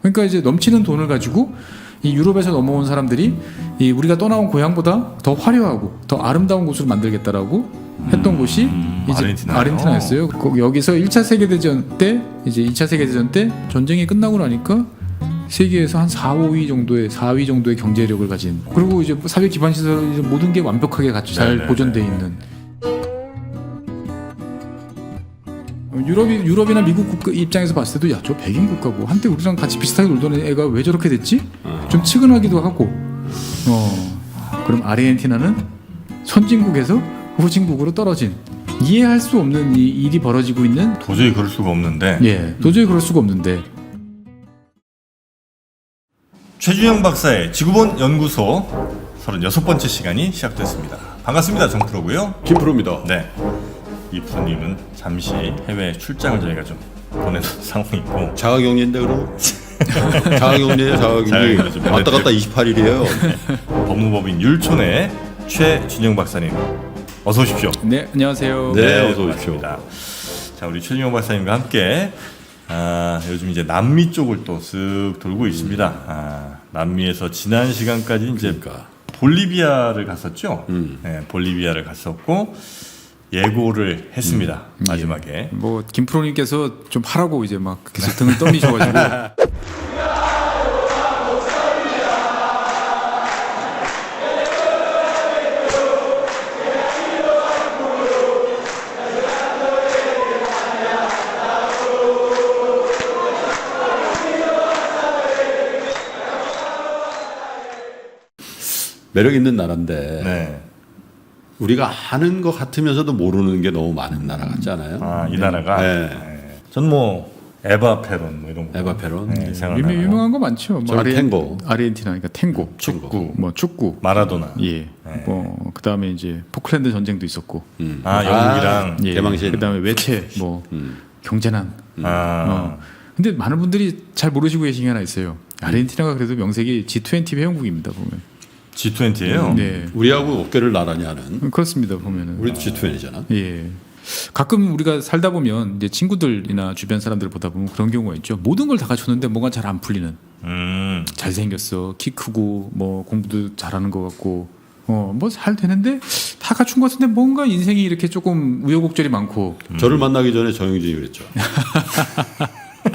그러니까 이제 넘치는 돈을 가지고 이 유럽에서 넘어온 사람들이 이 우리가 떠나온 고향보다 더 화려하고 더 아름다운 곳으로 만들겠다라고 했던 곳이 이제 아르헨티나였어요. 여기서 1차 세계대전 때 이제 2차 세계대전 때 전쟁이 끝나고 나니까 세계에서 한 4위 정도의 경제력을 가진, 그리고 이제 사회 기반 시설 모든 게 완벽하게 갖춰 잘 보존돼 있는 유럽이나 미국 국가 입장에서 봤을 때도 야, 저 백인 국가고 한때 우리랑 같이 비슷하게 놀던 애가 왜 저렇게 됐지? 좀 측은하기도 하고. 그럼 아르헨티나는 선진국에서 후진국으로 떨어진, 이해할 수 없는 이 일이 벌어지고 있는, 도저히 그럴 수가 없는데. 도저히 그럴 수가 없는데. 최준영 박사의 지구본 연구소 36번째 시간이 시작됐습니다. 반갑습니다. 정프로고요. 김프로입니다. 네. 이 프로님은 잠시 해외 출장을 저희가 좀 보내는 상황이 있고. 자가격리인데 그럼? 자가격리에요. 자가격리 좀 왔다 갔다 28일이에요. 법무법인 율촌의 최준영 박사님 어서 오십시오. 네, 안녕하세요. 네, 어서 오십시오. 반갑습니다. 자, 우리 최준영 박사님과 함께 요즘 이제 남미 쪽을 또 쓱 돌고 있습니다. 남미에서 지난 시간까지 이제 볼리비아를 갔었죠. 네, 볼리비아를 갔었고 예고를 했습니다. 마지막에. 뭐 김프로님께서 좀 하라고 이제 막 계속 등을 떠미셔가지고. 매력 있는 나라인데 네. 우리가 아는 것 같으면서도 모르는 게 너무 많은 나라 같지 않아요? 이 나라가. 네. 네. 전 뭐 에바 페론 뭐 이런 거. 에바 페론. 네, 생각나고. 유명한 거 많죠. 뭐 탱고. 아르헨티나니까 탱고, 축구, 뭐 축구, 마라도나. 예. 네. 뭐 그다음에 이제 포클랜드 전쟁도 있었고. 영국이랑. 예. 개방신. 그다음에 외채, 뭐 경제난. 근데 많은 분들이 잘 모르시고 계신 게 하나 있어요. 아르헨티나가 그래도 명색이 G20 회원국입니다, 보면. G20예요. 네. 우리하고 어깨를 나란히 하는. 그렇습니다, 보면은. 우리도 G20이잖아. 예. 가끔 우리가 살다 보면 이제 친구들이나 주변 사람들 보다 보면 그런 경우가 있죠. 모든 걸 다 갖췄는데 뭔가 잘 안 풀리는. 잘생겼어, 키 크고, 뭐 공부도 잘하는 것 같고, 뭐 잘 되는데 다 갖춘 것 같은데 뭔가 인생이 이렇게 조금 우여곡절이 많고. 저를 만나기 전에 정영진이 그랬죠.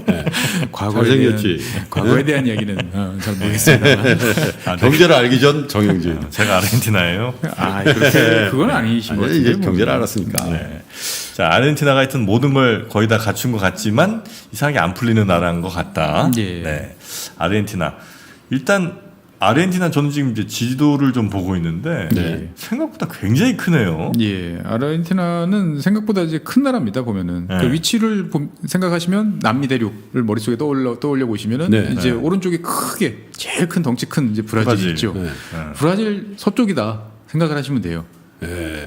네. 과거에 대한 이야기는 잘 모르겠습니다. 경제를 알기 전 정영진. 제가 아르헨티나예요. 그렇게 그건 아니신 것 같은데. 이제 경제를 알았으니까. 네. 자, 아르헨티나가 하여튼 모든 걸 거의 다 갖춘 것 같지만 이상하게 안 풀리는 나라인 것 같다. 예. 네. 아르헨티나. 일단 아르헨티나 저는 지금 이제 지도를 좀 보고 있는데 생각보다 굉장히 크네요. 예, 아르헨티나는 생각보다 이제 큰 나라입니다. 보면은 그 위치를 생각하시면 남미 대륙을 머릿속에 떠올려 보시면은 이제 오른쪽에 크게 제일 큰 덩치 큰 이제 브라질이 있죠. 브라질 서쪽이다 생각을 하시면 돼요.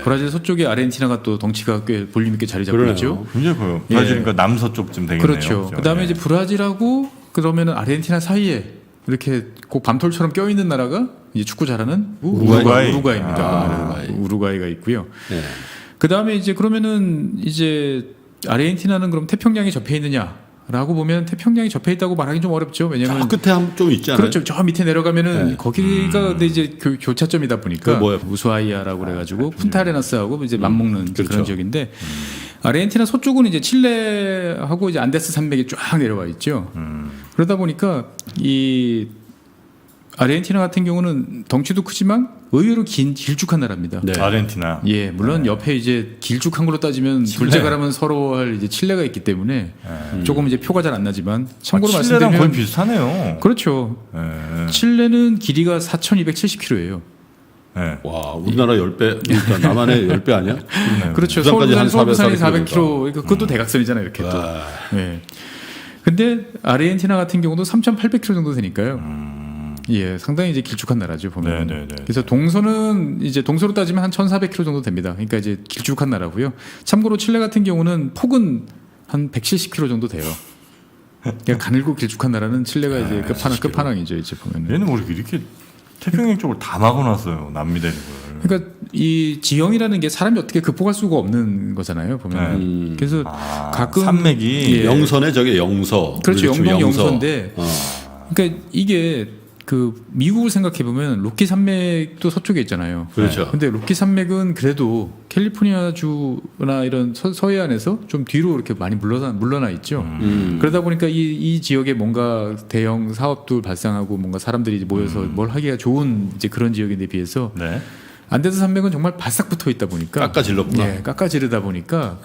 브라질 서쪽에 아르헨티나가 또 덩치가 꽤 볼륨 있게 자리 잡고 있죠. 굉장히 보여. 브라질이니까 남서쪽쯤 되겠네요. 그렇죠. 그다음에 이제 브라질하고 그러면은 아르헨티나 사이에 이렇게 꼭 밤톨처럼 껴있는 나라가 이제 축구 잘하는 우루과이입니다. 우루과이가 있고요. 그 다음에 이제 그러면은 이제 아르헨티나는 그럼 태평양에 접해 있느냐라고 보면 태평양에 접해 있다고 말하기 좀 어렵죠. 왜냐하면 저 끝에 좀 있지 않아요? 그렇죠. 저 밑에 내려가면은 거기가 근데 이제 교차점이다 보니까 뭐야? 우수아이아라고 그래가지고 푼타아레나스하고 이제 맞먹는 그런 지역인데. 아르헨티나 서쪽은 이제 칠레하고 이제 안데스 산맥이 쫙 내려와 있죠. 그러다 보니까 이 아르헨티나 같은 경우는 덩치도 크지만 의외로 길쭉한 나라입니다. 네. 아르헨티나. 예, 물론 옆에 이제 길쭉한 걸로 따지면 둘째가라면 서로할 이제 칠레가 있기 때문에 조금 이제 표가 잘 안 나지만 참고로 칠레랑 말씀드리면 거의 비슷하네요. 그렇죠. 칠레는 길이가 4,270km예요. 네. 와, 우리나라 10배, 그러니까 남한의 10배 아니야? 그렇죠. 부산까지 서울부산이 400km. 400km. 그것도 대각선이잖아요, 이렇게 또. 네. 근데 아르헨티나 같은 경우도 3,800km 정도 되니까요. 예, 상당히 이제 길쭉한 나라죠, 보면. 그래서 동서는 이제 동서로 따지면 한 1,400km 정도 됩니다. 그러니까 이제 길쭉한 나라고요. 참고로 칠레 같은 경우는 폭은 한 170km 정도 돼요. 그러니까 가늘고 길쭉한 나라는 칠레가 이제 끝판왕이죠, 이제 보면. 얘는 뭐 이렇게 태평양 쪽을 다 막아놨어요, 남미 대륙을. 그러니까 이 지형이라는 게 사람이 어떻게 극복할 수가 없는 거잖아요, 보면. 그래서 가끔 산맥이 영서네, 저게 영서. 그렇죠, 영동 영서인데 그러니까 이게 그 미국을 생각해 보면 로키 산맥도 서쪽에 있잖아요. 그렇죠. 근데 로키 산맥은 그래도 캘리포니아주나 이런 서해안에서 좀 뒤로 이렇게 많이 물러나 있죠. 그러다 보니까 이 지역에 뭔가 대형 사업도 발생하고 뭔가 사람들이 이제 모여서 뭘 하기가 좋은 이제 그런 지역인데 비해서 네. 안데스 산맥은 정말 바싹 붙어 있다 보니까 깎아질렀구나. 예, 깎아지르다 보니까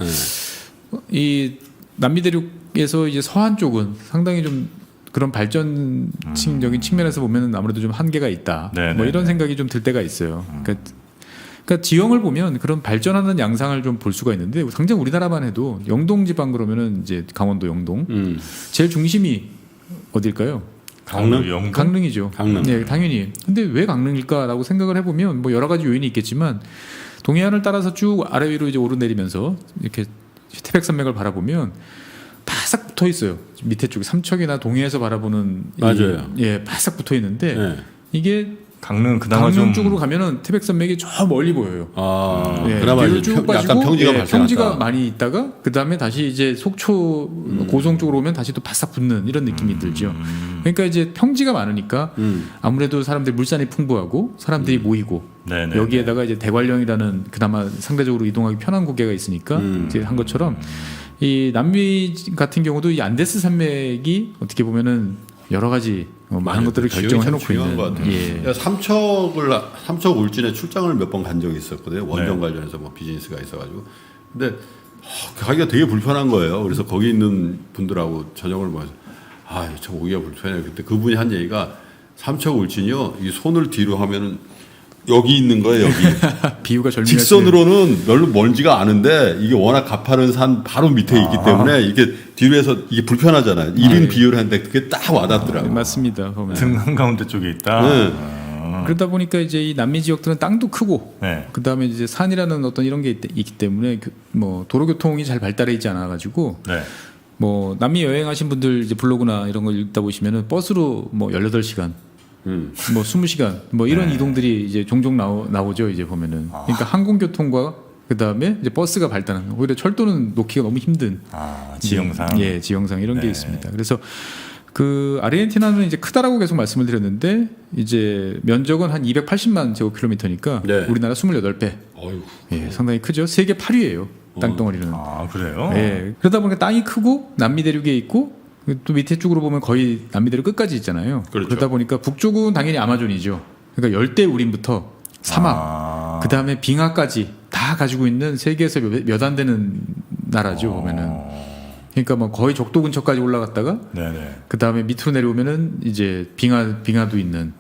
이 남미 대륙에서 이제 서한 쪽은 상당히 좀 그런 발전적인 측면에서 보면은 아무래도 좀 한계가 있다. 네, 뭐 네, 이런 네. 생각이 좀 들 때가 있어요. 그러니까 지형을 보면 그런 발전하는 양상을 좀 볼 수가 있는데 당장 우리나라만 해도 영동 지방 그러면은 이제 강원도 영동 제일 중심이 어딜까요? 강릉 영동. 강릉이죠. 강릉. 네, 당연히. 근데 왜 강릉일까라고 생각을 해보면 뭐 여러 가지 요인이 있겠지만 동해안을 따라서 쭉 아래 위로 이제 오르내리면서 이렇게 태백산맥을 바라보면 바싹 붙어 있어요. 밑에 쪽에 삼척이나 동해에서 바라보는 맞아요. 예, 바싹 붙어 있는데 네. 이게 강릉 그나마 강릉 좀 쪽으로 가면은 태백산맥이 저 멀리 보여요. 아, 예, 그나마 뒤로 이제 쭉 빠지고 약간 평지가 예, 발생한다. 평지가 많이 있다가 그 다음에 다시 이제 속초 고성 쪽으로 오면 다시 또 바싹 붙는 이런 느낌이 들죠. 그러니까 이제 평지가 많으니까 아무래도 사람들이 물산이 풍부하고 사람들이 모이고 네네. 여기에다가 이제 대관령이라는 그나마 상대적으로 이동하기 편한 고개가 있으니까 이제 한 것처럼 이 남미 같은 경우도 이 안데스 산맥이 어떻게 보면은 여러 가지 많은 것들을 결정해 놓고 있는 것 같아요. 예. 삼척 울진에 출장을 몇 번 간 적이 있었거든요. 원전 네. 관련해서 뭐 비즈니스가 있어가지고. 근데 가기가 되게 불편한 거예요. 그래서 거기 있는 분들하고 저녁을 먹어서 저 오기가 불편해요. 그때 그분이 한 얘기가 삼척 울진이요. 이 손을 뒤로 하면은 여기 있는 거예요. 여기. 비유가 절묘하시네요. 직선으로는 별로 멀지가 않은데 이게 워낙 가파른 산 바로 밑에 있기 때문에 이게 뒤로 해서 이게 불편하잖아요. 1인 비유를 했는데 그게 딱 와닿더라고요. 맞습니다. 보면. 등 한가운데 쪽에 있다. 네. 그러다 보니까 이제 이 남미 지역들은 땅도 크고 네. 그 다음에 이제 산이라는 어떤 이런 게 있기 때문에 뭐 도로교통이 잘 발달해 있지 않아 가지고 네. 뭐 남미 여행하신 분들 이제 블로그나 이런 걸 읽다 보시면은 버스로 뭐 18시간 뭐 20시간 뭐 이런 네. 이동들이 이제 종종 나오죠 이제 보면은 그러니까 항공교통과 그 다음에 이제 버스가 발달하는 오히려 철도는 놓기가 너무 힘든 지형상. 예 지형상 이런 게 네. 있습니다. 그래서 그 아르헨티나는 이제 크다라고 계속 말씀을 드렸는데 이제 면적은 한 280만 제곱킬로미터니까 네. 우리나라 28배 어휴. 예, 상당히 크죠. 세계 8위예요 땅덩어리는. 그래요? 예, 그러다 보니까 땅이 크고 남미 대륙에 있고 또 밑에 쪽으로 보면 거의 남미 대륙 끝까지 있잖아요. 그렇죠. 그러다 보니까 북쪽은 당연히 아마존이죠. 그러니까 열대 우림부터 사막, 그 다음에 빙하까지 다 가지고 있는 세계에서 몇 안 되는 나라죠 보면은. 그러니까 뭐 거의 적도 근처까지 올라갔다가 네네. 그 다음에 밑으로 내려오면은 이제 빙하도 있는.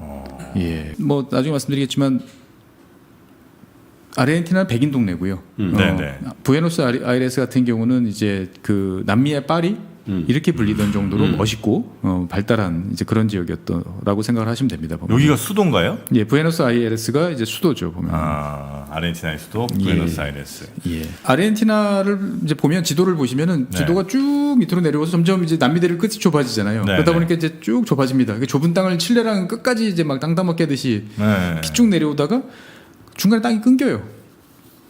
예, 뭐 나중에 말씀드리겠지만 아르헨티나는 백인 동네고요. 네네. 부에노스 아이레스 같은 경우는 이제 그 남미의 파리 이렇게 불리던 정도로 멋있고 발달한 이제 그런 지역이었다라고 생각을 하시면 됩니다. 보면. 여기가 수도인가요? 예, 부에노스 아이레스가 이제 수도죠 보면. 아르헨티나의 수도 부에노스아이레스. 예. 아르헨티나를 이제 보면 지도를 보시면은 네. 지도가 쭉 밑으로 내려와서 점점 이제 남미 대륙 끝이 좁아지잖아요. 네, 그러다 네. 보니까 이제 쭉 좁아집니다. 그 좁은 땅을 칠레랑 끝까지 이제 막 땅 담아 깨듯이 네. 쭉 내려오다가 중간에 땅이 끊겨요.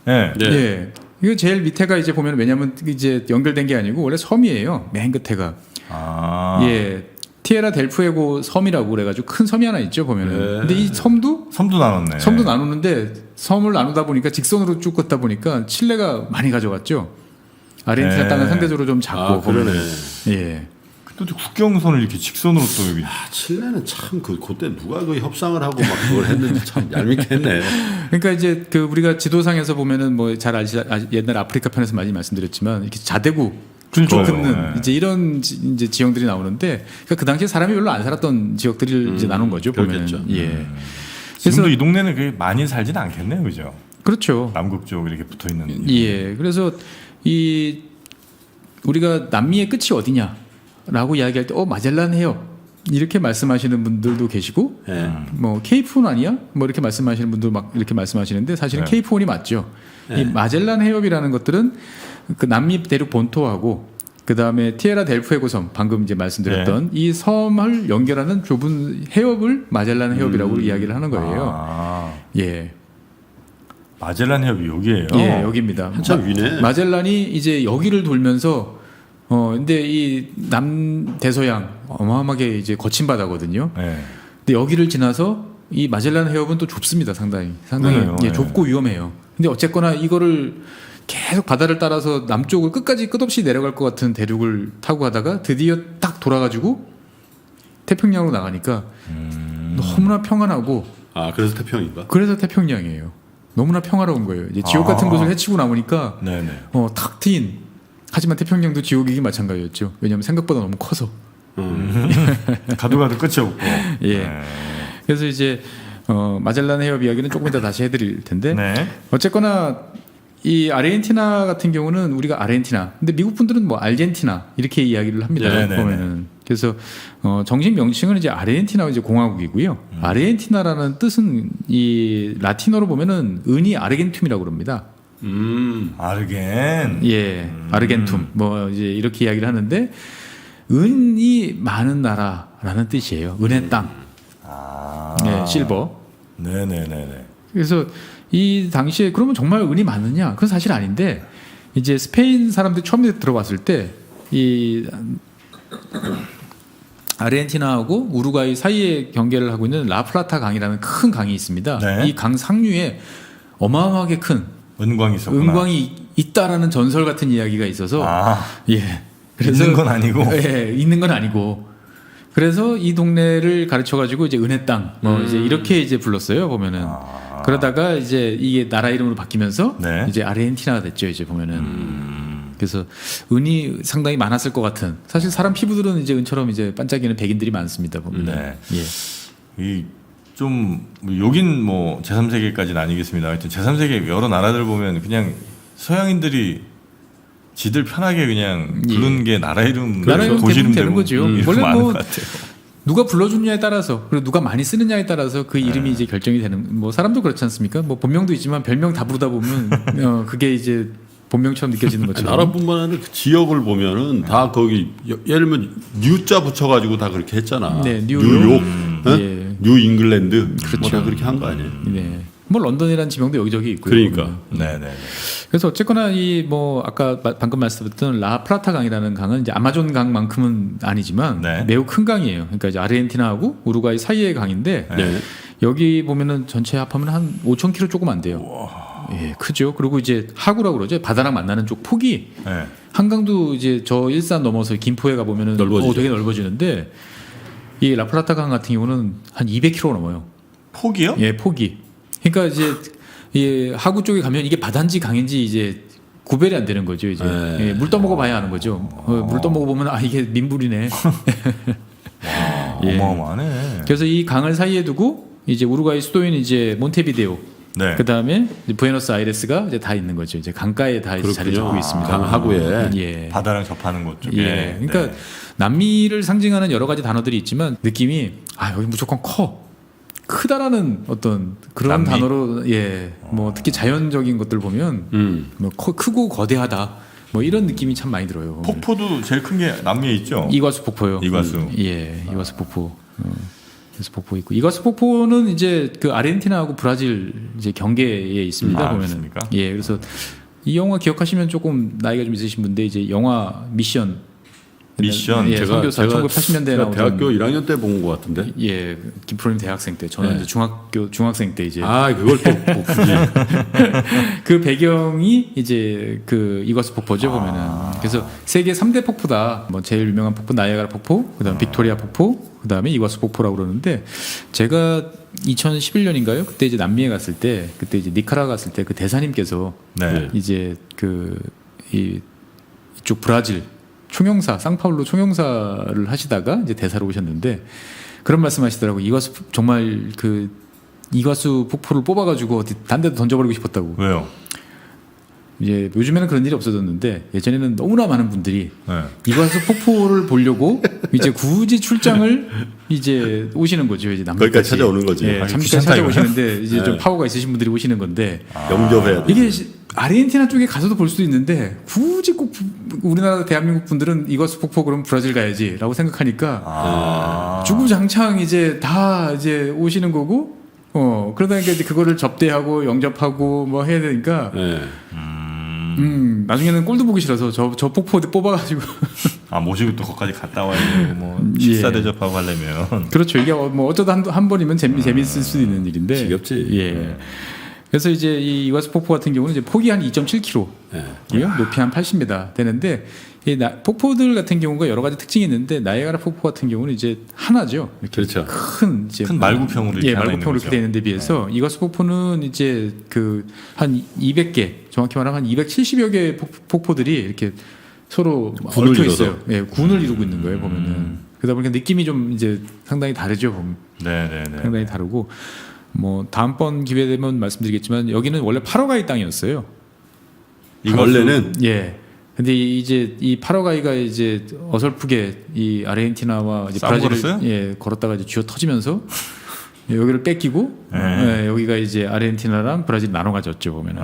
네. 네. 예. 이거 제일 밑에가 이제 보면 왜냐면 이제 연결된 게 아니고 원래 섬이에요. 맨 끝에가. 예. 티에라 델푸에고 섬이라고 그래가지고 큰 섬이 하나 있죠 보면은. 네. 근데 이 섬도 섬도 나누는데 섬을 나누다 보니까 직선으로 쭉 걷다 보니까 칠레가 많이 가져갔죠. 아르헨티나 네. 땅은 상대적으로 좀 작고. 그러네. 예. 또 국경선을 이렇게 직선으로 또 여기. 칠레는 참 그때 누가 그 협상을 하고 막 그걸 했는지 참 얄밉겠네. 그러니까 이제 그 우리가 지도상에서 보면은 뭐 잘 옛날 아프리카 편에서 많이 말씀드렸지만 이렇게 자대구 그렇죠. 긋는 네. 이제 이런 이제 지형들이 나오는데 그러니까 그 당시에 사람이 별로 안 살았던 지역들을 이제 나눈 거죠 보면은. 그렇겠죠. 예. 지금도 이 동네는 그게 많이 살지는 않겠네요, 그죠? 그렇죠. 남극 쪽 이렇게 붙어 있는. 예. 그래서 이 우리가 남미의 끝이 어디냐라고 이야기할 때 마젤란 해협 이렇게 말씀하시는 분들도 계시고 예. 뭐 케이프온 아니야? 뭐 이렇게 말씀하시는 분들 막 이렇게 말씀하시는데 사실은 네. 케이프온이 맞죠. 이 마젤란 해협이라는 것들은 그 남미 대륙 본토하고 그 다음에 티에라 델푸에고 섬 방금 이제 말씀드렸던 이 섬을 연결하는 좁은 해협을 마젤란 해협이라고 이야기를 하는 거예요. 예. 마젤란 해협이 여기예요. 예, 여기입니다. 한참 위네. 마젤란이 이제 여기를 돌면서 근데 이 남대서양 어마어마하게 이제 거친 바다거든요. 네. 근데 여기를 지나서 이 마젤란 해협은 또 좁습니다. 상당히 그래요, 예, 네. 좁고 위험해요. 근데 어쨌거나 이거를 계속 바다를 따라서 남쪽을 끝없이 내려갈 것 같은 대륙을 타고 가다가 드디어 딱 돌아가지고 태평양으로 나가니까 너무나 평안하고 아 그래서 태평인가? 그래서 태평양이에요. 너무나 평화로운 거예요. 이제 지옥 같은 곳을 헤치고 나오니까 네네. 탁 트인. 하지만 태평양도 지옥이기 마찬가지였죠. 왜냐하면 생각보다 너무 커서. 가도 끝이 없고. 예. 네. 그래서 이제 마젤란 해협 이야기는 조금 이따 다시 해드릴 텐데 네. 어쨌거나 이 아르헨티나 같은 경우는 우리가 아르헨티나, 근데 미국 분들은 뭐 아르헨티나 이렇게 이야기를 합니다. 네네네. 보면은 그래서 정식 명칭은 이제 아르헨티나 이제 공화국이고요. 아르헨티나라는 뜻은 이 라틴어로 보면은 은이 아르겐툼이라고 그럽니다. 아르겐. 예, 아르겐툼 뭐 이제 이렇게 이야기를 하는데 은이 많은 나라라는 뜻이에요. 은의 땅, 아. 예, 실버. 네네네네. 그래서 이 당시에 그러면 정말 은이 많느냐? 그건 사실 아닌데 이제 스페인 사람들이 처음에 들어봤을 때 이 아르헨티나하고 우루과이 사이에 경계를 하고 있는 라플라타 강이라는 큰 강이 있습니다. 네. 이 강 상류에 어마어마하게 큰 은광이 있었구나. 은광이 있다라는 전설 같은 이야기가 있어서 아. 예. 있는 건 아니고. 예, 있는 건 아니고. 그래서 이 동네를 가르쳐 가지고 이제 은혜 땅 뭐 이제 이렇게 이제 불렀어요, 보면은. 그러다가 이제 이게 나라 이름으로 바뀌면서 네. 이제 아르헨티나가 됐죠, 이제 보면은. 그래서 은이 상당히 많았을 것 같은. 사실 사람 피부들은 이제 은처럼 이제 반짝이는 백인들이 많습니다, 보면. 네. 예. 이좀 여긴 뭐 제3세계까지는 아니겠습니다. 하여튼 제3세계 여러 나라들 보면 그냥 서양인들이 지들 편하게 그냥 부르는 게 나라 이름, 나라 이름 도시 이름 되는 거죠. 이렇게 원래 많은 뭐 것 같아요. 누가 불러주느냐에 따라서 그리고 누가 많이 쓰느냐에 따라서 그 이름이 이제 결정이 되는. 뭐 사람도 그렇지 않습니까? 뭐 본명도 있지만 별명 다 부르다 보면 그게 이제 본명처럼 느껴지는 것처럼. 나라뿐만 아니라 그 지역을 보면은 다 거기 예를 들면 뉴자 붙여가지고 다 그렇게 했잖아. 네, 뉴욕, 예. 뉴 잉글랜드, 그렇죠. 뭐 다 그렇게 한 거 아니에요? 네. 뭐 런던이라는 지명도 여기저기 있고요. 그러니까. 네네. 그래서 어쨌거나 이 뭐 아까 방금 말씀드렸던 라플라타 강이라는 강은 이제 아마존 강만큼은 아니지만 네. 매우 큰 강이에요. 그러니까 이제 아르헨티나하고 우루과이 사이의 강인데 네. 여기 보면은 전체 합하면 한 5,000km 조금 안 돼요. 예, 크죠. 그리고 이제 하구라고 그러죠. 바다랑 만나는 쪽 폭이 네. 한강도 이제 저 일산 넘어서 김포에 가 보면은 넓어지죠. 되게 넓어지는데 이 라플라타 강 같은 경우는 한 200km 넘어요. 폭이요? 예, 폭이. 그러니까 이제 이 하구 쪽에 가면 이게 바다인지 강인지 이제 구별이 안 되는 거죠. 이제 네. 예, 물 떠먹어 봐야 아는 거죠. 물 떠먹어 보면 아 이게 민물이네. 예. 어마어마하네. 그래서 이 강을 사이에 두고 이제 우루과이 수도인 이제 몬테비데오, 네. 그 다음에 부에노스아이레스가 이제 다 있는 거죠. 이제 강가에 다 이제 자리 잡고 있습니다. 강 하구에. 예. 바다랑 접하는 곳 쪽에. 예. 그러니까 네. 남미를 상징하는 여러 가지 단어들이 있지만 느낌이 아 여기 무조건 커. 크다라는 어떤 그런 남미? 단어로 예. 뭐 특히 자연적인 것들 보면 뭐 크고 거대하다. 뭐 이런 느낌이 참 많이 들어요. 폭포도 제일 큰 게 남미에 있죠. 이과수 폭포요. 이과수. 예, 이과수 폭포. 그래서 폭포 있고 이과수 폭포는 이제 그 아르헨티나하고 브라질 이제 경계에 있습니다. 보면은. 그렇습니까? 예, 그래서 이 영화 기억하시면 조금 나이가 좀 있으신 분데 이제 영화 미션. 미션. 예, 선교사 1980년대에 제가 나오던 대학교 1학년 때 본 것 같은데. 예, 김프로님 대학생 때 저는 네. 이제 중학생 때 이제 아 그걸 또 굳이. 그 배경이 이제 그 이과수 폭포죠 보면은. 그래서 세계 3대 폭포다. 뭐 제일 유명한 폭포 나이아가라 폭포, 그다음 빅토리아 폭포, 그다음에 이과수 폭포라고 그러는데 제가 2011년인가요? 그때 이제 남미에 갔을 때 그때 이제 니카라 갔을 때 그 대사님께서 네. 이제 그 이쪽 브라질 총영사 상파울로 총영사를 하시다가 이제 대사로 오셨는데 그런 말씀하시더라고. 이과수 정말 그 이과수 폭포를 뽑아가지고 어디 단 데도 던져버리고 싶었다고. 왜요? 이제 요즘에는 그런 일이 없어졌는데 예전에는 너무나 많은 분들이 네. 이과수 폭포를 보려고 이제 굳이 출장을 이제 오시는 거죠. 이제 남미까지 거기까지 찾아오는 거지. 예, 아니, 잠깐 귀찮다, 찾아오시는데 이제 좀 네. 파워가 있으신 분들이 오시는 건데 영접해야 돼. 이게 아르헨티나 쪽에 가서도 볼 수도 있는데 굳이 꼭 우리나라 대한민국 분들은 이과수 폭포 그럼 브라질 가야지라고 생각하니까 주구장창 이제 다 이제 오시는 거고 그러다 보니까 이제 그거를 접대하고 영접하고 뭐 해야 되니까 네. 나중에는 꼴도 보기 싫어서 저 폭포 뽑아가지고 모시고 또 거기까지 갔다 와야 되고 뭐 예. 식사 대접하고 하려면 그렇죠. 이게 뭐 어쩌다 한 번이면 재밌을 수도 있는 일인데. 지겹지. 예. 그래서 이제 이 이과수 폭포 같은 경우는 이제 폭이 한 2.7km, 예. 높이 한 80m 되는데 이 폭포들 같은 경우가 여러 가지 특징이 있는데 나이아가라 폭포 같은 경우는 이제 하나죠. 이렇게 그렇죠. 큰 이제 큰 말구평으로 이렇게 하나 말구평으로 있는 이렇게 돼 있는 데 비해서 이과수 폭포는 이제 그 한 200개, 정확히 말하면 한 270여 개의 폭포들이 이렇게 서로 군을 얽혀 이뤄서. 있어요. 예, 군을 이루고 있는 거예요 보면은. 그러다 보니까 느낌이 좀 이제 상당히 다르죠. 보면. 네네네. 상당히 다르고 뭐 다음번 기회 되면 말씀드리겠지만 여기는 원래 파라과이 땅이었어요. 원래는 예. 근데 이제 이 파라과이가 이제 어설프게 이 아르헨티나와 이제 싸움 브라질을 걸었어요? 예, 걸었다가 이제 쥐어 터지면서 여기를 뺏기고 예, 여기가 이제 아르헨티나랑 브라질 나눠 가졌죠 보면은.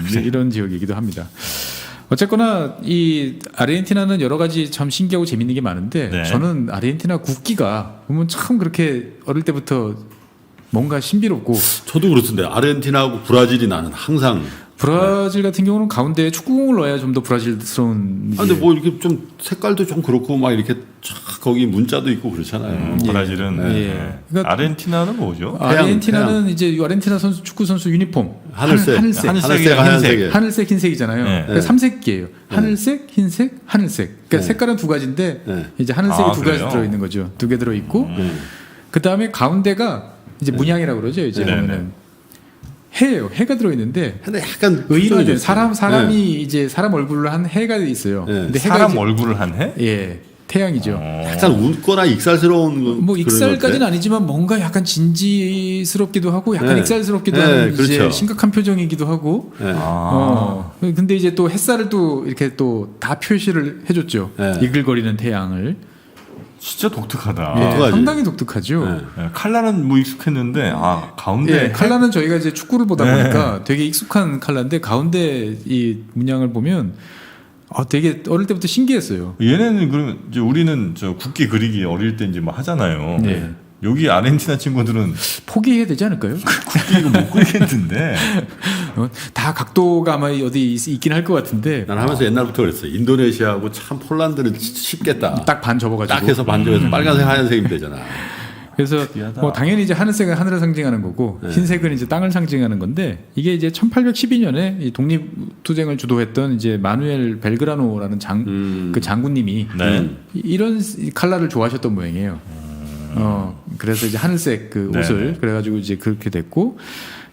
이제 이런 지역이기도 합니다. 어쨌거나 이 아르헨티나는 여러 가지 참 신기하고 재밌는 게 많은데 네. 저는 아르헨티나 국기가 보면 참 그렇게 어릴 때부터 뭔가 신비롭고 저도 그렇던데 아르헨티나하고 브라질이 나는 항상. 브라질 같은 경우는 가운데에 축구공을 넣어야 좀 더 브라질스러운. 근데 뭐 이렇게 좀 색깔도 좀 그렇고 막 이렇게 쫙 거기 문자도 있고 그렇잖아요. 브라질은 예. 그러니까 아르헨티나는 뭐죠? 아르헨티나는 이제 아르헨티나 선수 축구 선수 유니폼 하늘색, 하늘색, 하늘색이랑 하얀색에. 하늘색 흰색이잖아요. 네. 그러니까 삼색이에요. 하늘색, 흰색, 하늘색. 그러니까 네. 색깔은 두 가지인데 네. 이제 하늘색이 두 가지 그래요? 들어 있는 거죠. 두 개 들어 있고 그 다음에 가운데가 이제 문양이라고 그러죠. 이제 네. 보면은 해예요. 해가 들어 있는데 근데 약간 의인화된 네. 사람이 이제 사람 얼굴로 한 해가 있어요. 네. 근데 해가 사람 이제- 얼굴을 한 해? 예 태양이죠. 약간 웃거나 익살스러운 뭐 그런 익살까지는 건데? 아니지만 뭔가 약간 진지스럽기도 하고 약간 네. 익살스럽기도 네, 하는 이제 그렇죠. 심각한 표정이기도 하고. 네. 근데 이제 또 햇살을 또 이렇게 또 다 표시를 해줬죠. 네. 이글거리는 태양을. 진짜 독특하다. 예, 독특하지. 상당히 독특하죠. 네. 예, 칼라는 뭐 익숙했는데 가운데 예, 칼라는 저희가 이제 축구를 보다 네. 보니까 되게 익숙한 칼라인데 가운데 이 문양을 보면 되게 어릴 때부터 신기했어요. 얘네는 그러면 이제 우리는 저 국기 그리기 어릴 때 이제 뭐 하잖아요. 네. 여기 아르헨티나 친구들은 포기해야 되지 않을까요? 국기 이거 못 그리겠는데. 다 각도가 아마 어디 있긴 할 것 같은데 난 하면서 옛날부터 그랬어. 인도네시아하고 참 폴란드는 쉽겠다. 딱 반 접어가지고. 딱 해서 반점에서 빨간색 하얀색이면 되잖아. 그래서 특이하다. 뭐 당연히 이제 하늘색은 하늘을 상징하는 거고 네. 흰색은 이제 땅을 상징하는 건데 이게 이제 1812년에 이 독립투쟁을 주도했던 이제 마누엘 벨그라노라는 그 장군님이 네. 이런 칼라를 좋아하셨던 모양이에요. 그래서 이제 하늘색 그 네. 옷을 그래가지고 이제 그렇게 됐고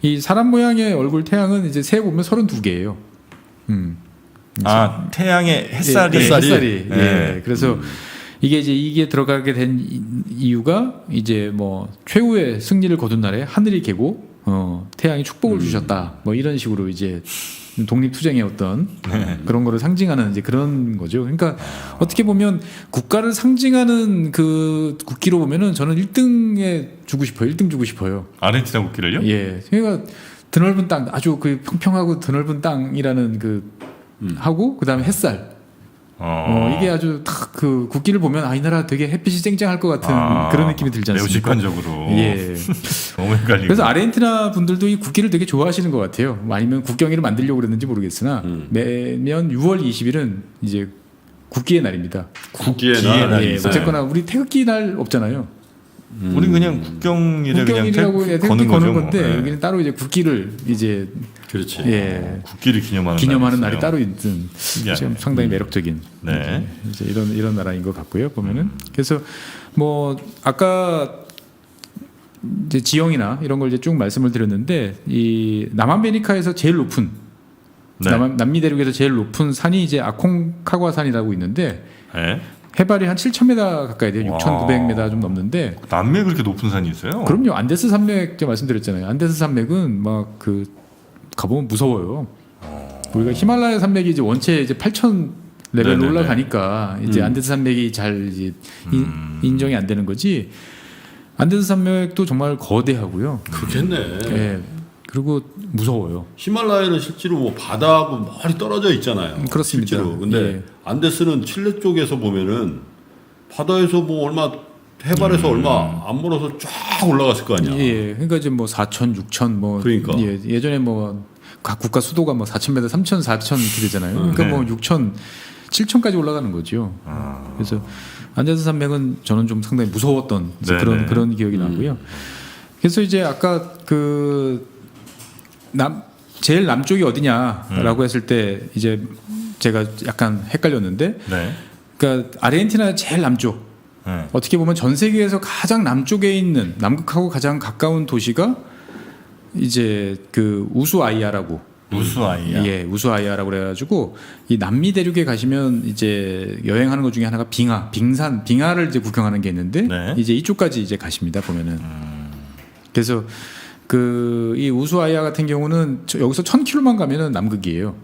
이 사람 모양의 얼굴 태양은 이제 세 보면 32개예요. 태양의 햇살이 예, 햇살이. 네. 예. 그래서 이게 들어가게 된 이유가 이제 뭐 최후의 승리를 거둔 날에 하늘이 개고 태양이 축복을 주셨다. 뭐 이런 식으로 이제 독립투쟁의 어떤 그런 거를 상징하는 이제 그런 거죠. 그러니까 어떻게 보면 국가를 상징하는 그 국기로 보면은 저는 1등에 주고 싶어요. 1등 주고 싶어요. 아르헨티나 국기를요? 예. 그러니까 드넓은 땅, 아주 그 평평하고 드넓은 땅이라는 그 하고 그다음에 햇살. 이게 아주 딱 그 국기를 보면 이 나라 되게 햇빛이 쨍쨍할 것 같은 그런 느낌이 들지 매우 않습니까? 직관적으로. 예. 너무 헷갈리고. 그래서 아르헨티나 분들도 이 국기를 되게 좋아하시는 것 같아요. 뭐 아니면 국경일을 만들려고 그랬는지 모르겠으나 매년 6월 20일은 이제 국기의 날입니다. 국기의 국기의 날. 날이 예, 있어요. 어쨌거나 우리 태극기 날 없잖아요. 우린 그냥 국경일에 국경일이라고 그냥 태극기 거는 뭐. 건데 예. 여기는 따로 이제 국기를 이제 그렇지. 예, 국기를 기념하는 날이 있어요. 따로 있는 신기하네. 지금 상당히 매력적인 네. 이제 이런 나라인 것 같고요. 보면은 그래서 뭐 아까 이제 지형이나 이런 걸 이제 쭉 말씀을 드렸는데 이 남아메리카에서 제일 높은 네. 남미 대륙에서 제일 높은 산이 이제 아콩카과 산이라고 있는데 네. 해발이 한 7,000m 가까이 돼요. 와. 6,900m 좀 넘는데. 남미에 그렇게 높은 산이 있어요? 그럼요. 안데스 산맥 제가 말씀드렸잖아요. 안데스 산맥은 막 그 가보면 무서워요. 우리가 히말라야 산맥이 이제 원체 이제 8,000 레벨로 네네네. 올라가니까 이제 안데스 산맥이 잘 이제 인정이 안 되는 거지. 안데스 산맥도 정말 거대하고요. 그렇겠네. 예. 그리고 무서워요. 히말라야는 실제로 뭐 바다하고 멀리 떨어져 있잖아요. 그렇습니다. 실제로. 근데 예. 안데스는 칠레 쪽에서 보면은 바다에서 뭐 얼마 해발에서 얼마 안 멀어서 쫙 올라갔을 거 아니야. 예. 그러니까 이제 뭐 4,000, 6,000 뭐 그러니까. 예전에 뭐 각 국가 수도가 뭐 4,000m, 3,000, 4,000 이렇게 되잖아요. 그러니까 뭐 6,000 7,000까지 올라가는 거죠. 그래서 안데스 산맥은 저는 좀 상당히 무서웠던 이제 그런 기억이 나고요. 그래서 이제 아까 제일 남쪽이 어디냐라고 했을 때 이제 제가 약간 헷갈렸는데, 네. 그러니까 아르헨티나 제일 남쪽. 네. 어떻게 보면 전 세계에서 가장 남쪽에 있는 남극하고 가장 가까운 도시가 이제 그 우수아이아라고. 우수아이아. 예, 우수아이아라고 그래가지고 이 남미 대륙에 가시면 이제 여행하는 것 중에 하나가 빙하를 이제 구경하는 게 있는데 네. 이제 이쪽까지 이제 가십니다 보면은. 그래서 이 우수아이아 같은 경우는 여기서 1,000km만 가면은 남극이에요.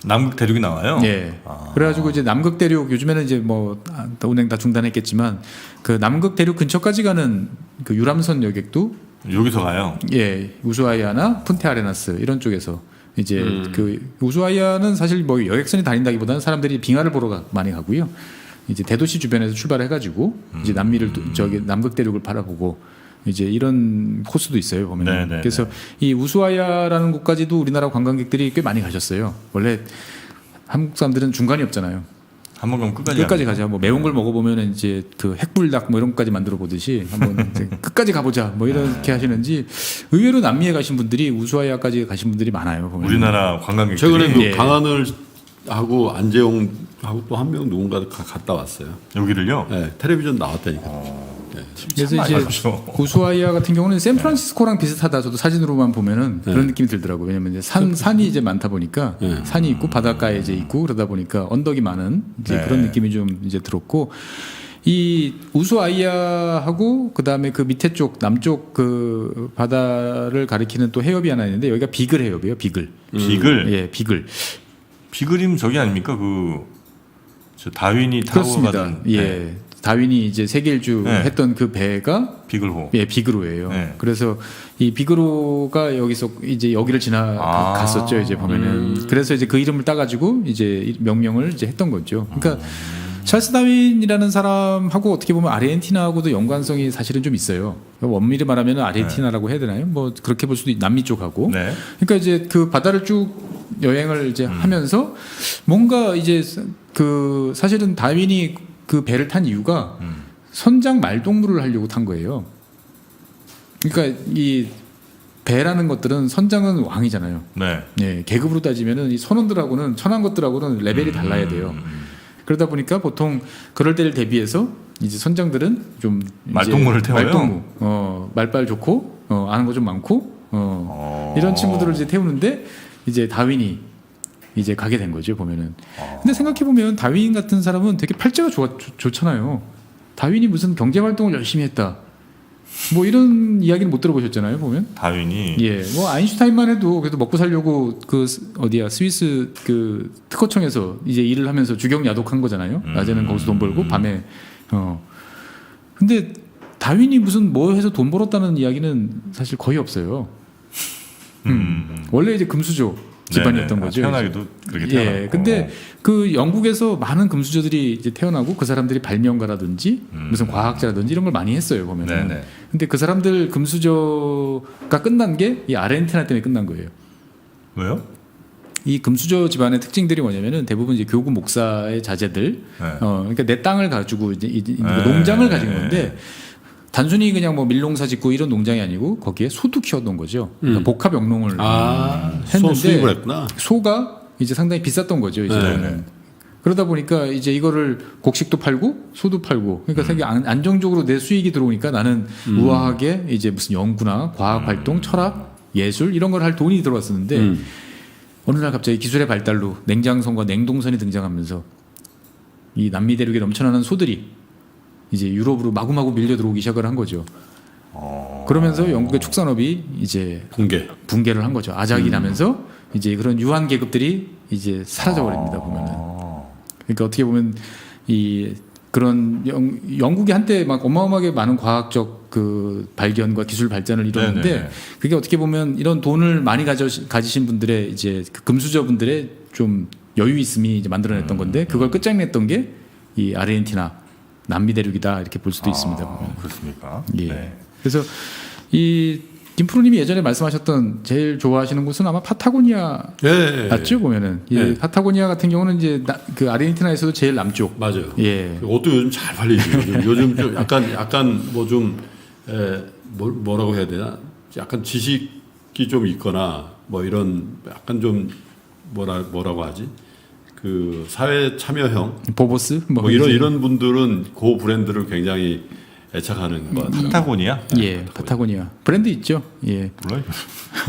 남극 대륙이 나와요. 예. 그래가지고 이제 남극 대륙 요즘에는 이제 뭐 운행 다 중단했겠지만 그 남극 대륙 근처까지 가는 그 유람선 여객도 여기서 가요. 예, 우수아이아나 푼테아레나스 이런 쪽에서 이제 그 우수아이아는 사실 뭐 여객선이 다닌다기보다는 사람들이 빙하를 보러 많이 가고요. 이제 대도시 주변에서 출발해가지고 이제 남미를 저기 남극 대륙을 바라보고 이제 이런 코스도 있어요 보면. 네네네. 그래서 이 우수아이아라는 곳까지도 우리나라 관광객들이 꽤 많이 가셨어요. 원래 한국 사람들은 중간이 없잖아요. 한 번 가면 끝까지 가자. 뭐 매운 걸 먹어보면 이제 그 핵불닭 뭐 이런 것까지 만들어 보듯이 한번 이제 끝까지 가보자. 뭐 이렇게 하시는지 의외로 남미에 가신 분들이 우수아이아까지 가신 분들이 많아요. 보면. 우리나라 관광객들이 최근에 그 예. 강하늘 하고 안재용 하고 또 한 명 누군가 갔다 왔어요. 여기를요. 네, 텔레비전 나왔다니까. 그래서 많이 이제 가죠. 우수아이아 같은 경우는 샌프란시스코랑 비슷하다. 저도 사진으로만 보면은 그런 느낌이 들더라고요. 왜냐면 이제 산이 이제 많다 보니까 산이 있고 바닷가에 이제 있고 그러다 보니까 언덕이 많은 이제 그런 느낌이 좀 이제 들었고, 이 우수아이아하고 그 다음에 그 밑에 쪽 남쪽 그 바다를 가리키는 또 해협이 하나 있는데 여기가 비글 해협이에요. 비글. 비글. 예, 비글. 비글이면 저기 아닙니까? 저 다윈이 타고 그렇습니다. 가던. 예. 네. 다윈이 이제 세계일주 네. 했던 그 배가 비글호. 예, 비그로예요. 네. 그래서 이 비그로가 여기서 이제 여기를 갔었죠. 이제 보면은 그래서 이제 그 이름을 따가지고 이제 명명을 이제 했던 거죠. 그러니까 찰스 다윈이라는 사람하고 어떻게 보면 아르헨티나하고도 연관성이 사실은 좀 있어요. 원미를 말하면 아르헨티나라고 해야 되나요? 뭐 그렇게 볼 수도 남미 쪽하고. 네. 그러니까 이제 그 바다를 쭉 여행을 이제 하면서 뭔가 이제 그 사실은 다윈이 그 배를 탄 이유가 선장 말동무를 하려고 탄 거예요. 그러니까 이 배라는 것들은 선장은 왕이잖아요. 네. 예, 계급으로 따지면은 이 선원들하고는 천한 것들하고는 레벨이 달라야 돼요. 그러다 보니까 보통 그럴 때를 대비해서 이제 선장들은 좀 이제 말동무를 태워요? 말동무, 말빨 좋고 아는 거 좀 많고 이런 친구들을 이제 태우는데 이제 다윈이 이제 가게 된 거죠 보면은. 근데 생각해 보면 다윈 같은 사람은 되게 팔자가 좋잖아요. 다윈이 무슨 경제 활동을 열심히 했다. 뭐 이런 이야기는 못 들어보셨잖아요 보면. 다윈이. 예, 뭐 아인슈타인만 해도 그래도 먹고 살려고 그 어디야 스위스 그 특허청에서 이제 일을 하면서 주경 야독한 거잖아요. 낮에는 거기서 돈 벌고 밤에. 근데 다윈이 무슨 뭐 해서 돈 벌었다는 이야기는 사실 거의 없어요. 원래 이제 금수저 집안이었던 거죠. 태어나기도 그렇게 태어났고. 예, 근데 그 영국에서 많은 금수저들이 이제 태어나고 그 사람들이 발명가라든지 무슨 과학자라든지 이런 걸 많이 했어요 보면은. 네네. 근데 그 사람들 금수저가 끝난 게 이 아르헨티나 때문에 끝난 거예요. 왜요? 이 금수저 집안의 특징들이 뭐냐면은 대부분 이제 교구 목사의 자제들, 네. 그러니까 내 땅을 가지고 이제 네. 농장을 가진 건데. 단순히 그냥 뭐 밀농사 짓고 이런 농장이 아니고 거기에 소도 키워놓은 거죠. 그러니까 복합 영농을 소 수입을 했는데 했구나. 소가 이제 상당히 비쌌던 거죠. 이제 네. 그러다 보니까 이제 이거를 곡식도 팔고 소도 팔고 그러니까 되게 안정적으로 내 수익이 들어오니까 나는 우아하게 이제 무슨 연구나 과학 활동, 철학, 예술 이런 걸 할 돈이 들어왔었는데 어느 날 갑자기 기술의 발달로 냉장선과 냉동선이 등장하면서 이 남미 대륙에 넘쳐나는 소들이 이제 유럽으로 마구마구 밀려 들어오기 시작을 한 거죠. 그러면서 영국의 축산업이 이제 붕괴를 한 거죠. 아작이 나면서 이제 그런 유한 계급들이 이제 사라져 버립니다. 보면은. 그러니까 어떻게 보면 이 그런 영국이 한때 막 어마어마하게 많은 과학적 그 발견과 기술 발전을 이뤘는데 네네. 그게 어떻게 보면 이런 돈을 많이 가지신 분들의 이제 그 금수저 분들의 좀 여유 있음이 이제 만들어냈던 건데 그걸 끝장냈던 게 이 아르헨티나 남미 대륙이다 이렇게 볼 수도 있습니다. 보면. 그렇습니까? 예. 네. 그래서 이 김프로님이 예전에 말씀하셨던 제일 좋아하시는 곳은 아마 파타고니아 예. 맞죠 보면은 예, 파타고니아 같은 경우는 이제 그 아르헨티나에서도 제일 남쪽. 맞아요. 예. 옷도 요즘 잘 팔리죠. 요즘 좀 약간 뭐 좀 뭐라고 해야 되나? 약간 지식이 좀 있거나 뭐 이런 약간 좀 뭐라고 하지? 그 사회 참여형 보보스 뭐 이런 분들은 그 브랜드를 굉장히 애착하는 것 같아요. 파타고니아? 예, 파타고니아 브랜드 있죠. 예. 몰라요.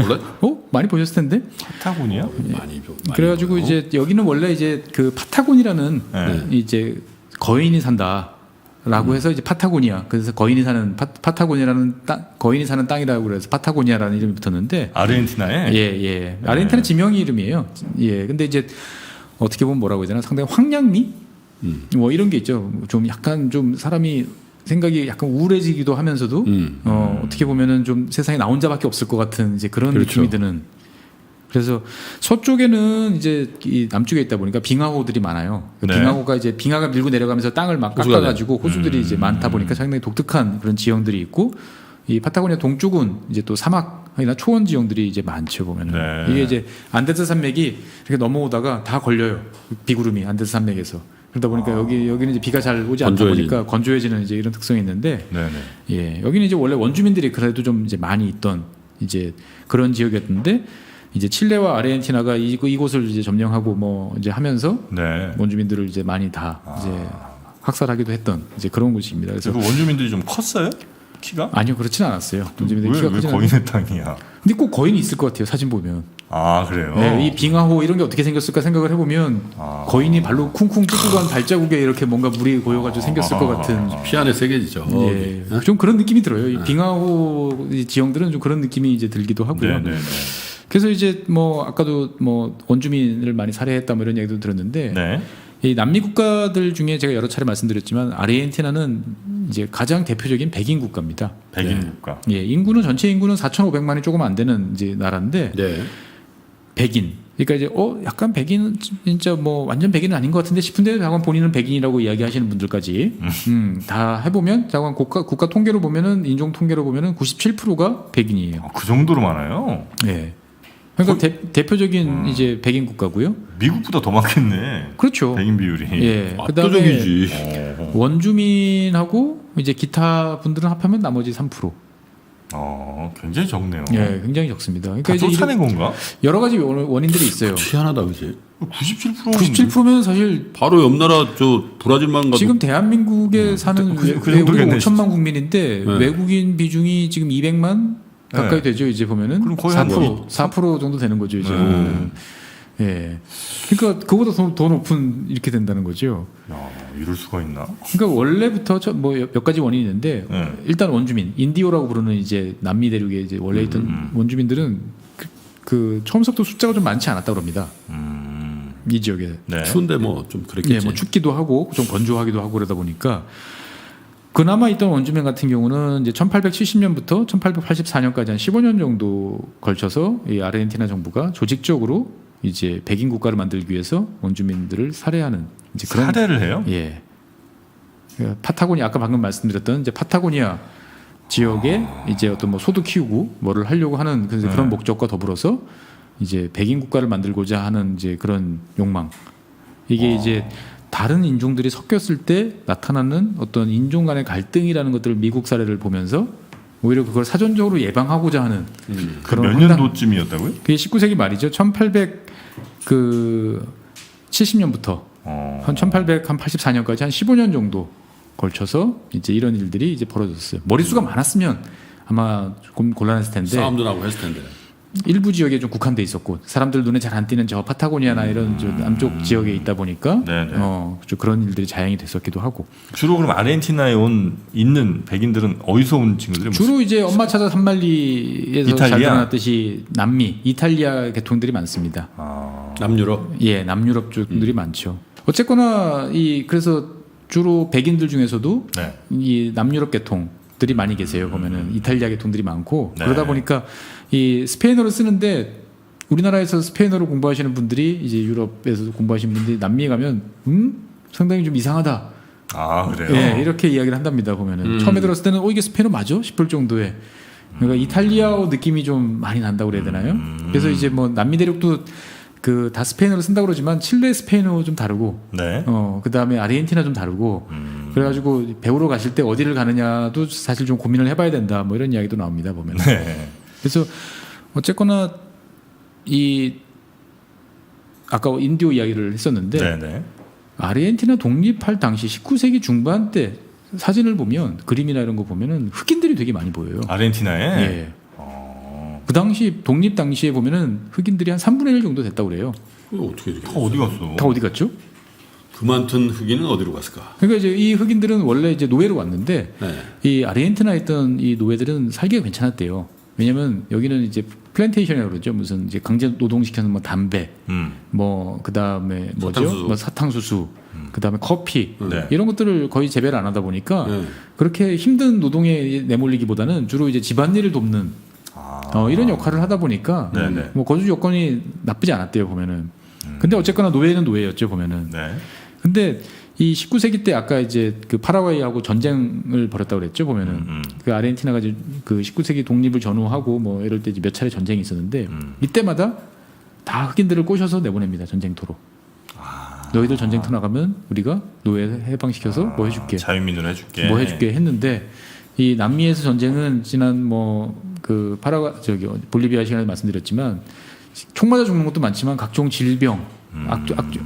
몰라? 많이 보셨을 텐데. 파타고니아? 많이 그래가지고 보여요. 이제 여기는 원래 이제 그 파타곤이라는 네. 이제 거인이 산다라고 해서 이제 파타고니아 그래서 거인이 사는 파타고니아라는 거인이 사는 땅이라고 그래서 파타고니아라는 이름이 붙었는데 아르헨티나에? 예. 아르헨티나 지명이 이름이에요. 예. 근데 이제 어떻게 보면 뭐라고 해야 되나 상당히 황량미 뭐 이런 게 있죠. 좀 약간 좀 사람이 생각이 약간 우울해지기도 하면서도 어떻게 보면은 좀 세상에 나 혼자밖에 없을 것 같은 이제 그런 그렇죠. 느낌이 드는. 그래서 서쪽에는 이제 이 남쪽에 있다 보니까 빙하호들이 많아요. 그 네. 빙하호가 이제 빙하가 밀고 내려가면서 땅을 막 호수가 깎아가지고 호수들이 이제 많다 보니까 상당히 독특한 그런 지형들이 있고 이 파타고니아 동쪽은 이제 또 사막이나 초원 지형들이 이제 많죠 보면은 네. 이게 이제 안데스 산맥이 이렇게 넘어오다가 다 걸려요 비구름이 안데스 산맥에서. 그러다 보니까 여기는 이제 비가 잘 오지 않다 보니까 건조해지는 이제 이런 특성이 있는데, 네네. 예, 여기는 이제 원래 원주민들이 그래도 좀 이제 많이 있던 이제 그런 지역이었는데, 이제 칠레와 아르헨티나가 이곳을 이제 점령하고 뭐 이제 하면서 네. 원주민들을 이제 많이 다 이제 학살하기도 했던 이제 그런 곳입니다. 그래서 그 원주민들이 좀 컸어요? 키가? 아니요 그렇지는 않았어요. 원주민들 키가 왜 크지 않아요. 거인의 땅이야? 근데 꼭 거인이 있을 것 같아요 사진 보면. 아 그래요? 네, 이 빙하호 이런 게 어떻게 생겼을까 생각을 해보면 거인이 발로 쿵쿵 찍고 간 발자국에 이렇게 뭔가 물이 고여가지고 생겼을 것 같은 피 안에 세계지죠. 예, 좀 그런 느낌이 들어요. 이 빙하호 이 지형들은 좀 그런 느낌이 이제 들기도 하고요. 네네네. 그래서 이제 뭐 아까도 뭐 원주민을 많이 살해했다 뭐 이런 얘기도 들었는데 네. 이 남미 국가들 중에 제가 여러 차례 말씀드렸지만 아르헨티나는 이제 가장 대표적인 백인 국가입니다. 백인 국가. 예, 인구는 전체 인구는 4,500만이 조금 안 되는 이제 나라인데 네. 백인. 그러니까 이제 약간 백인은 진짜 뭐 완전 백인은 아닌 것 같은데 싶은데 자관 본인은 백인이라고 이야기하시는 분들까지 다 해보면 자관 국가 통계로 보면은 인종 통계로 보면은 97%가 백인이에요. 그 정도로 많아요? 예. 그러니까 대표적인 이제 백인 국가고요. 미국보다 더 많겠네. 그렇죠. 백인 비율이. 예. 그다음에 압도적이지. 원주민하고 이제 기타 분들은 합하면 나머지 3%. 굉장히 적네요. 예, 굉장히 적습니다. 그러니까 다 이제 쫓아낸 건가? 여러 가지 원인들이 있어요. 희한하다 그지? 97%는 97%면 사실 바로 옆 나라 저 브라질만 가도 지금 대한민국에 사는 그 외국인 정도겠네, 5천만 국민인데 네. 외국인 비중이 지금 200만 가까이 되죠. 이제 보면은 그럼 거의 4% 정도 되는 거죠. 이제 보면은. 예. 그러니까 그보다 더 높은 이렇게 된다는 거죠. 야, 이럴 수가 있나? 그러니까 원래부터 뭐 몇 가지 원인이 있는데 네. 일단 원주민 인디오라고 부르는 이제 남미 대륙에 이제 원래 있던 원주민들은 그 처음부터 숫자가 좀 많지 않았다 그럽니다. 이 지역에. 네. 추운데 뭐 좀 그랬겠지. 예, 뭐 춥기도 하고 좀 건조하기도 하고 그러다 보니까 그나마 있던 원주민 같은 경우는 이제 1870년부터 1884년까지 한 15년 정도 걸쳐서 이 아르헨티나 정부가 조직적으로 이제 백인 국가를 만들기 위해서 원주민들을 살해하는 이제 그런 살해를 해요? 예. 그러니까 파타고니아 아까 방금 말씀드렸던 이제 파타고니아 지역에 이제 어떤 뭐 소도 키우고 뭐를 하려고 하는 그런 목적과 더불어서 이제 백인 국가를 만들고자 하는 이제 그런 욕망. 이게 이제 다른 인종들이 섞였을 때 나타나는 어떤 인종 간의 갈등이라는 것들을 미국 사례를 보면서 오히려 그걸 사전적으로 예방하고자 하는 그런 몇 년도쯤이었다고요? 그게 19세기 말이죠. 1870년부터 한 1884년까지 한 15년 정도 걸쳐서 이제 이런 일들이 이제 벌어졌어요. 머릿수가 많았으면 아마 조금 gon란했을 텐데 싸움도 나고 했을 텐데. 일부 지역에 좀 국한돼 있었고 사람들 눈에 잘 안 띄는 저 파타고니아나 이런 저 남쪽 지역에 있다 보니까 네네. 좀 그런 일들이 자행이 됐었기도 하고 주로 그럼 아르헨티나에 있는 백인들은 어디서 온 친구들이? 주로 이제 엄마 찾아 산말리에서 잘 이탈리아? 드러났듯이 남미, 이탈리아 계통들이 많습니다. 남유럽. 예, 남유럽 쪽들이 많죠. 어쨌거나 그래서 주로 백인들 중에서도 네. 이 남유럽 계통들이 많이 계세요. 보면은 이탈리아 계통들이 많고 네. 그러다 보니까 이 스페인어를 쓰는데 우리나라에서 스페인어를 공부하시는 분들이 이제 유럽에서 공부하시는 분들이 남미에 가면 상당히 좀 이상하다. 아 그래요? 예, 이렇게 이야기를 한답니다. 보면은 처음에 들었을 때는 이게 스페인어 맞아 싶을 정도의 그러니까 이탈리아어 느낌이 좀 많이 난다고 그래야 되나요? 그래서 이제 뭐 남미 대륙도 그 다 스페인어를 쓴다고 그러지만 칠레 스페인어 좀 다르고, 네. 그다음에 아르헨티나 좀 다르고, 그래가지고 배우러 가실 때 어디를 가느냐도 사실 좀 고민을 해봐야 된다. 뭐 이런 이야기도 나옵니다 보면. 네. 그래서 어쨌거나 이 아까 인디오 이야기를 했었는데 네. 아르헨티나 독립할 당시 19세기 중반 때 사진을 보면 그림이나 이런 거 보면은 흑인들이 되게 많이 보여요. 아르헨티나에. 예. 그 당시 독립 당시에 보면은 흑인들이 한 3분의 1 정도 됐다고 그래요. 그거 어떻게 이렇게 다 어디 갔어? 다 어디 갔죠? 그만둔 흑인은 어디로 갔을까? 그러니까 이제 이 흑인들은 원래 이제 노예로 왔는데 네. 이 아르헨티나에 있던 이 노예들은 살기가 괜찮았대요. 왜냐면 여기는 이제 플랜테이션이라고 그러죠. 무슨 이제 강제 노동시켜서 뭐 담배, 뭐 그다음에 뭐죠? 사탕수수. 뭐 사탕수수, 그다음에 커피 네. 이런 것들을 거의 재배를 안 하다 보니까 네. 그렇게 힘든 노동에 내몰리기보다는 주로 이제 집안일을 돕는 이런 역할을 하다 보니까 네네. 뭐 거주 여건이 나쁘지 않았대요 보면은. 근데 어쨌거나 노예는 노예였죠 보면은. 네. 근데 이 19세기 때 아까 이제 그 파라과이하고 전쟁을 벌였다고 그랬죠 보면은 그 아르헨티나가 이제 그 19세기 독립을 전후하고 뭐 이럴 때 이제 몇 차례 전쟁이 있었는데 이때마다 다 흑인들을 꼬셔서 내보냅니다 전쟁터로. 너희들 전쟁터 나가면 우리가 노예 해방시켜서 뭐 해줄게. 자유민으로 해줄게. 뭐 해줄게 했는데 이 남미에서 전쟁은 지난 뭐 그 볼리비아 시간에 말씀드렸지만 총 맞아 죽는 것도 많지만 각종 질병,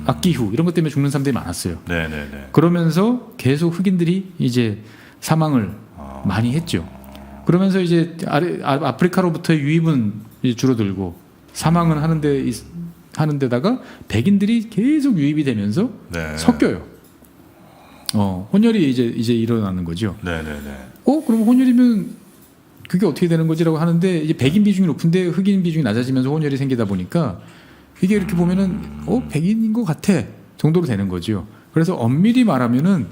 악기후 이런 것 때문에 죽는 사람들이 많았어요. 네네네. 그러면서 계속 흑인들이 이제 사망을 많이 했죠. 그러면서 이제 아프리카로부터의 유입은 이제 줄어들고 사망은 하는 데다가 백인들이 계속 유입이 되면서 네. 섞여요. 혼혈이 이제 일어나는 거죠. 네네네. 그럼 혼혈이면 그게 어떻게 되는 거지라고 하는데 이제 백인 비중이 높은데 흑인 비중이 낮아지면서 혼혈이 생기다 보니까 이게 이렇게 보면은 백인인 것 같아 정도로 되는 거죠. 그래서 엄밀히 말하면은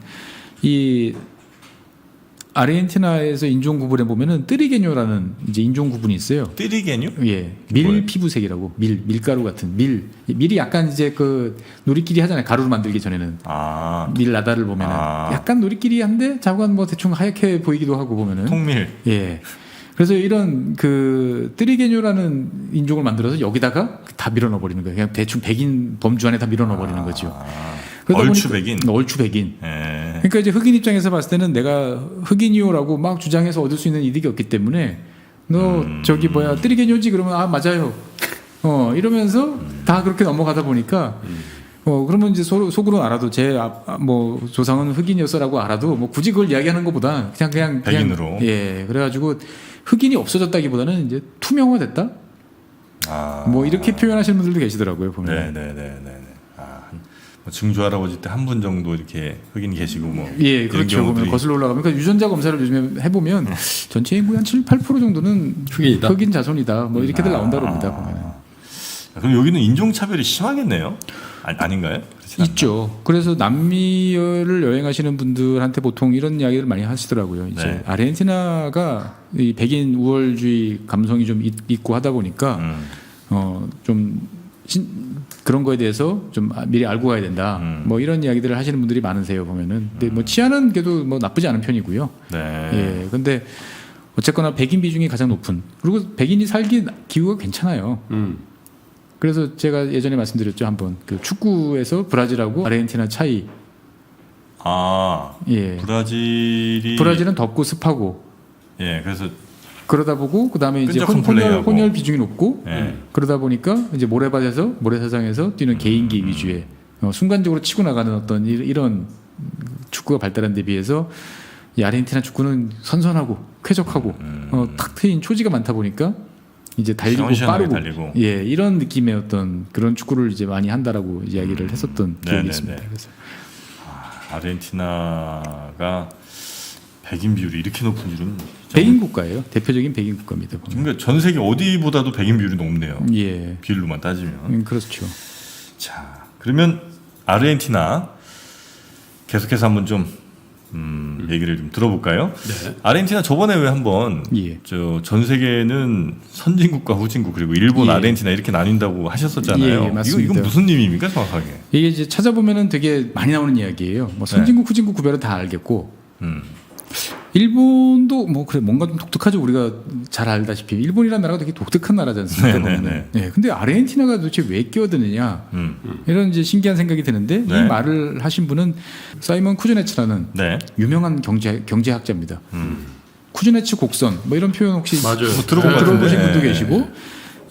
이 아르헨티나에서 인종 구분해 보면은 뜨리게뇨라는 이제 인종 구분이 있어요. 뜨리게뇨? 예, 밀 뭐예요? 피부색이라고 밀가루 같은 밀이 약간 이제 그 놀이끼리 하잖아요. 가루를 만들기 전에는 밀 나다를 보면은 약간 놀이끼리한데 자관 뭐 대충 하얗게 보이기도 하고 보면은 통밀. 예. 그래서 이런 그 뜨리게뇨라는 인종을 만들어서 여기다가 다 밀어넣어 버리는 거예요. 그냥 대충 백인 범주 안에 다 밀어넣어 버리는 거죠. 얼추 백인. 얼추 백인. 예. 그러니까 이제 흑인 입장에서 봤을 때는 내가 흑인이요라고 막 주장해서 얻을 수 있는 이득이 없기 때문에 너 저기 뭐야 뜨리게뇨지 그러면 맞아요. 이러면서 다 그렇게 넘어가다 보니까 그러면 이제 서로 속으로 알아도 뭐 조상은 흑인이었어라고 알아도 뭐 굳이 그걸 이야기하는 것보다 그냥 백인으로. 예 그래가지고 흑인이 없어졌다기보다는 이제 투명화됐다. 뭐 이렇게 표현하시는 분들도 계시더라고요 보면. 네네네네. 뭐 증조 할아버지 때 한 분 정도 이렇게 흑인 계시고 뭐. 예, 이런 그렇죠. 경우들이. 보면 거슬러 올라가면 그러니까 유전자 검사를 요즘에 해보면 전체 인구의 한 7, 8% 정도는 흑인이다? 흑인 자손이다. 뭐 이렇게들 나온다고 합니다. 보면. 그럼 여기는 인종 차별이 심하겠네요. 아닌가요? 그렇진 않나? 있죠. 그래서 남미를 여행하시는 분들한테 보통 이런 이야기를 많이 하시더라고요. 이제 네. 아르헨티나가 이 백인 우월주의 감성이 좀 있고 하다 보니까 좀 그런 거에 대해서 좀 미리 알고 가야 된다. 뭐 이런 이야기들을 하시는 분들이 많으세요 보면은. 근데 뭐 치안은 그래도 뭐 나쁘지 않은 편이고요. 네. 예. 근데 어쨌거나 백인 비중이 가장 높은. 그리고 백인이 살기 기후가 괜찮아요. 그래서 제가 예전에 말씀드렸죠 한번 그 축구에서 브라질하고 아르헨티나 차이. 예. 브라질은 덥고 습하고. 예. 그래서 그러다 보고 그다음에 이제 끈적한 플레이하고. 혼혈 비중이 높고 예. 그러다 보니까 이제 모래사장에서 뛰는 개인기 위주의 순간적으로 치고 나가는 어떤 이런 축구가 발달한 데 비해서 이 아르헨티나 축구는 선선하고 쾌적하고 탁 트인 초지가 많다 보니까 이제 달리고 시원시원하게 빠르고 달리고. 예 이런 느낌의 어떤 그런 축구를 이제 많이 한다라고 이야기를 했었던 기억이 네네네. 있습니다. 그래서 아르헨티나가 백인 비율이 이렇게 높은 줄은 백인 국가예요. 대표적인 백인 국가입니다. 보면. 그러니까 전 세계 어디보다도 백인 비율이 높네요. 예, 비율로만 따지면. 그렇죠. 자, 그러면 아르헨티나 계속해서 한번 좀 얘기를 좀 들어볼까요? 네. 아르헨티나 저번에 왜 한번 예. 전 세계는 선진국과 후진국 그리고 일본, 예. 아르헨티나 이렇게 나뉜다고 하셨었잖아요. 예, 맞습니다. 이건 무슨 의미입니까, 정확하게? 이게 이제 찾아보면은 되게 많이 나오는 이야기예요. 뭐 선진국, 후진국 구별은 다 알겠고 일본도 뭐 그래 뭔가 좀 독특하죠. 우리가 잘 알다시피 일본이라는 나라가 되게 독특한 나라지 않습니까? 네네네. 네. 근데 아르헨티나가 도대체 왜 끼어드느냐 이런 이제 신기한 생각이 드는데 네. 이 말을 하신 분은 사이먼 쿠즈네츠라는 네. 유명한 경제학자입니다. 쿠즈네츠 곡선 뭐 이런 표현 혹시 맞아요. 뭐 들어본 것 들어보신 같은데. 분도 네. 계시고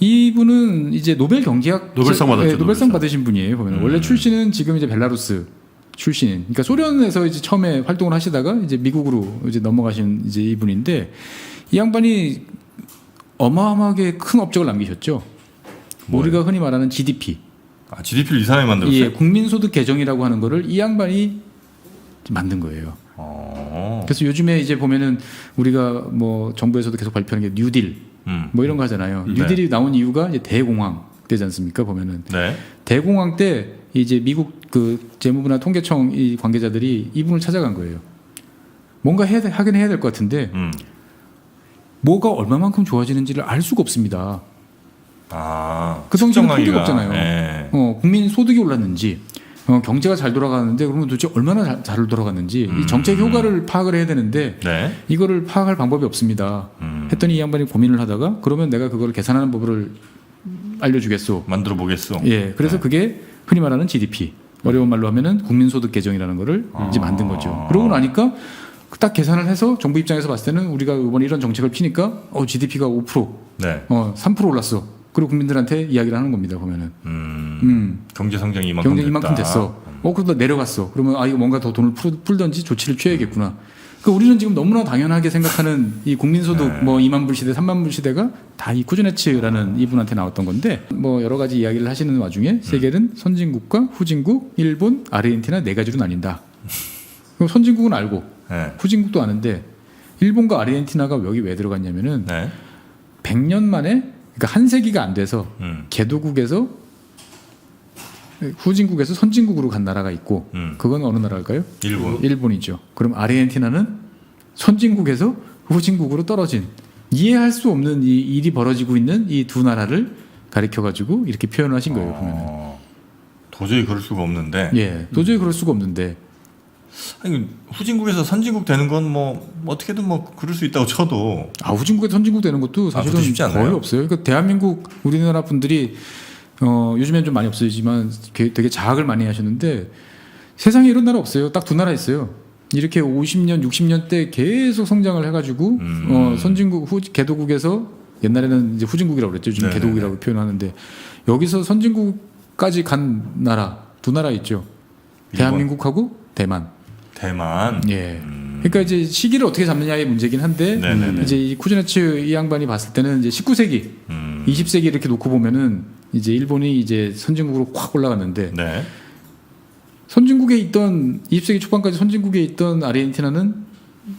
이분은 이제 노벨 경제학 노벨상 받았죠, 노벨상 노벨상. 받으신 분이에요. 보면 원래 출신은 지금 이제 벨라루스 출신인, 그러니까 소련에서 이제 처음에 활동을 하시다가 이제 미국으로 이제 넘어가신 이제 이분인데 이 양반이 어마어마하게 큰 업적을 남기셨죠. 뭐예요? 우리가 흔히 말하는 GDP, 아, GDP를 이 사람이 만들었어요? 예, 국민소득 개정이라고 하는 거를 이 양반이 만든 거예요. 그래서 요즘에 이제 보면은 우리가 뭐 정부에서도 계속 발표하는 게 뉴딜 뭐 이런 거 하잖아요. 네. 뉴딜이 나온 이유가 이제 대공황 때지 않습니까? 보면은 네. 대공황 때 이제 미국 그 재무부나 통계청 이 관계자들이 이분을 찾아간 거예요. 뭔가 하긴 해야 될 것 같은데 뭐가 얼마만큼 좋아지는지를 알 수가 없습니다. 아, 그 당시에는 측정하기가. 통계가 없잖아요. 네. 국민 소득이 올랐는지, 경제가 잘 돌아가는데 그러면 도대체 얼마나 잘 돌아갔는지 이 정책 효과를 파악을 해야 되는데 네. 이거를 파악할 방법이 없습니다. 했더니 이 양반이 고민을 하다가 그러면 내가 그걸 계산하는 법을 알려주겠소. 만들어 보겠어. 예, 그래서 그게 흔히 말하는 GDP, 어려운 말로 하면은 국민소득 개정이라는 거를 이제 만든 거죠. 그러고 나니까 딱 계산을 해서 정부 입장에서 봤을 때는 우리가 이번에 이런 정책을 피니까 GDP가 5%, 네. 3% 올랐어. 그리고 국민들한테 이야기를 하는 겁니다. 보면은 경제 성장이 이만큼 경제 됐다. 이만큼 됐어. 그러다 내려갔어. 그러면 이거 뭔가 더 돈을 풀던지 조치를 취해야겠구나. 그러니까 우리는 지금 너무나 당연하게 생각하는 이 국민소득 뭐 2만 불 시대, 3만 불 시대가 다 이 쿠즈네츠라는 이분한테 나왔던 건데 뭐 여러 가지 이야기를 하시는 와중에 세계는 선진국과 후진국, 일본, 아르헨티나 네 가지로 나뉜다. 그럼 선진국은 알고 네. 후진국도 아는데 일본과 아르헨티나가 여기 왜 들어갔냐면은 네. 100년 만에 그러니까 한 세기가 안 돼서 개도국에서 후진국에서 선진국으로 간 나라가 있고 그건 어느 나라일까요? 일본. 일본이죠. 그럼 아르헨티나는 선진국에서 후진국으로 떨어진 이해할 수 없는 이 일이 벌어지고 있는 이 두 나라를 가리켜 가지고 이렇게 표현을 하신 거예요. 보면은. 도저히 그럴 수가 없는데. 예, 도저히 그럴 수가 없는데 아니, 후진국에서 선진국 되는 건 뭐 어떻게든 뭐 그럴 수 있다고 쳐도 후진국에서 선진국 되는 것도 사실은 그것도 쉽지 않나요? 거의 없어요. 그러니까 대한민국 우리나라 분들이 요즘엔 좀 많이 없어지지만 되게 자학을 많이 하셨는데 세상에 이런 나라 없어요. 딱 두 나라 있어요. 이렇게 50년, 60년 때 계속 성장을 해가지고 선진국, 개도국에서 옛날에는 이제 후진국이라고 그랬죠. 요즘 네네네. 개도국이라고 표현하는데 여기서 선진국까지 간 나라 두 나라 있죠. 대한민국하고 대만. 대만. 예. 그러니까 이제 시기를 어떻게 잡느냐의 문제긴 한데 네네네. 이제 이 쿠즈네츠 이 양반이 봤을 때는 이제 19세기, 20세기 이렇게 놓고 보면은 이제 일본이 이제 선진국으로 확 올라갔는데 네. 선진국에 있던 20세기 초반까지 선진국에 있던 아르헨티나는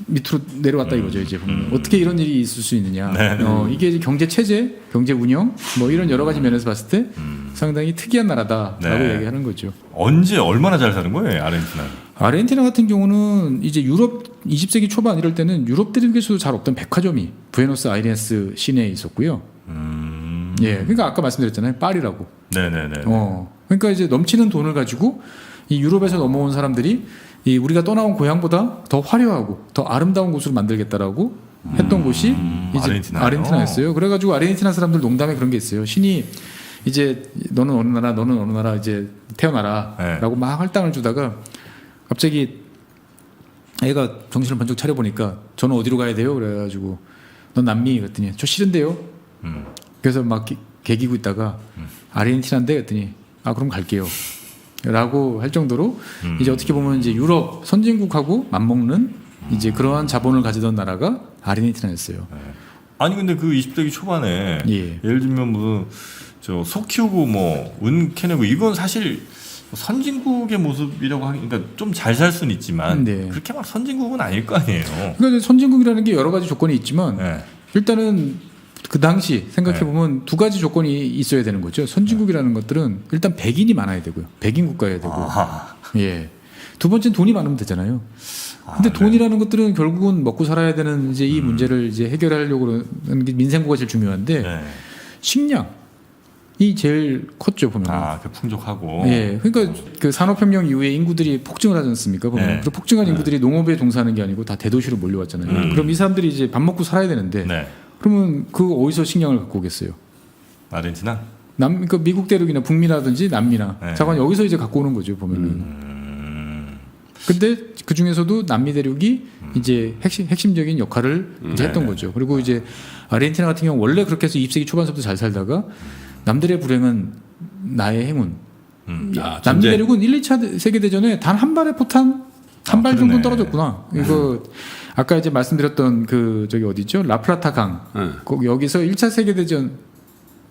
밑으로 내려왔다 이거죠. 이제 보면 어떻게 이런 일이 있을 수 있느냐. 네. 이게 경제 체제, 경제 운영 뭐 이런 여러 가지 면에서 봤을 때 상당히 특이한 나라다라고 네. 얘기하는 거죠. 언제 얼마나 잘 사는 거예요, 아르헨티나? 아르헨티나 같은 경우는 이제 유럽 20세기 초반 이럴 때는 유럽 대륙에서도 잘 없던 백화점이 부에노스아이레스 시내에 있었고요. 예, 그러니까 아까 말씀드렸잖아요, 파리라고. 네네네. 그러니까 이제 넘치는 돈을 가지고 이 유럽에서 넘어온 사람들이 이 우리가 떠나온 고향보다 더 화려하고 더 아름다운 곳으로 만들겠다라고 했던 곳이 이제 아르헨티나요? 아르헨티나였어요. 그래가지고 아르헨티나 사람들 농담에 그런 게 있어요. 신이 이제 너는 어느 나라, 너는 어느 나라 이제 태어나라라고 막 할당을 주다가 갑자기 애가 정신을 번쩍 차려 보니까 저는 어디로 가야 돼요? 그래가지고 넌 남미 그랬더니 저 싫은데요. 그래서 막 개기고 있다가 아르헨티나인데 그랬더니 그럼 갈게요. 라고 할 정도로 이제 어떻게 보면 이제 유럽 선진국하고 맞먹는 이제 그러한 자본을 가지던 나라가 아르헨티나였어요. 아니 근데 그 20세기 초반에 예. 예를 들면 무슨 저 소 키우고 뭐 은 캐내고 이건 사실 선진국의 모습이라고 하기 그러니까 좀 잘 살 수는 있지만 네. 그렇게 막 선진국은 아닐 거 아니에요. 그러니까 이제 선진국이라는 게 여러 가지 조건이 있지만 네. 일단은 그 당시 생각해 보면 두 가지 조건이 있어야 되는 거죠. 선진국이라는 것들은 일단 백인이 많아야 되고요. 백인 국가여야 되고. 아하. 예. 두 번째는 돈이 많으면 되잖아요. 근데 네. 돈이라는 것들은 결국은 먹고 살아야 되는 이제 이 문제를 이제 해결하려고 하는 게 민생고가 제일 중요한데 네. 식량 제일 컸죠 보면. 그 풍족하고. 예, 그러니까 그 산업혁명 이후에 인구들이 폭증을 하지 않습니까? 보면. 네. 그 폭증한 인구들이 농업에 종사하는 게 아니고 다 대도시로 몰려왔잖아요. 그럼 이 사람들이 이제 밥 먹고 살아야 되는데, 네. 그러면 그 어디서 식량을 갖고 오겠어요? 아르헨티나? 그러니까 미국 대륙이나 북미라든지 남미나 네. 자관 여기서 이제 갖고 오는 거죠 보면은. 근데 그 중에서도 남미 대륙이 이제 핵심적인 역할을 이제 했던 거죠. 그리고 이제 아르헨티나 같은 경우 원래 그렇게 해서 20세기 초반서부터 잘 살다가 남들의 불행은 나의 행운. 남미 전쟁. 대륙은 1, 2차 세계대전에 단 한 발의 포탄 한 발 정도 그러네. 떨어졌구나. 이거 아까 이제 말씀드렸던 그 저기 어디죠? 라플라타 강. 여기서 1차 세계대전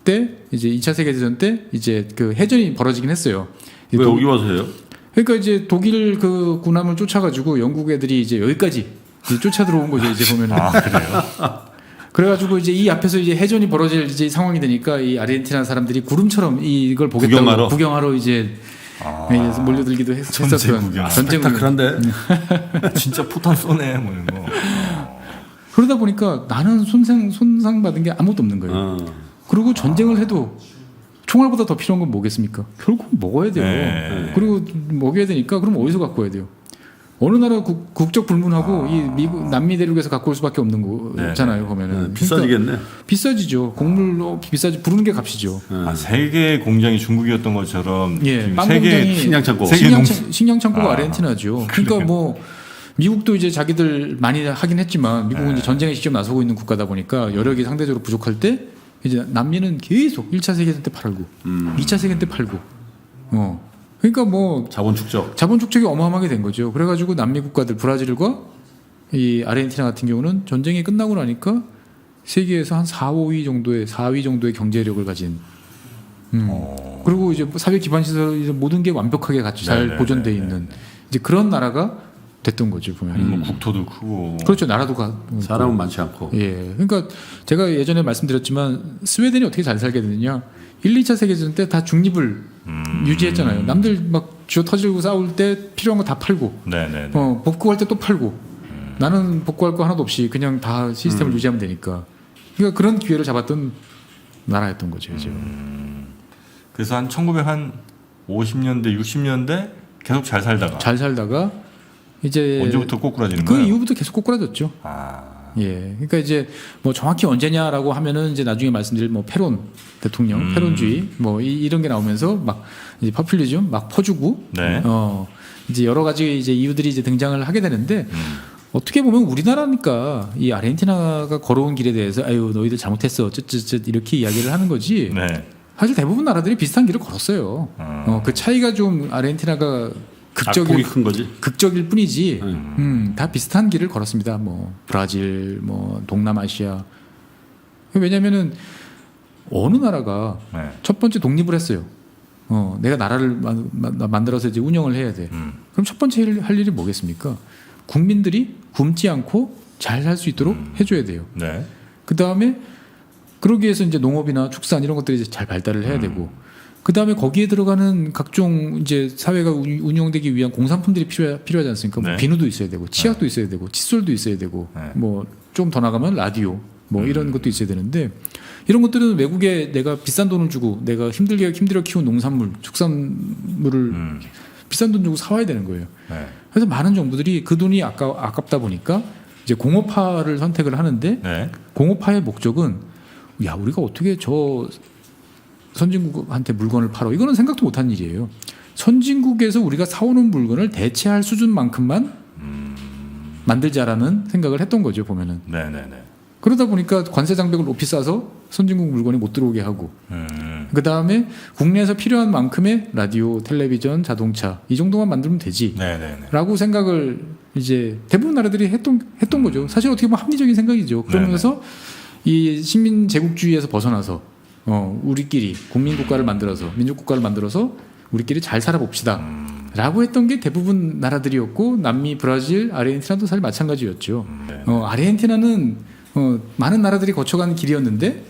때 이제 2차 세계대전 때 이제 그 해전이 벌어지긴 했어요. 왜 여기 와서 해요? 그러니까 이제 독일 그 군함을 쫓아가지고 영국 애들이 이제 여기까지 이제 쫓아 들어온 거죠. 이제 보면은. 그래요? 그래가지고 이제 이 앞에서 이제 해전이 벌어질 이제 상황이 되니까 이 아르헨티나 사람들이 구름처럼 이걸 보겠다고 구경하러 이제 몰려들기도 전쟁 했었던 구경. 전쟁 구경. 그런데 진짜 포탄 쏘네 뭐 이런 거. 그러다 보니까 나는 손상 받은 게 아무것도 없는 거예요. 그리고 전쟁을 해도 총알보다 더 필요한 건 뭐겠습니까? 결국 먹어야 돼요. 네. 그리고 먹여야 되니까 그럼 어디서 갖고 와야 돼요? 어느 나라 국적 불문하고 이 미국 남미 대륙에서 갖고 올 수밖에 없는 거잖아요. 보면은 비싸지겠네. 그러니까 비싸지죠. 곡물로 비싸지 부르는 게 값이죠. 세계 공장이 중국이었던 것처럼 예, 빵 세계 공장이 식량창고. 식량 창고가 아르헨티나죠. 그러니까 뭐 미국도 이제 자기들 많이 하긴 했지만 미국은 이제 전쟁에 직접 나서고 있는 국가다 보니까 여력이 상대적으로 부족할 때 이제 남미는 계속 1차 세계대전 때 팔고 2차 세계대전 때 팔고 그러니까 뭐 자본 축적. 자본 축적이 어마어마하게 된 거죠. 그래가지고 남미 국가들 브라질과 이 아르헨티나 같은 경우는 전쟁이 끝나고 나니까 세계에서 한 4위 정도의 경제력을 가진 그리고 이제 사회 기반 시설 이제 모든 게 완벽하게 같이 잘 보존돼 있는 이제 그런 나라가 됐던 거죠 보면. 국토도 크고. 그렇죠. 나라도 사람은 많지 않고. 예. 그러니까 제가 예전에 말씀드렸지만 스웨덴이 어떻게 잘 살게 됐느냐? 1, 2차 세계대전 때 다 중립을 유지했잖아요. 남들 막 쥐어 터지고 싸울 때 필요한 거 다 팔고, 네네. 복구할 때 또 팔고. 나는 복구할 거 하나도 없이 그냥 다 시스템을 유지하면 되니까. 그러니까 그런 기회를 잡았던 나라였던 거죠, 이제. 그래서 한 1950년대, 60년대 계속 잘 살다가 이제 언제부터 꼬꾸라지는 그 거예요? 이후부터 계속 꼬꾸라졌죠. 예, 그러니까 이제 뭐 정확히 언제냐라고 하면은 이제 나중에 말씀드릴 뭐 페론 대통령, 페론주의 뭐 이런 게 나오면서 막 이제 파퓰리즘 막 퍼주고, 네. 이제 여러 가지 이제 이유들이 이제 등장을 하게 되는데 어떻게 보면 우리나라니까 이 아르헨티나가 걸어온 길에 대해서 아유 너희들 잘못했어, 쯧쯧쯧 이렇게 이야기를 하는 거지. 네. 사실 대부분 나라들이 비슷한 길을 걸었어요. 그 차이가 좀 아르헨티나가 악폭이 큰 거지. 극적일 뿐이지 다 비슷한 길을 걸었습니다. 뭐 브라질, 뭐 동남아시아. 왜냐하면은 어느 나라가 첫 번째 독립을 했어요. 내가 나라를 만들어서 이제 운영을 해야 돼. 그럼 첫 번째 할 일이 뭐겠습니까? 국민들이 굶지 않고 잘 살 수 있도록 해줘야 돼요. 네. 그 다음에 그러기 위해서 이제 농업이나 축산 이런 것들이 이제 잘 발달을 해야 되고. 그 다음에 거기에 들어가는 각종 이제 사회가 운영되기 위한 공산품들이 필요하지 않습니까? 뭐 비누도 있어야 되고, 치약도 있어야 되고, 칫솔도 있어야 되고, 뭐 좀 더 나가면 라디오, 뭐 이런 것도 있어야 되는데 이런 것들은 외국에 내가 비싼 돈을 주고 내가 힘들어 키운 농산물, 축산물을 비싼 돈 주고 사와야 되는 거예요. 그래서 많은 정부들이 그 돈이 아깝다 보니까 이제 공업화를 선택을 하는데 공업화의 목적은 야 우리가 어떻게 저 선진국한테 물건을 팔어 이거는 생각도 못한 일이에요. 선진국에서 우리가 사오는 물건을 대체할 수준만큼만 만들자라는 생각을 했던 거죠 보면은. 네네네. 그러다 보니까 관세 장벽을 높이 싸서 선진국 물건이 못 들어오게 하고 그 다음에 국내에서 필요한 만큼의 라디오, 텔레비전, 자동차 이 정도만 만들면 되지 라고 생각을 이제 대부분 나라들이 했던 거죠. 사실 어떻게 보면 합리적인 생각이죠. 그러면서 이 식민 제국주의에서 벗어나서 우리끼리 국민국가를 만들어서 민족국가를 만들어서 우리끼리 잘 살아봅시다 라고 했던 게 대부분 나라들이었고 남미, 브라질, 아르헨티나도 사실 마찬가지였죠. 아르헨티나는 많은 나라들이 거쳐간 길이었는데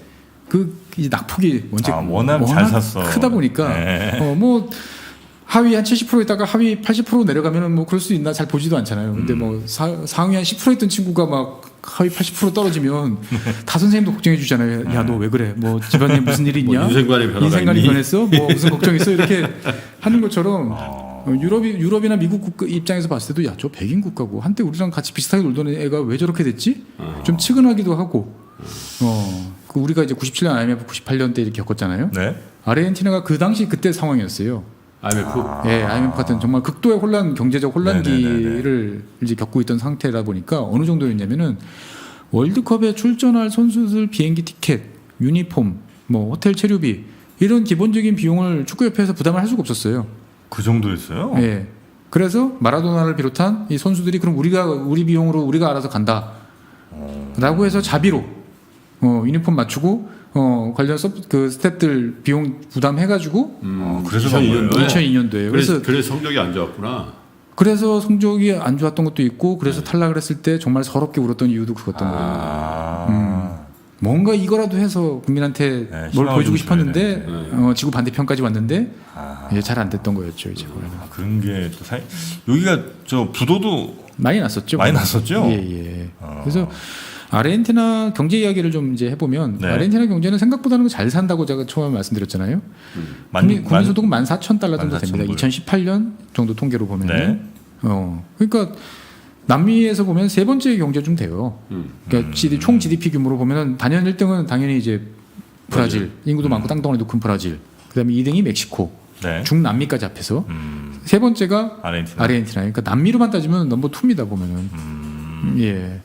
그 이제 낙폭이 워낙 잘 샀어. 크다 보니까 뭐 하위 한 70% 있다가 하위 80% 내려가면은 뭐 그럴 수 있나 잘 보지도 않잖아요. 근데 뭐 상위 한 10% 있던 친구가 막 하위 80% 떨어지면 다 선생님도 걱정해 주잖아요. 야, 너 왜 그래? 뭐 집안에 무슨 일이 있냐? 뭐 인생관의 변화가 인생관이 있니? 변했어? 뭐 무슨 걱정 있어? 이렇게 하는 것처럼 유럽이나 미국 국가 입장에서 봤을 때도 야, 저 백인 국가고 한때 우리랑 같이 비슷하게 놀던 애가 왜 저렇게 됐지? 좀 측은하기도 하고. 그 우리가 이제 97년 IMF 98년 때 이렇게 겪었잖아요. 네. 아르헨티나가 그 당시 그때 상황이었어요. IMF. 예, IMF 같은 정말 극도의 혼란, 경제적 혼란기를 네네네네. 이제 겪고 있던 상태라 보니까 어느 정도였냐면은 월드컵에 출전할 선수들 비행기 티켓, 유니폼, 뭐 호텔 체류비 이런 기본적인 비용을 축구협회에서 부담을 할 수가 없었어요. 그 정도였어요? 예. 그래서 마라도나를 비롯한 이 선수들이 그럼 우리 비용으로 우리가 알아서 간다라고 해서 자비로 유니폼 맞추고 관련 그 스태프들 비용 부담해가지고 그래서 간 거예요? 2002년도에 그래서 성적이 안 좋았구나. 그래서 성적이 안 좋았던 것도 있고 그래서 탈락을 했을 때 정말 서럽게 울었던 이유도 그것던 거예요. 뭔가 이거라도 해서 국민한테 네, 뭘 보여주고 좀 싶었는데 줘야 지구 반대편까지 왔는데 잘 안 됐던 거였죠. 이제 그런 게 또 여기가 저 부도도 많이 났었죠. 많이 났었죠? 예. 그래서 아르헨티나 경제 이야기를 좀 이제 해보면 네. 아르헨티나 경제는 생각보다는 잘 산다고 제가 처음에 말씀드렸잖아요. 국민 소득은 14,000달러 정도 됩니다. 2018년 정도 통계로 보면은. 네. 그러니까 남미에서 보면 세 번째 경제 좀 돼요. 그러니까 총 GDP 규모로 보면은 단연 1등은 당연히 이제 브라질, 인구도 많고 땅덩어리도 큰 브라질. 그다음에 2등이 멕시코, 네. 중남미까지 합해서 세 번째가 아르헨티나. 그러니까 남미로만 따지면 넘버 2입니다 보면은. 예.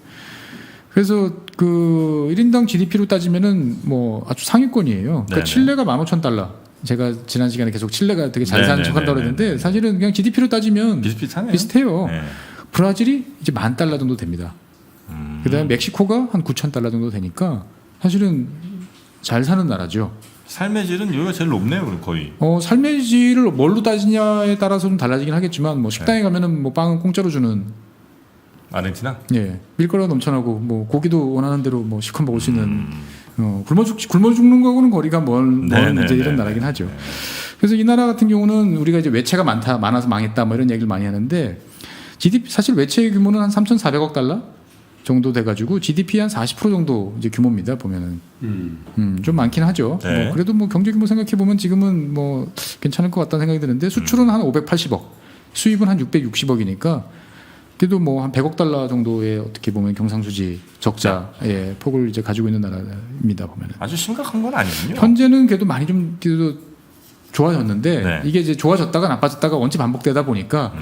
그래서 그 1인당 GDP로 따지면은 뭐 아주 상위권이에요. 그러니까 네네. 칠레가 15,000달러. 제가 지난 시간에 계속 칠레가 되게 잘 사는 네네네네. 척한다고 그랬는데 사실은 그냥 GDP로 따지면 비슷비슷하네요. 비슷해요. 네. 브라질이 이제 10,000달러 정도 됩니다. 그다음에 멕시코가 한 9,000달러 정도 되니까 사실은 잘 사는 나라죠. 삶의 질은 여기가 제일 높네요, 그럼 거의. 삶의 질을 뭘로 따지냐에 따라서 좀 달라지긴 하겠지만 뭐 식당에 가면은 뭐 빵은 공짜로 주는 아르헨티나? 예 밀가루가 넘쳐나고 뭐 고기도 원하는 대로 뭐 실컷 먹을 수 있는 굶어 죽는 거하고는 거리가 먼 이제 이런 나라긴 하죠. 그래서 이 나라 같은 경우는 우리가 이제 외채가 많아서 망했다 뭐 이런 얘기를 많이 하는데 GDP 사실 외채 규모는 한 3,400억 달러 정도 돼가지고 GDP 한 40% 정도 이제 규모입니다 보면은 좀 많긴 하죠. 네. 뭐 그래도 뭐 경제 규모 생각해 보면 지금은 뭐 괜찮을 것 같다는 생각이 드는데 수출은 한 580억, 수입은 한 660억이니까 그래도 뭐 한 100억 달러 정도의 어떻게 보면 경상수지 적자의 폭을 이제 가지고 있는 나라입니다 보면은. 아주 심각한 건 아니군요. 현재는 그래도 많이 좀 그래도 좋아졌는데 네. 이게 이제 좋아졌다가 나빠졌다가 원체 반복되다 보니까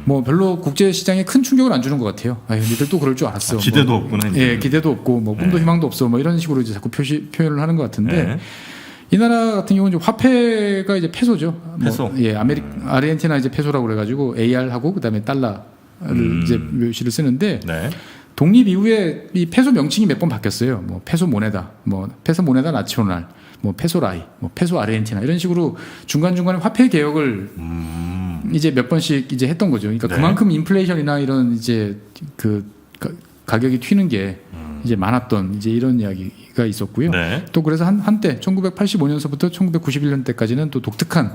뭐 별로 국제 시장에 큰 충격을 안 주는 것 같아요. 아유, 니들 또 그럴 줄 알았어. 기대도 뭐, 없구나. 이제. 예, 기대도 없고 뭐 꿈도 희망도 없어. 뭐 이런 식으로 이제 자꾸 표현을 하는 것 같은데 네. 이 나라 같은 경우는 이제 화폐가 이제 페소죠. 페소. 뭐, 예, 아르헨티나 이제 페소라고 그래가지고 AR하고 그다음에 달러를 이제 묘시를 쓰는데 네. 독립 이후에 이 페소 명칭이 몇 번 바뀌었어요. 뭐 페소 모네다, 뭐 페소 모네다 나치오날, 뭐 페소 라이, 뭐 페소 아르헨티나 이런 식으로 중간 중간에 화폐 개혁을 이제 몇 번씩 이제 했던 거죠. 그러니까 네. 그만큼 인플레이션이나 이런 이제 그 가격이 튀는 게 이제 많았던 이제 이런 이야기가 있었고요. 네. 또 그래서 한때 1985년서부터 1991년 때까지는 또 독특한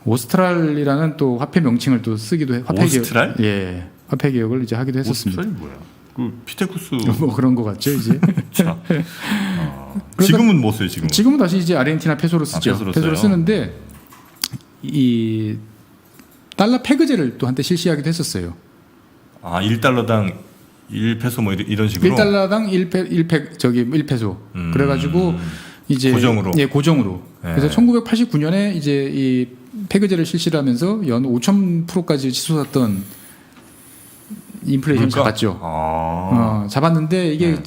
오스트랄이라는 또 화폐 명칭을 또 쓰기도 해. 오스트랄? 예, 화폐 개혁을 이제 하기도 했었습니다. 오스트랄이 뭐야? 그 피테쿠스. 뭐 그런 것 같죠 이제. 자. 지금은 뭐 써요 지금? 지금은 다시 이제 아르헨티나 페소로 쓰죠. 페소로 페소를 써요. 쓰는데 이 달러 페그제를 또 한때 실시하기도 했었어요. 1달러당 1페소 뭐 이런 식으로. 1달러당 1페소. 그래가지고 이제 고정으로. 예, 고정으로. 네. 그래서 1989년에 이제 이 페그제를 실시를 하면서 연 5,000%까지 치솟았던 인플레이션 잡았죠. 잡았는데 이게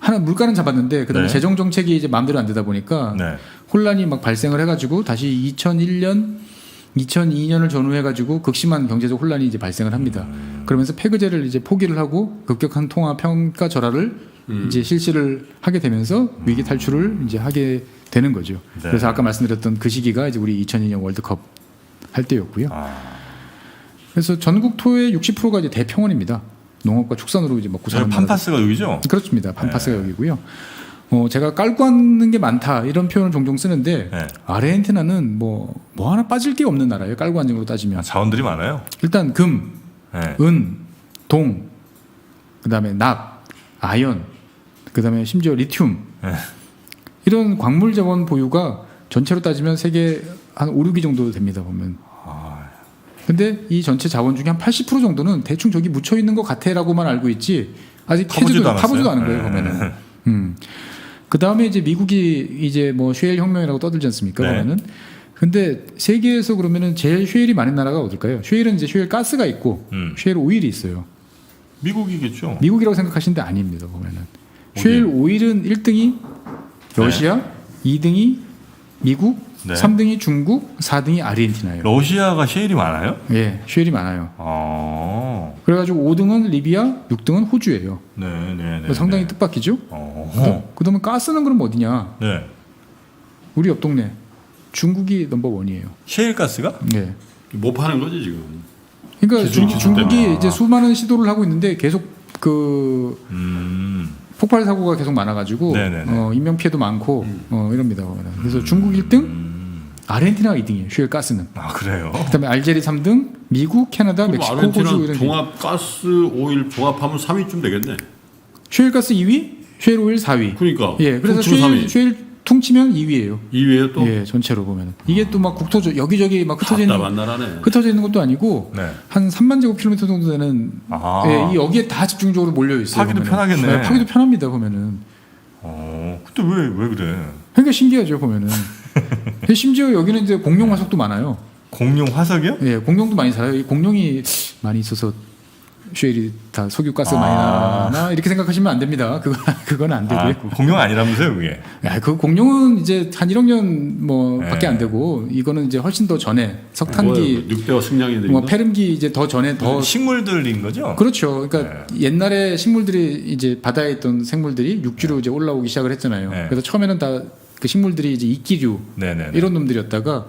하나 물가는 잡았는데 그다음에 네. 재정 정책이 이제 마음대로 안 되다 보니까 네. 혼란이 막 발생을 해가지고 다시 2002년을 전후해가지고 극심한 경제적 혼란이 이제 발생을 합니다. 그러면서 페그제를 이제 포기를 하고 급격한 통화 평가 절하를 이제 실시를 하게 되면서 위기 탈출을 이제 하게 되는 거죠. 네. 그래서 아까 말씀드렸던 그 시기가 이제 우리 2002년 월드컵 할 때였고요. 그래서 전국 토의 60%가 이제 대평원입니다. 농업과 축산으로 이제 먹고 사는 판파스가 여기죠? 그렇습니다. 판파스가 여기고요. 제가 깔고 앉는 게 많다 이런 표현을 종종 쓰는데 네. 아르헨티나는 뭐 하나 빠질 게 없는 나라예요. 깔고 앉은 걸로 따지면. 자원들이 많아요. 일단 금, 네. 은, 동, 그다음에 납, 아연, 그다음에 심지어 리튬 네. 이런 광물 자원 보유가 전체로 따지면 세계 한 5, 6위 정도 됩니다 보면. 아, 근데 이 전체 자원 중에 한 80% 정도는 대충 저기 묻혀 있는 것 같아라고만 알고 있지 아직 타보지도 않았어요? 타보지도 않은 거예요 네. 보면은. 그 다음에 이제 미국이 이제 뭐 쉐일 혁명이라고 떠들지 않습니까? 네. 보면은. 근데 세계에서 그러면은 제일 쉐일이 많은 나라가 어딜까요? 쉐일은 이제 쉐일 가스가 있고 쉐일 오일이 있어요. 미국이겠죠. 미국이라고 생각하시는데 아닙니다 보면은. 어디요? 쉐일 오일은 1등이 러시아, 2등이 미국, 네. 3등이 중국, 4등이 아르헨티나예요. 러시아가 셰일이 많아요? 예, 쉐일이 많아요. 아, 그래가지고 5등은 리비아, 6등은 호주예요. 네. 상당히 뜻밖이죠. 그다음에 가스는 그럼 어디냐? 네. 우리 옆 동네 중국이 넘버 원이에요. 셰일 가스가? 네. 못 파는 거지 지금. 그러니까 기술 중국이 때문에. 이제 수많은 시도를 하고 있는데 계속 그 폭발 사고가 계속 많아가지고 네네네. 인명 피해도 많고 이럽니다. 그래서 중국 1등, 아르헨티나가 2등이에요. 쉐일 가스는. 아, 그래요? 그다음에 알제리 3등, 미국, 캐나다, 그럼 멕시코, 아르헨티나 호주 이런. 종합 가스 오일 종합하면 3위쯤 되겠네. 쉐일 가스 2위, 쉐일 오일 4위. 그러니까. 예, 그래서 퉁치면 3위. 쉐일 퉁치면 2위예요. 2위에 또 예, 전체로 보면 이게 또 막 국토 여기저기 막 흩어져 있는 답답한 나라네. 흩어져 있는 것도 아니고 네. 한 3만 제곱킬로미터 정도 되는 아. 예, 이 여기에 다 집중적으로 몰려 있어요. 파기도 보면은. 편하겠네. 네, 파기도 편합니다 보면은. 근데 왜 그래? 그러니까 신기하죠 보면은. 심지어 여기는 이제 공룡 화석도 많아요. 공룡 화석이요? 예, 공룡도 많이 살아요. 이 공룡이 많이 있어서 쉐일이 다 석유 가스 많이 나나 이렇게 생각하시면 안 됩니다. 그건 안 되고요. 공룡 아니라면서요, 그게? 야, 그 공룡은 이제 한 1억 년 뭐밖에 네. 안 되고 이거는 이제 훨씬 더 전에 석탄기, 늑대와 승냥이들이 뭐 페름기 이제 더 전에 더 식물들인 거죠? 그렇죠. 그러니까 옛날에 식물들이 이제 바다에 있던 생물들이 육지로 이제 올라오기 시작을 했잖아요. 네. 그래서 처음에는 다 그 식물들이 이제 이끼류 네네. 이런 놈들이었다가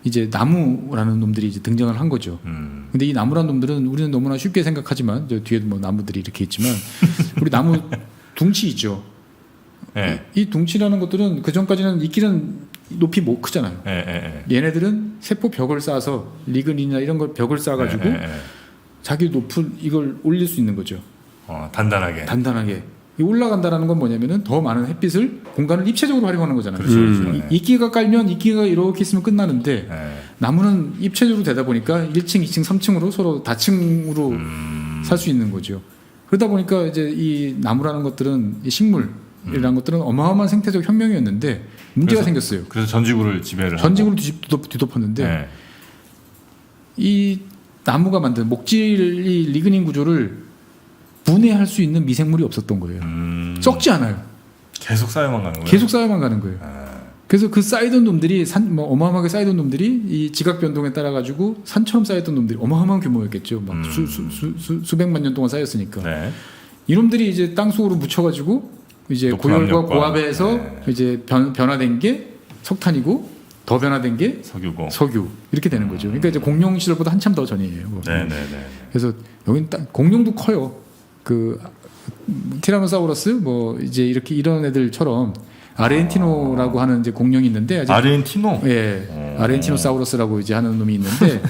이제 나무라는 놈들이 이제 등장을 한 거죠. 근데 이 나무라는 놈들은 우리는 너무나 쉽게 생각하지만 저 뒤에도 뭐 나무들이 이렇게 있지만 우리 나무 둥치 있죠. 네. 이 둥치라는 것들은 그 전까지는 이끼는 높이 못 크잖아요. 네. 얘네들은 세포 벽을 쌓아서 리그닌이나 이런 걸 벽을 쌓아가지고 자기 높은 이걸 올릴 수 있는 거죠. 단단하게. 단단하게. 이 올라간다라는 건 뭐냐면은 더 많은 햇빛을 공간을 입체적으로 활용하는 거잖아요. 그렇죠. 이끼가 깔면 이끼가 이렇게 있으면 끝나는데 네. 나무는 입체적으로 되다 보니까 1층, 2층, 3층으로 서로 다층으로 살 수 있는 거죠. 그러다 보니까 이제 이 나무라는 것들은 이 식물이라는 것들은 어마어마한 생태적 혁명이었는데 문제가 생겼어요. 그래서 전지구를 지배를 전직으로 뒤덮었는데 네. 이 나무가 만든 목질이 리그닌 구조를 분해할 수 있는 미생물이 없었던 거예요. 썩지 않아요. 계속 쌓여만 가는 거예요. 계속 쌓여만 가는 거예요. 그래서 그 쌓이던 놈들이 뭐 어마어마하게 쌓이던 놈들이 이 지각 변동에 따라 가지고 산처럼 쌓였던 놈들이 어마어마한 규모였겠죠. 막 수백만 년 동안 쌓였으니까. 네. 이놈들이 이제 땅 속으로 묻혀가지고 이제 높은 고열과 압력과. 고압에서 네. 이제 변화된 게 석탄이고 더 변화된 게 석유고. 석유 이렇게 되는 거죠. 그러니까 이제 공룡 시절보다 한참 더 전이에요. 네네네. 그래서 여기는 공룡도 커요. 그 티라노사우루스 뭐 이제 이렇게 이런 애들처럼 아르헨티노라고 하는 이제 공룡이 있는데 아직 아르헨티노? 예, 아르헨티노사우루스라고 이제 하는 놈이 있는데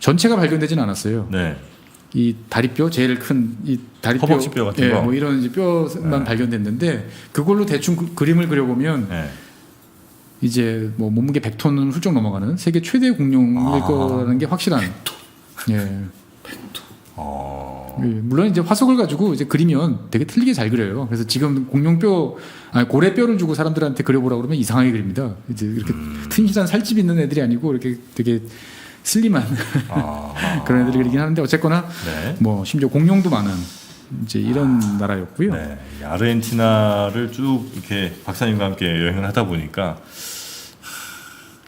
전체가 발견되진 않았어요. 네. 이 다리뼈 제일 큰 이 다리뼈 허벅지 뼈 같은 예, 거? 뭐 이런 이제 뼈만 발견됐는데 그걸로 대충 그림을 그려보면 네. 이제 뭐 몸무게 100톤은 훌쩍 넘어가는 세계 최대 공룡일 거라는 게 확실한. 예. 예, 물론 이제 화석을 가지고 이제 그리면 되게 틀리게 잘 그려요. 그래서 지금 공룡뼈, 아니 고래뼈를 주고 사람들한테 그려보라 그러면 이상하게 그립니다. 이제 이렇게 튼실한 살집 있는 애들이 아니고 이렇게 되게 슬림한 그런 애들이 그리긴 하는데 어쨌거나 네. 뭐 심지어 공룡도 많은 이제 이런 나라였고요. 네. 이 아르헨티나를 쭉 이렇게 박사님과 함께 여행을 하다 보니까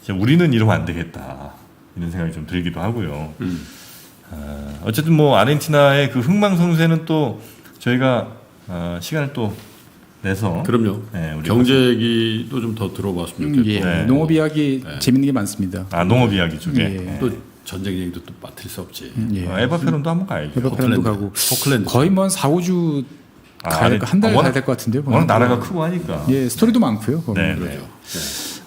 이제 우리는 이러면 안 되겠다 이런 생각이 좀 들기도 하고요. 어쨌든 뭐 아르헨티나의 그 흥망성쇠는 또 저희가 시간을 또 내서 그럼요. 네, 우리 경제 얘기도 좀 더 들어봤으면 좋겠고 예, 네. 농업 이야기 재밌는 게 많습니다. 농업 이야기 쪽에 예. 또 전쟁 얘기도 또 빠뜨릴 수 없지. 예. 에바페론도 한번 가야죠. 에바페론도 가고 포클랜드. 거의 뭐 한 4, 5주 한 달 가야 될 것 같은데요. 워낙 나라가 크고 하니까. 예, 스토리도 많고요. 네, 그렇죠.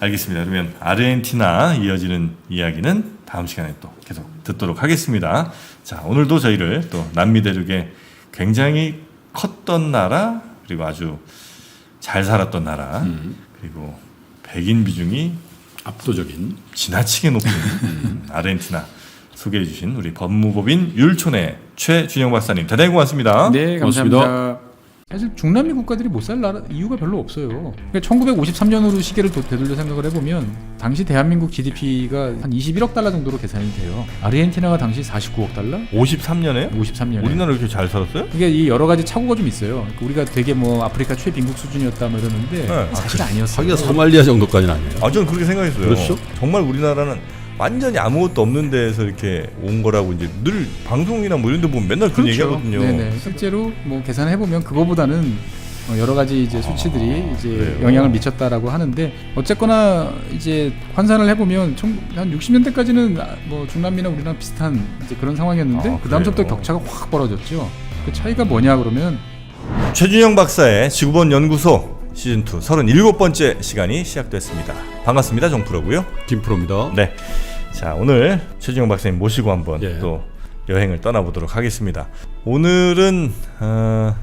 알겠습니다. 그러면 아르헨티나 이어지는 이야기는 다음 시간에 또 계속 듣도록 하겠습니다. 자, 오늘도 저희를 또 남미 대륙에 굉장히 컸던 나라, 그리고 아주 잘 살았던 나라, 그리고 백인 비중이 압도적인 지나치게 높은 아르헨티나 소개해 주신 우리 법무법인 율촌의 최준영 박사님 대단히 고맙습니다. 네, 감사합니다. 고맙습니다. 사실 중남미 국가들이 못 살 나라 이유가 별로 없어요. 그러니까 1953년으로 시계를 되돌려 생각을 해보면 당시 대한민국 GDP가 한 21억 달러 정도로 계산이 돼요. 아르헨티나가 당시 49억 달러? 53년에? 53년에. 우리나라 이렇게 잘 살았어요? 이게 이 여러 가지 착오가 좀 있어요. 그러니까 우리가 되게 뭐 아프리카 최빈국 수준이었다 뭐 이러는데 네. 사실 아니었어요. 하기가 소말리아 정도까지는 아니에요. 아, 저는 그렇게 생각했어요. 그렇죠? 정말 우리나라는 완전히 아무것도 없는 데에서 이렇게 온 거라고 이제 늘 방송이나 뭐 이런 데 보면 맨날 그런 얘기하거든요. 네네. 실제로 뭐 계산해 보면 그거보다는 여러 가지 이제 수치들이 이제 그래요? 영향을 미쳤다라고 하는데 어쨌거나 이제 환산을 해보면 한 60년대까지는 뭐 중남미나 우리랑 비슷한 이제 그런 상황이었는데 아, 그 다음부터 그래요? 격차가 확 벌어졌죠. 그 차이가 뭐냐 그러면 최준영 박사의 지구본 연구소 시즌 2 37번째 시간이 시작됐습니다. 반갑습니다. 정프로고요. 김프로입니다. 네. 자, 오늘 최준영 박사님 모시고 한번 예. 또 여행을 떠나보도록 하겠습니다. 오늘은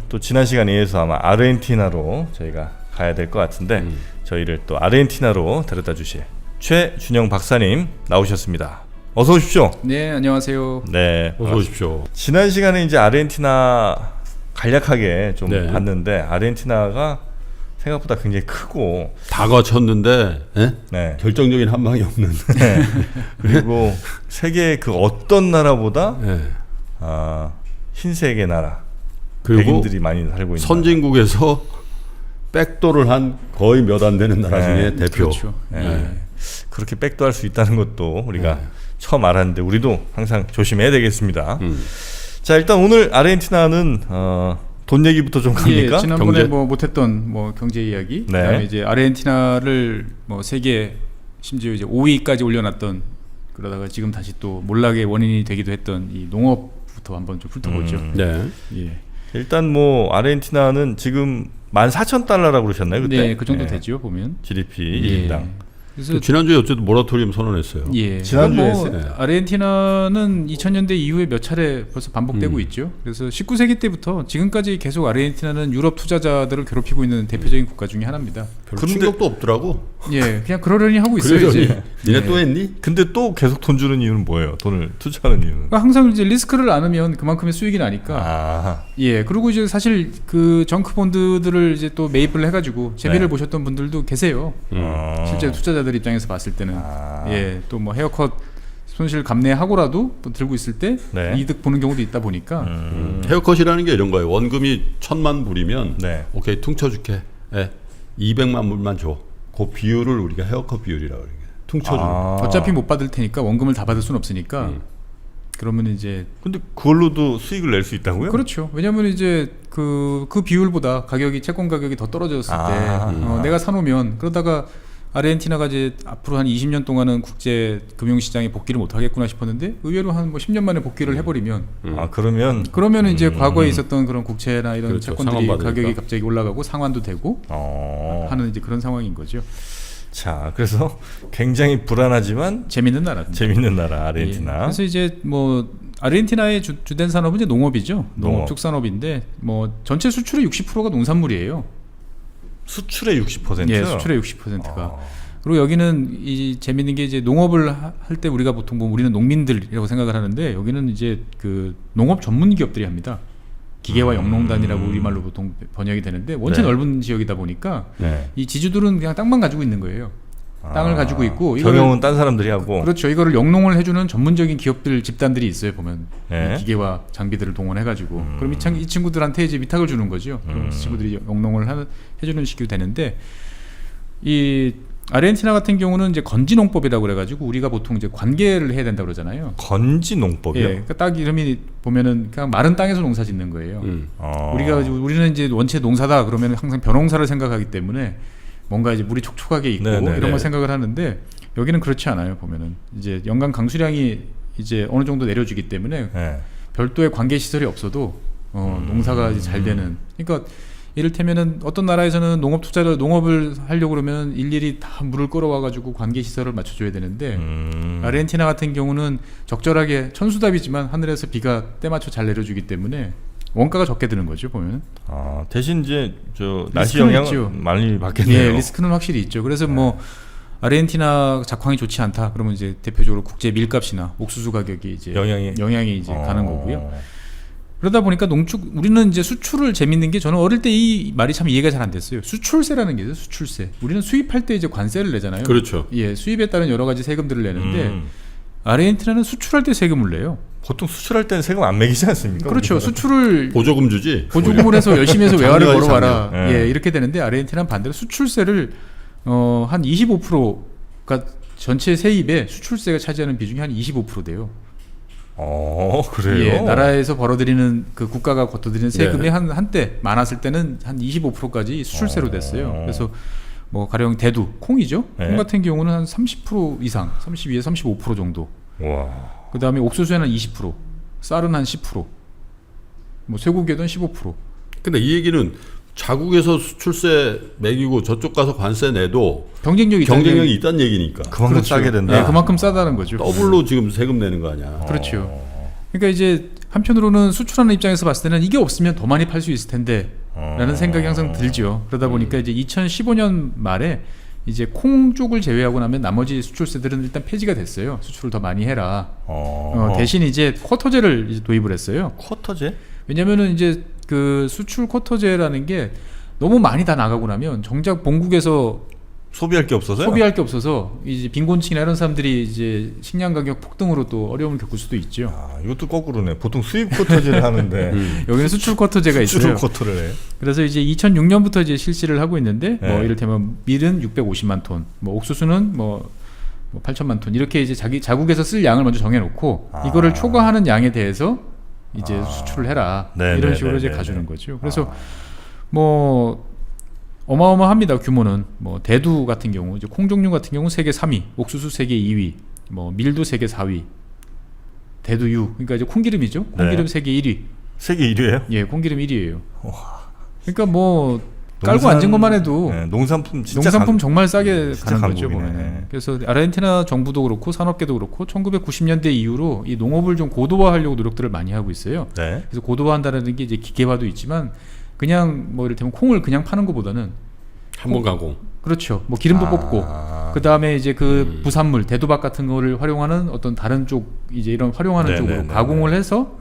또 지난 시간에 이어서 아마 아르헨티나로 저희가 가야 될 것 같은데 저희를 또 아르헨티나로 데려다 주실 최준영 박사님 나오셨습니다. 어서 오십시오. 네 안녕하세요. 네. 어서 오십시오. 지난 시간에 이제 아르헨티나 간략하게 좀 네. 봤는데 아르헨티나가 생각보다 굉장히 크고 다 거쳤는데 예? 네. 결정적인 한 방이 없는. 네. 그리고 세계 그 어떤 나라보다 예. 흰색의 나라 그리고 백인들이 많이 살고 있는 선진국에서 백도를 한 거의 몇 안 되는 나라 네. 중에 대표. 그렇죠. 나라. 네. 네. 그렇게 백도 할 수 있다는 것도 우리가 네. 처음 알았는데 우리도 항상 조심해야 되겠습니다. 자, 일단 오늘 아르헨티나는 돈 얘기부터 좀 갑니까? 예, 지난번에 경제? 뭐 못했던 뭐 경제 이야기, 네. 그다음에 이제 아르헨티나를 뭐 세계 심지어 이제 5위까지 올려놨던 그러다가 지금 다시 또 몰락의 원인이 되기도 했던 이 농업부터 한번 좀 훑어보죠. 네. 예, 일단 뭐 아르헨티나는 지금 14,000달러라고 그러셨나요? 그때? 네, 그 정도 되죠 보면. GDP 예. 1인당. 그래서 지난주에 어쨌든 모라토리움 선언했어요. 예, 지난주에 뭐 했어요. 아르헨티나는 2000년대 이후에 몇 차례 벌써 반복되고 있죠. 그래서 19세기 때부터 지금까지 계속 아르헨티나는 유럽 투자자들을 괴롭히고 있는 대표적인 국가 중에 하나입니다. 별로 근데- 충격도 없더라고. 예, 그냥 그러려니 하고 있어요 그러더니 이제. 니네 예. 또 했니? 근데 또 계속 돈 주는 이유는 뭐예요? 돈을 투자하는 이유는? 그러니까 항상 이제 리스크를 안으면 그만큼의 수익이 나니까. 아, 예, 그리고 이제 사실 그 정크 본드들을 이제 또 매입을 해가지고 재미를 네. 보셨던 분들도 계세요. 실제 투자자들 입장에서 봤을 때는 예, 또 뭐 헤어컷 손실 감내하고라도 또 들고 있을 때 네. 이득 보는 경우도 있다 보니까 헤어컷이라는 게 이런 거예요. 원금이 1,000만 불이면 네. 오케이 퉁쳐줄게. 예. 200만 불만 줘. 그 비율을 우리가 헤어컷 비율이라고 그래요. 퉁쳐주는. 거. 어차피 못 받을 테니까 원금을 다 받을 수는 없으니까 그러면 이제 근데 그걸로도 수익을 낼 수 있다고요? 그렇죠. 왜냐하면 이제 그 비율보다 가격이 채권 가격이 더 떨어졌을 때 내가 사놓으면 그러다가 아르헨티나가 이제 앞으로 한 20년 동안은 국제 금융시장에 복귀를 못 하겠구나 싶었는데 의외로 한 뭐 10년 만에 복귀를 해버리면 그러면 이제 과거에 있었던 그런 국채나 이런 그렇죠. 채권들이 상환받으니까. 가격이 갑자기 올라가고 상환도 되고 하는 이제 그런 상황인 거죠. 자, 그래서 굉장히 불안하지만 재밌는 나라. 재밌는 나라 아르헨티나. 예. 그래서 이제 뭐 아르헨티나의 주된 산업은 이제 농업이죠. 농업 농업. 축산업인데 뭐 전체 수출의 60%가 농산물이에요. 수출의 60%? 예, 수출의 60%가. 그리고 여기는 이 재밌는 게 이제 농업을 할 때 우리가 보통 뭐 우리는 농민들이라고 생각을 하는데 여기는 이제 그 농업 전문 기업들이 합니다. 기계와 영농단이라고 우리말로 보통 번역이 되는데 원체 네. 넓은 지역이다 보니까 네. 이 지주들은 그냥 땅만 가지고 있는 거예요. 땅을 가지고 있고 경영은 딴 사람들이 하고. 그렇죠. 이거를 영농을 해주는 전문적인 기업들 집단들이 있어요. 보면 네. 이 기계와 장비들을 동원해가지고 그럼 이 친구들한테 이제 위탁을 주는 거죠. 그럼 이 친구들이 영농을 해주는 식이 되는데 이 아르헨티나 같은 경우는 이제 건지농법이라고 그래가지고 우리가 보통 이제 관계를 해야 된다 고 그러잖아요. 건지 농법이요? 예, 그러니까 딱 이름이 보면은 그냥 마른 땅에서 농사 짓는 거예요. 우리는 이제 원체 농사다 그러면 항상 벼농사를 생각하기 때문에 뭔가 이제 물이 촉촉하게 있고 네네네. 이런 걸 생각을 하는데 여기는 그렇지 않아요. 보면은 이제 연간 강수량이 이제 어느 정도 내려주기 때문에 네. 별도의 관계 시설이 없어도 농사가 이제 잘 되는. 그러니까 이를테면은 어떤 나라에서는 농업을 하려고 그러면 일일이 다 물을 끌어와가지고 관계 시설을 맞춰줘야 되는데 아르헨티나 같은 경우는 적절하게 천수답이지만 하늘에서 비가 때맞춰 잘 내려주기 때문에 원가가 적게 드는 거죠 보면. 대신 이제 저 날씨 리스크는 영향 있죠. 많이 받겠네요. 예, 리스크는 확실히 있죠. 그래서 뭐 아르헨티나 작황이 좋지 않다 그러면 이제 대표적으로 국제 밀값이나 옥수수 가격이 이제 영향이 이제 가는 거고요. 그러다 보니까 우리는 이제 수출을 재밌는 게 저는 어릴 때 이 말이 참 이해가 잘 안 됐어요. 수출세라는 게 있어요. 수출세. 우리는 수입할 때 이제 관세를 내잖아요. 그렇죠. 예, 수입에 따른 여러 가지 세금들을 내는데 아르헨티나는 수출할 때 세금을 내요. 보통 수출할 때는 세금 안 매기지 않습니까? 그렇죠. 수출을 보조금 주지. 보조금을 해서 열심히 해서 외화를 작년까지 벌어와라. 작년. 예, 이렇게 되는데 아르헨티나는 반대로 수출세를 한 25%가 전체 세입에 수출세가 차지하는 비중이 한 25% 돼요. 그래요? 예, 나라에서 벌어들이는 그 국가가 거둬들이는 세금이 네. 한때 많았을 때는 한 25%까지 수출세로 됐어요. 그래서 뭐 가령 대두, 콩이죠. 네. 콩 같은 경우는 한 30% 이상, 32에서 35% 정도. 와. 그 다음에 옥수수에는 한 20%, 쌀은 한 10%, 뭐 쇠고기에도 15%. 근데 이 얘기는 자국에서 수출세 매기고 저쪽 가서 관세 내도 경쟁력이 있다는 얘기니까. 그만큼 그렇죠. 싸게 된다. 네, 그만큼 싸다는 거죠. 더블로 지금 세금 내는 거 아니야. 그렇죠. 그러니까 이제 한편으로는 수출하는 입장에서 봤을 때는 이게 없으면 더 많이 팔 수 있을 텐데 라는 생각이 항상 들죠. 그러다 보니까 이제 2015년 말에 이제 콩 쪽을 제외하고 나면 나머지 수출세들은 일단 폐지가 됐어요. 수출을 더 많이 해라. 대신 이제 쿼터제를 이제 도입을 했어요. 쿼터제? 왜냐면은 이제 그 수출 쿼터제라는 게 너무 많이 다 나가고 나면 정작 본국에서 소비할 게 없어서요? 소비할 게 없어서 이제 빈곤층이나 이런 사람들이 이제 식량 가격 폭등으로 또 어려움을 겪을 수도 있죠. 이것도 거꾸로네. 보통 수입 쿼터제를 하는데 여기는 수출 쿼터제가 있어요. 수출 쿼터를 해. 그래서 이제 2006년부터 이제 실시를 하고 있는데 네. 뭐 이를테면 밀은 650만 톤, 뭐 옥수수는 뭐 8천만 톤 이렇게 이제 자국에서 쓸 양을 먼저 정해놓고 이거를 초과하는 양에 대해서 이제 수출을 해라 이런 식으로 이제 가주는 거죠. 그래서 뭐 어마어마합니다. 규모는 뭐 대두 같은 경우 이제 콩 종류 같은 경우 세계 3위, 옥수수 세계 2위, 뭐 밀도 세계 4위, 대두유 그러니까 이제 콩기름이죠. 콩기름 세계 1위. 세계 1위예요? 예, 콩기름 1위예요. 그러니까 뭐 깔고 앉은 것만 해도 농산품 정말 싸게 진짜 가는 거죠. 강국이네. 보면. 그래서 아르헨티나 정부도 그렇고 산업계도 그렇고 1990년대 이후로 이 농업을 좀 고도화하려고 노력들을 많이 하고 있어요. 네. 그래서 고도화한다는 게 이제 기계화도 있지만 그냥 뭐 이를테면 콩을 그냥 파는 것보다는 한번 가공. 그렇죠. 뭐 기름도 뽑고 그 다음에 이제 그 부산물 대두박 같은 거를 활용하는 어떤 다른 쪽 이제 이런 활용하는 쪽으로 가공을 해서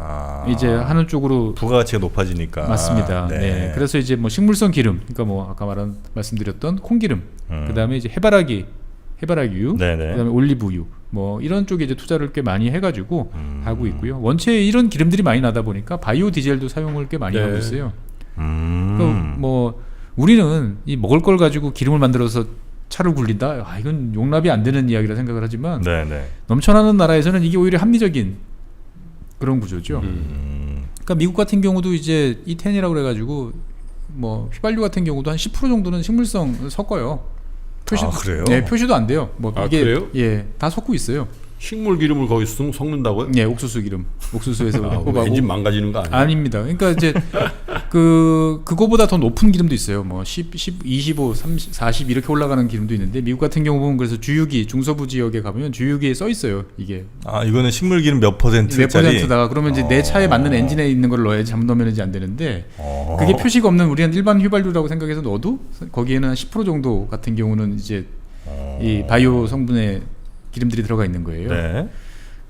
이제 하는 쪽으로 부가가치가 높아지니까. 맞습니다. 네. 그래서 이제 뭐 식물성 기름, 그러니까 뭐 아까 말씀드렸던 콩기름, 그 다음에 이제 해바라기유, 그다음에 올리브유, 뭐 이런 쪽에 이제 투자를 꽤 많이 해가지고 하고 있고요. 원체 이런 기름들이 많이 나다 보니까 바이오 디젤도 사용을 꽤 많이 하고 있어요. 그러니까 뭐 우리는 이 먹을 걸 가지고 기름을 만들어서 차를 굴린다. 이건 용납이 안 되는 이야기라 생각을 하지만 넘쳐나는 나라에서는 이게 오히려 합리적인 그런 구조죠. 그러니까 미국 같은 경우도 이제 E10이라고 그래가지고 뭐 휘발유 같은 경우도 한 10% 정도는 식물성 섞어요. 그래요? 네, 표시도 안 돼요. 뭐 이게 그래요? 예, 다 섞고 있어요. 식물 기름을 거기 섞는다고요? 네, 옥수수 기름. 옥수수에서 뽑아고. 엔진 망가지는 거 아니에요? 아닙니다. 그러니까 이제 그거보다 더 높은 기름도 있어요. 뭐 10, 25, 30, 40 이렇게 올라가는 기름도 있는데 미국 같은 경우 보면 그래서 주유기 중서부 지역에 가면 주유기에 써 있어요. 이게 이거는 식물기름 몇 %짜리? 몇 %다가 그러면 이제 내 차에 맞는 엔진에 있는 걸 넣어야지 잘못 넣으면 이제 안 되는데 그게 표시가 없는 우리는 일반 휘발유라고 생각해서 넣어도 거기에는 한 10% 정도 같은 경우는 이제 이 바이오 성분의 기름들이 들어가 있는 거예요. 네.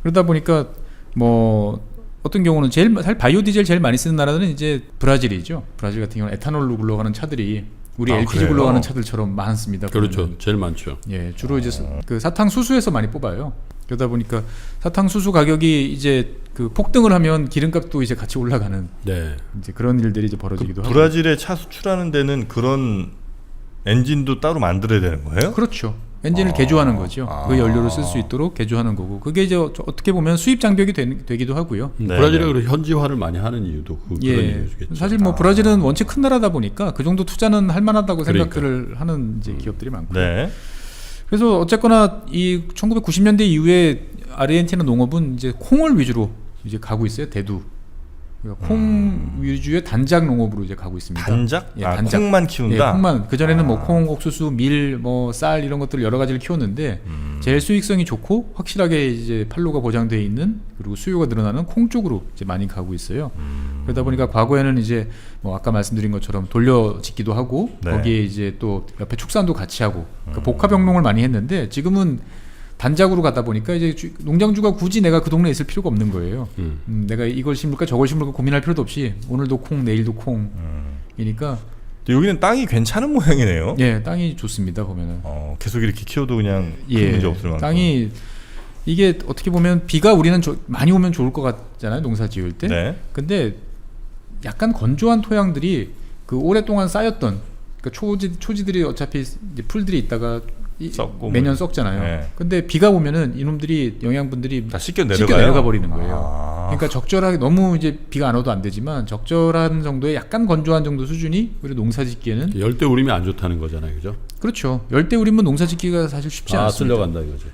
그러다 보니까 뭐 어떤 경우는 사실 바이오 디젤 제일 많이 쓰는 나라는 이제 브라질이죠. 브라질 같은 경우는 에탄올로 굴러가는 차들이 우리 LPG 그래요? 굴러가는 차들처럼 많습니다. 그렇죠. 보면은. 제일 많죠. 예, 주로 이제 그 사탕수수에서 많이 뽑아요. 그러다 보니까 사탕수수 가격이 이제 그 폭등을 하면 기름값도 이제 같이 올라가는 네. 이제 그런 일들이 이제 벌어지기도 하고. 브라질에 차 수출하는 데는 그런 엔진도 따로 만들어야 되는 거예요? 그렇죠. 엔진을 개조하는 거죠. 그 연료를 쓸 수 있도록 개조하는 거고. 그게 이제 어떻게 보면 수입 장벽이 되기도 하고요. 네, 브라질이 그런 현지화를 많이 하는 이유도 그런 이유겠죠. 사실 뭐 브라질은 원체 큰 나라다 보니까 그 정도 투자는 할 만하다고 생각들을 하는 이제 기업들이 많고요. 네. 그래서 어쨌거나 이 1990년대 이후에 아르헨티나 농업은 이제 콩을 위주로 이제 가고 있어요. 대두. 그러니까 콩 위주의 단작 농업으로 이제 가고 있습니다. 단작? 예, 아, 단작. 콩만 키운다. 예, 콩만. 그 전에는 뭐 콩, 옥수수, 밀, 뭐 쌀 이런 것들 여러 가지를 키웠는데 제일 수익성이 좋고 확실하게 이제 판로가 보장되어 있는 그리고 수요가 늘어나는 콩 쪽으로 이제 많이 가고 있어요. 그러다 보니까 과거에는 이제 뭐 아까 말씀드린 것처럼 돌려짓기도 하고 네. 거기에 이제 또 옆에 축산도 같이 하고 그러니까 복합영농을 많이 했는데 지금은 단작으로 가다 보니까 이제 농장주가 굳이 내가 그 동네에 있을 필요가 없는 거예요. 내가 이걸 심을까 저걸 심을까 고민할 필요도 없이 오늘도 콩 내일도 콩이니까 여기는 땅이 괜찮은 모양이네요. 예 땅이 좋습니다 보면은 계속 이렇게 키워도 그냥 큰 예 문제 없을 만큼. 땅이 이게 어떻게 보면 비가 우리는 많이 오면 좋을 것 같잖아요 농사 지을 때. 네. 근데 약간 건조한 토양들이 그 오랫동안 쌓였던 그러니까 초지들이 어차피 이제 풀들이 있다가 썩고 매년 썩잖아요. 네. 근데 비가 오면은 이놈들이 영양분들이 다 씻겨 내려가 버리는 거예요. 아. 그러니까 적절하게 너무 이제 비가 안 와도 안 되지만 적절한 정도의 약간 건조한 정도 수준이 우리 농사짓기에는 열대우림이 안 좋다는 거잖아요, 그죠? 그렇죠. 열대우림은 농사짓기가 사실 쉽지 않습니다. 쓸려간다 이거지.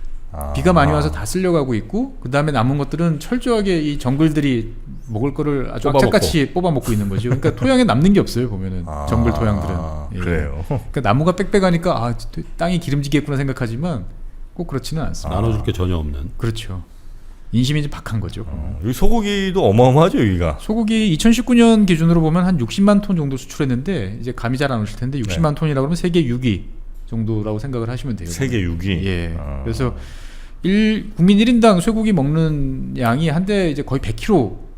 비가 많이 와서 다 쓸려가고 있고 그 다음에 남은 것들은 철저하게 이 정글들이 먹을 거를 아주 악착같이 뽑아먹고 있는 거죠. 그러니까 토양에 남는 게 없어요 보면은 정글 토양들은. 예. 그래요. 그러니까 나무가 빽빽하니까 아 땅이 기름지겠구나 생각하지만 꼭 그렇지는 않습니다. 나눠줄 게 전혀 없는. 그렇죠. 인심이 좀 박한 거죠. 여기 소고기도 어마어마하죠 여기가. 소고기 2019년 기준으로 보면 한 60만 톤 정도 수출했는데 이제 감이 잘 안 오실 텐데 60만 톤이라고 하면 세계 6위 정도라고 생각을 하시면 돼요. 세계 6위. 예. 그래서 국민 1인당 쇠고기 먹는 양이 한대 이제 거의 100kg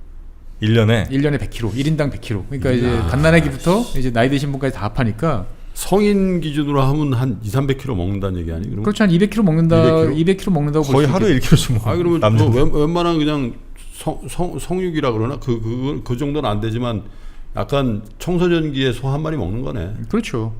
1년에 100kg 1인당 100kg 그러니까 이제 갓난아기부터 이제 나이 드신 분까지 다 합하니까 성인 기준으로 하면 한 200~300kg 먹는다는 얘기 아니에요? 그럼 그렇죠 한 200kg 먹는다 200kg 먹는다고 거의 볼 수 하루에 1kg씩 먹는. 그러면 남자. 웬만한 그냥 성육이라 그러나 그 정도는 안 되지만 약간 청소년기에 소 한 마리 먹는 거네. 그렇죠.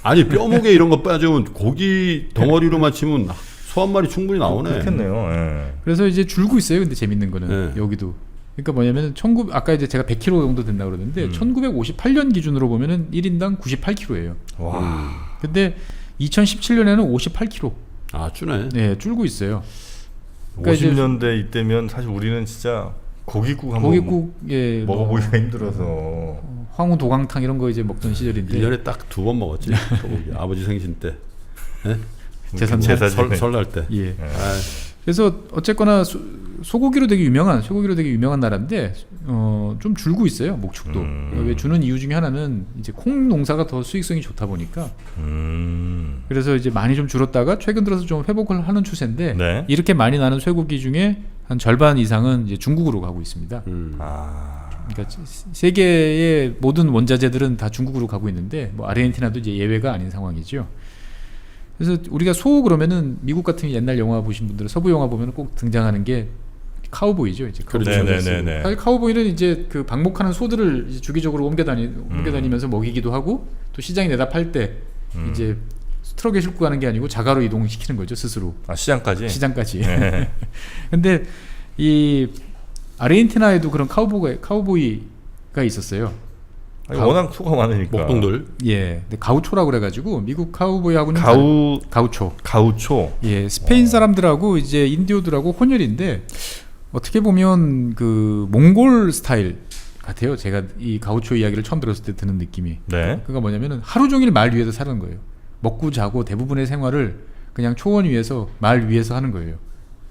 아니 뼈목에 이런 거 빠지면 고기 덩어리로만 치면 소 한 마리 충분히 나오네. 그렇겠네요. 예. 그래서 이제 줄고 있어요. 근데 재밌는 거는 네. 여기도. 그러니까 뭐냐면 아까 이제 제가 100kg 정도 된다 그러는데 1958년 기준으로 보면은 1인당 98kg예요. 와. 근데 2017년에는 58kg. 아 주네. 네, 줄고 있어요. 그러니까 50년대 이때면 사실 우리는 진짜 고깃국 한번 고깃국에 먹어보기가 힘들어서 황후 도강탕 이런 거 이제 먹던 시절인데 1년에 딱 2번 먹었지. 소고기. 아버지 생신 때. 네? 제사 설날 때. 예. 그래서 어쨌거나 소고기로 되게 유명한 나라인데 좀 줄고 있어요 목축도. 왜 주는 이유 중에 하나는 이제 콩 농사가 더 수익성이 좋다 보니까. 그래서 이제 많이 좀 줄었다가 최근 들어서 좀 회복을 하는 추세인데 네. 이렇게 많이 나는 쇠고기 중에 한 절반 이상은 이제 중국으로 가고 있습니다. 그러니까 세계의 모든 원자재들은 다 중국으로 가고 있는데 뭐 아르헨티나도 이제 예외가 아닌 상황이죠. 그래서 우리가 소 그러면은 미국 같은 옛날 영화 보신 분들은 서부 영화 보면 꼭 등장하는 게 카우보이죠. 이제 그렇죠. 네네네. 사실 카우보이는 이제 그 방목하는 소들을 이제 주기적으로 옮겨다니면서 먹이기도 하고 또 시장에 내다 팔 때 이제 트럭에 싣고 가는 게 아니고 자가로 이동시키는 거죠 스스로. 시장까지. 시장까지. 네. 근데 이 아르헨티나에도 그런 카우보이가 있었어요. 아니, 워낙 소가 많으니까. 목동들. 예, 근데 가우초라고 그래가지고 미국 카우보이하고는 가우초. 가우초. 예, 스페인 사람들하고 이제 인디오들하고 혼혈인데 어떻게 보면 그 몽골 스타일 같아요. 제가 이 가우초 이야기를 처음 들었을 때 드는 느낌이. 네. 그가 뭐냐면은 하루 종일 말 위에서 사는 거예요. 먹고 자고 대부분의 생활을 그냥 초원 위에서 말 위에서 하는 거예요.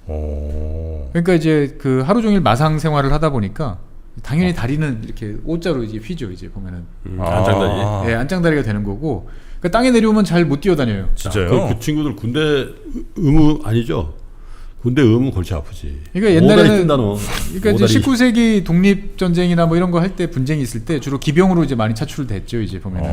오. 그러니까 이제 그 하루 종일 마상 생활을 하다 보니까 당연히 다리는 이렇게 O자로 이제 휘죠. 이제 보면은 안장다리. 예, 안짱다리가 되는 거고. 그러니까 땅에 내려오면 잘 못 뛰어다녀요. 진짜요? 그 친구들 군대 의무 아니죠? 군대 의무 골치 아프지. 그러니까 옛날에는 뜬다, 너. 그러니까 이제 19세기 독립 전쟁이나 뭐 이런 거 할 때 분쟁이 있을 때 주로 기병으로 이제 많이 차출됐죠. 이제 보면은.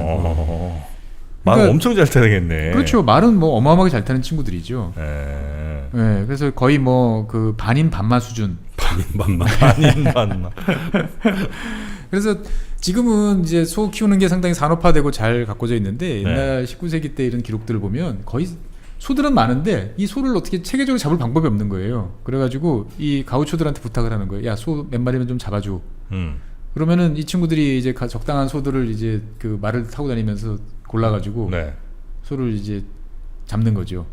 말 그러니까, 엄청 잘 타겠네. 그렇죠. 말은 뭐 어마어마하게 잘 타는 친구들이죠. 네. 네, 그래서 거의 뭐 그 반인 반마 수준. 반만. 반마. 그래서 지금은 이제 소 키우는 게 상당히 산업화되고 잘 가꿔져 있는데 옛날 19세기 때 이런 기록들을 보면 거의 소들은 많은데 이 소를 어떻게 체계적으로 잡을 방법이 없는 거예요. 그래가지고 이 가우초들한테 부탁을 하는 거예요. 야, 소 몇 마리면 좀 잡아줘. 그러면은 이 친구들이 이제 적당한 소들을 이제 그 말을 타고 다니면서 골라가지고 네. 소를 이제 잡는 거죠.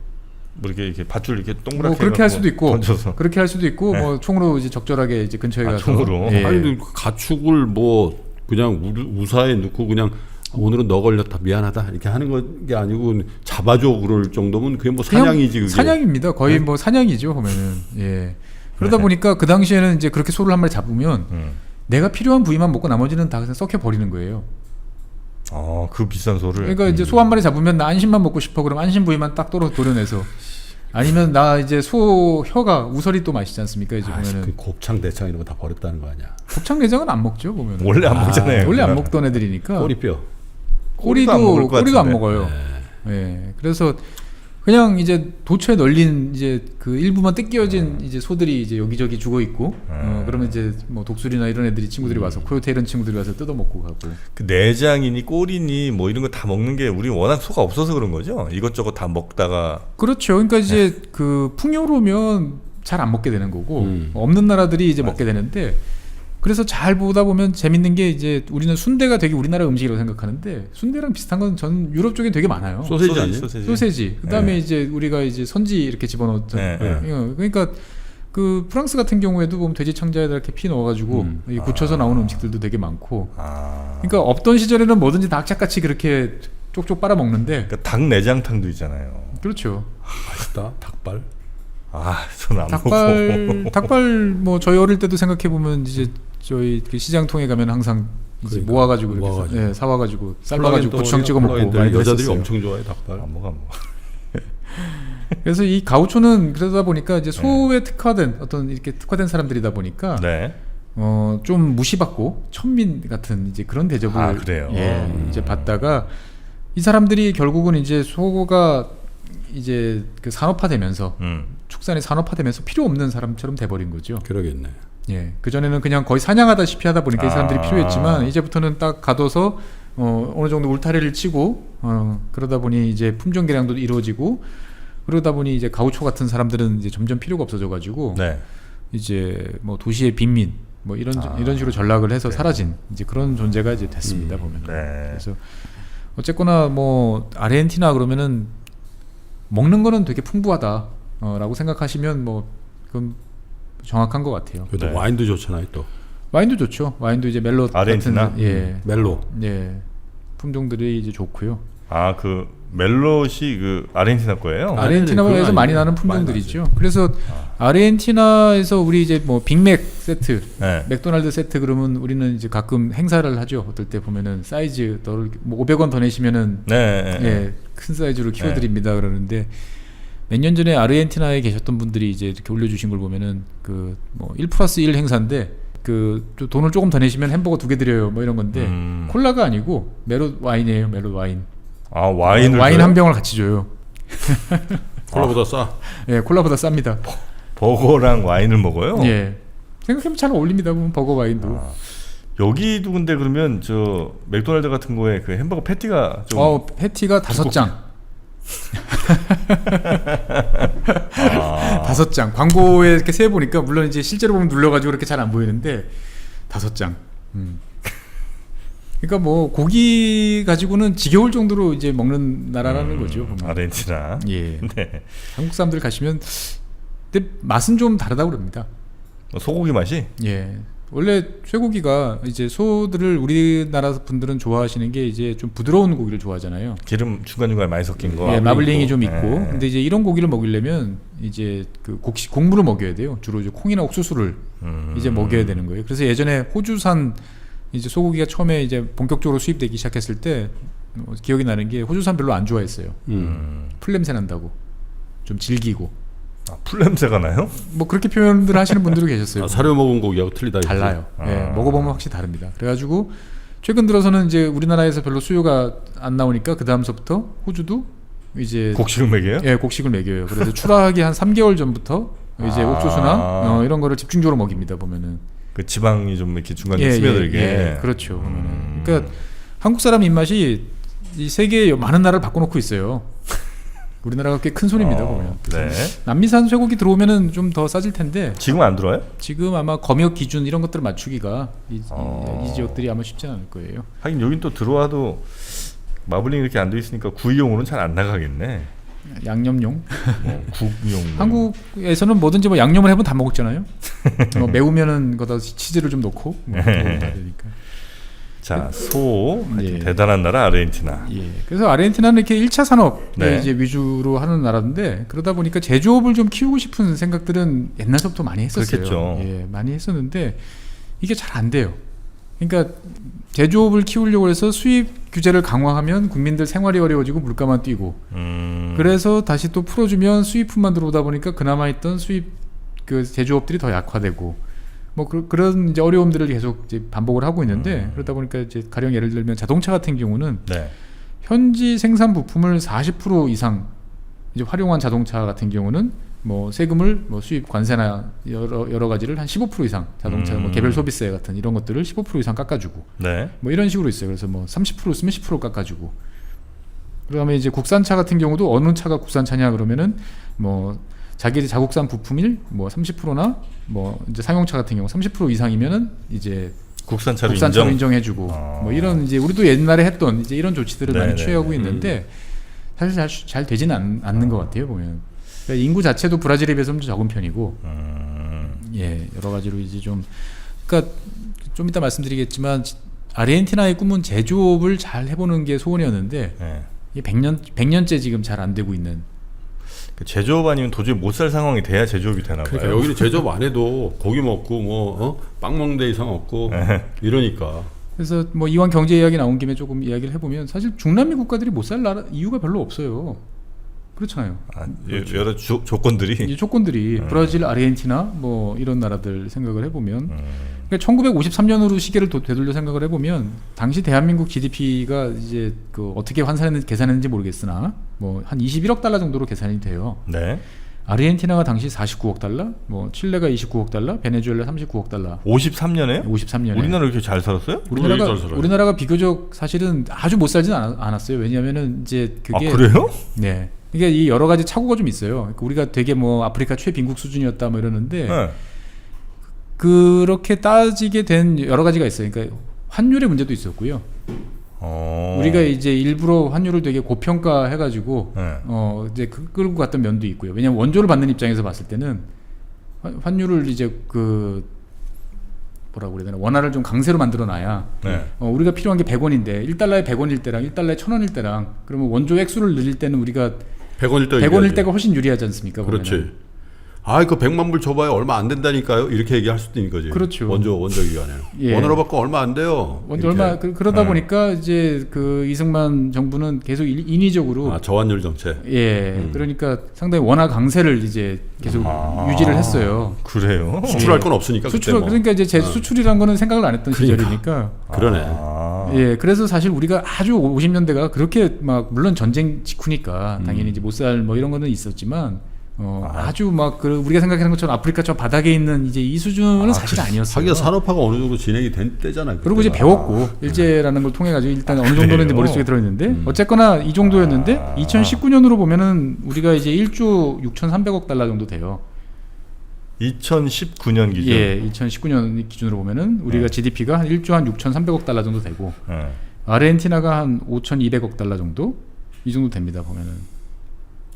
뭐 이렇게 밧줄 이렇게 동그랗게 뭐 그렇게 할 수도 있고 던져서. 그렇게 할 수도 있고 네. 뭐 총으로 이제 적절하게 이제 근처에 가서 총으로. 예. 아니 근데 가축을 뭐 그냥 우사에 넣고 그냥 오늘은 너 걸렸다 미안하다 이렇게 하는 게 아니고 잡아줘 그럴 정도면 그게 뭐 그냥 사냥이지 그게. 사냥입니다. 거의 뭐 사냥이죠 보면은. 예. 그러다 보니까 그 당시에는 이제 그렇게 소를 한 마리 잡으면 내가 필요한 부위만 먹고 나머지는 다 그냥 썩혀 버리는 거예요. 그 비싼 소를. 그러니까 이제 소 한 마리 잡으면 나 안심만 먹고 싶어 그럼 안심 부위만 딱 도려내서 아니면 나 이제 소 혀가 우설이 또 맛있지 않습니까? 이제 보면은 그 곱창 대창 이런 거 다 버렸다는 거 아니야. 곱창 내장은 안 먹죠 보면. 원래 안 먹잖아요. 원래 안 먹던 애들이니까. 꼬리뼈. 꼬리도 안 먹을 것 꼬리도 안 같은데. 먹어요. 예. 그래서 그냥 이제 도처에 널린 이제 그 일부만 뜯겨진 이제 소들이 이제 여기저기 죽어 있고 그러면 이제 뭐 독수리나 이런 애들이 친구들이 와서 코요테 이런 친구들이 와서 뜯어 먹고 가고. 그 내장이니 꼬리니 뭐 이런 거 다 먹는 게 우리 워낙 소가 없어서 그런 거죠. 이것저것 다 먹다가. 그렇죠. 그러니까 이제 그 풍요로우면 잘 안 먹게 되는 거고 없는 나라들이 이제 먹게 되는데 그래서 잘 보다 보면 재밌는 게 이제 우리는 순대가 되게 우리나라 음식이라고 생각하는데 순대랑 비슷한 건 전 유럽 쪽에 되게 많아요. 소세지 아니에요? 소세지. 그다음에 이제 우리가 이제 선지 이렇게 집어넣었죠. 그러니까 그 프랑스 같은 경우에도 보면 돼지 창자에다 이렇게 피 넣어가지고 굳혀서 나오는 음식들도 되게 많고. 그러니까 없던 시절에는 뭐든지 다 악착같이 그렇게 쪽쪽 빨아 먹는데. 그러니까 닭 내장탕도 있잖아요. 그렇죠. 맛있다. 닭발. 저는 안 먹고. 닭발 뭐 저희 어릴 때도 생각해 보면 이제 저희 그 시장통에 가면 항상 이제 그러니까, 모아가지고 이렇게 모아가지고. 예, 사와가지고 삶아가지고 고추장 찍어 먹고 많이 여자들이 했었어요. 엄청 좋아해 닭발. 안 먹어. 그래서 이 가우초는 그러다 보니까 이제 소에 특화된 어떤 이렇게 특화된 사람들이다 보니까 네. 좀 무시받고 천민 같은 이제 그런 대접을 그래요. 이제 받다가 이 사람들이 결국은 이제 소가 이제 그 산업화되면서 축산이 산업화되면서 필요 없는 사람처럼 돼버린 거죠. 그러겠네. 예, 그 전에는 그냥 거의 사냥하다시피 하다 보니까 이 사람들이 필요했지만 이제부터는 딱 가둬서 어느 정도 울타리를 치고 그러다 보니 이제 품종 개량도 이루어지고 그러다 보니 이제 가우초 같은 사람들은 이제 점점 필요가 없어져가지고 네. 이제 뭐 도시의 빈민 뭐 이런 식으로 전락을 해서 사라진 이제 그런 존재가 이제 됐습니다 보면. 네. 그래서 어쨌거나 뭐 아르헨티나 그러면은 먹는 거는 되게 풍부하다라고 생각하시면 뭐 그건 정확한 것 같아요. 그래도 네. 와인도 좋잖아요 또. 와인도 좋죠. 와인도 이제 멜롯 아르헨티나? 같은 멜로. 품종들이 이제 좋고요. 그 멜롯이 그 아르헨티나 거예요? 아르헨티나에서 그건 많이 아니에요. 나는 품종들이죠. 그래서 아르헨티나에서 우리 이제 뭐 빅맥 세트, 네. 맥도날드 세트 그러면 우리는 이제 가끔 행사를 하죠. 어떨 때 보면은 사이즈 뭐 500원 더 내시면은 네. 큰 사이즈로 키워드립니다 그러는데 몇 년 전에 아르헨티나에 계셨던 분들이 이제 이렇게 올려주신 걸 보면은 그 뭐 1+1 행사인데 그 돈을 조금 더 내시면 햄버거 2개 드려요 뭐 이런 건데 콜라가 아니고 멜롯 와인이에요. 멜롯 와인. 와인 와인 한 병을 같이 줘요. 콜라보다 싸. 예, 콜라보다 쌉니다. 버거랑 와인을 먹어요? 예. 생각해보면 잘 어울립니다. 보면 버거 와인도. 여기도 근데 그러면 저 맥도날드 같은 거에 그 햄버거 패티가 좀 패티가 5장. 5장. 광고에 이렇게 세 보니까 물론 이제 실제로 보면 눌러가지고 이렇게 잘 안 보이는데 5장. 그러니까 뭐 고기 가지고는 지겨울 정도로 이제 먹는 나라라는 거죠. 보면. 아르헨티나. 예. 네. 한국 사람들 가시면 근데 맛은 좀 다르다고 그럽니다. 소고기 맛이? 예. 원래 쇠고기가 이제 소들을 우리나라 분들은 좋아하시는 게 이제 좀 부드러운 고기를 좋아하잖아요. 기름 중간중간에 많이 섞인 거. 예, 마블링이 좀 있고. 네. 근데 이제 이런 고기를 먹이려면 이제 그 곡물을 먹여야 돼요. 주로 이제 콩이나 옥수수를 이제 먹여야 되는 거예요. 그래서 예전에 호주산 이제 소고기가 처음에 이제 본격적으로 수입되기 시작했을 때 기억이 나는 게 호주산 별로 안 좋아했어요. 풀 냄새 난다고. 좀 질기고. 풀 냄새가 나요? 뭐 그렇게 표현들 하시는 분들도 계셨어요. 사료 먹은 고기하고 틀리다. 달라요. 예, 먹어보면 확실히 다릅니다. 그래가지고 최근 들어서는 이제 우리나라에서 별로 수요가 안 나오니까 그 다음서부터 호주도 이제 곡식을 먹여요? 예, 곡식을 먹여요. 그래서 출하하기 한 3개월 전부터 이제 옥수수나 이런 거를 집중적으로 먹입니다. 보면은 그 지방이 좀 이렇게 중간에 스며들게. 예, 그렇죠. 보면은. 그러니까 한국 사람 입맛이 이 세계의 많은 나라를 바꿔놓고 있어요. 우리나라가 꽤 큰 손입니다. 보면. 네. 남미산 쇠고기 들어오면은 좀 더 싸질 텐데 지금 안 들어와요? 지금 아마 검역 기준 이런 것들을 맞추기가 이 지역들이 아마 쉽지 않을 거예요. 하긴 여긴 또 들어와도 마블링 이렇게 안 돼 있으니까 구이용으로는 잘 안 나가겠네. 양념용. 뭐 국용. 한국에서는 뭐든지 뭐 양념을 해보면 다 먹었잖아요. 뭐 매우면은 거기다 치즈를 좀 넣고 뭐 다 되니까. 자, 소 예. 대단한 나라 아르헨티나. 예. 그래서 아르헨티나는 이렇게 1차 산업 네. 이제 위주로 하는 나라인데 그러다 보니까 제조업을 좀 키우고 싶은 생각들은 옛날부터 많이 했었어요. 그렇겠죠. 예, 많이 했었는데 이게 잘 안 돼요. 그러니까 제조업을 키우려고 해서 수입 규제를 강화하면 국민들 생활이 어려워지고 물가만 뛰고 그래서 다시 또 풀어주면 수입품만 들어오다 보니까 그나마 있던 수입 그 제조업들이 더 약화되고 뭐 그런 이제 어려움들을 계속 이제 반복을 하고 있는데 그러다 보니까 이제 가령 예를 들면 자동차 같은 경우는 네. 현지 생산 부품을 40% 이상 이제 활용한 자동차 같은 경우는 뭐 세금을 뭐 수입 관세나 여러 가지를 한 15% 이상 자동차 뭐 개별 소비세 같은 이런 것들을 15% 이상 깎아주고 네. 뭐 이런 식으로 있어요. 그래서 뭐 30% 쓰면 10% 깎아주고 그다음에 이제 국산차 같은 경우도 어느 차가 국산차냐 그러면은 뭐 자기 자국산 부품일 뭐 30%나 뭐 이제 상용차 같은 경우 30% 이상이면은 이제 국산차로 인정해주고 뭐 이런 이제 우리도 옛날에 했던 이제 이런 조치들을 많이 취하고 있는데 사실 잘 되지는 않는 것 같아요 보면. 그러니까 인구 자체도 브라질에 비해서 좀 적은 편이고 예 여러 가지로 이제 좀 그러니까 좀 이따 말씀드리겠지만 아르헨티나의 꿈은 제조업을 잘 해보는 게 소원이었는데 네. 이게 100년째 지금 잘 안 되고 있는. 그 제조업 아니면 도저히 못 살 상황이 돼야 제조업이 되나 봐요. 그러니까 여기는 제조업 안 해도 고기 먹고 뭐 빵 먹는 데 이상 없고 이러니까. 그래서 뭐 이왕 경제 이야기 나온 김에 조금 이야기를 해보면 사실 중남미 국가들이 못 살 나라 이유가 별로 없어요. 그렇잖아요. 아, 여러 조건들이 이 조건들이 브라질, 아르헨티나 뭐 이런 나라들 생각을 해보면 그러니까 1953년으로 시계를 되돌려 생각을 해보면 당시 대한민국 GDP가 이제 그 어떻게 계산했는지 모르겠으나 뭐 한 21억 달러 정도로 계산이 돼요. 네. 아르헨티나가 당시 49억 달러, 뭐 칠레가 29억 달러, 베네수엘라 39억 달러. 53년에? 53년에. 우리나라 이렇게 잘 살았어요? 우리나라가 비교적 사실은 아주 못 살지는 않았어요. 왜냐하면은 이제 그게 아 그래요? 네. 이게 이 여러 가지 착오가 좀 있어요. 그러니까 우리가 되게 뭐 아프리카 최빈국 수준이었다 뭐 이러는데 네. 그렇게 따지게 된 여러 가지가 있어요. 그러니까 환율의 문제도 있었고요. 우리가 이제 일부러 환율을 되게 고평가해가지고 네. 이제 끌고 갔던 면도 있고요. 왜냐하면 원조를 받는 입장에서 봤을 때는 환율을 이제 그 뭐라고 그래야 되나 원화를 좀 강세로 만들어놔야 네. 우리가 필요한 게 100원인데 1달러에 100원일 때랑 1달러에 1000원일 때랑 그러면 원조 액수를 늘릴 때는 우리가 100원일 때가 훨씬 유리하지 않습니까? 그렇지. 보면은. 아, 그 100만 불 줘봐야 얼마 안 된다니까요. 이렇게 얘기할 수도 있는 거지. 그렇죠. 원조 기간에. 예. 원으로 바꿔 얼마 안 돼요. 원조 얼마 그러다 보니까 이제 그 이승만 정부는 계속 인위적으로 저환율 정책. 예, 그러니까 상당히 원화 강세를 이제 계속 유지를 했어요. 그래요? 수출할 건 없으니까 수출 그때 뭐. 그러니까 이제 수출이란 거는 생각을 안 했던 그러니까. 시절이니까. 그러네. 예, 그래서 사실 우리가 아주 50년대가 그렇게 막 물론 전쟁 직후니까 당연히 이제 못 살 뭐 이런 거는 있었지만 아주 막 우리가 생각하는 것처럼 아프리카 저 바닥에 있는 이제 이 수준은 사실 아니었어요. 하기가 산업화가 어느 정도 진행이 된 때잖아요. 그리고 이제 배웠고 일제라는 걸 통해 가지고 일단 어느 정도는 이제 머릿속에 들어있는데 어쨌거나 이 정도였는데 2019년으로 보면은 우리가 이제 1조 6,300억 달러 정도 돼요. 2019년 기준. 예, 2019년 기준으로 보면은 우리가 GDP가 한 1조 한 6,300억 달러 정도 되고 아르헨티나가 한 5,200억 달러 정도 이 정도 됩니다 보면은.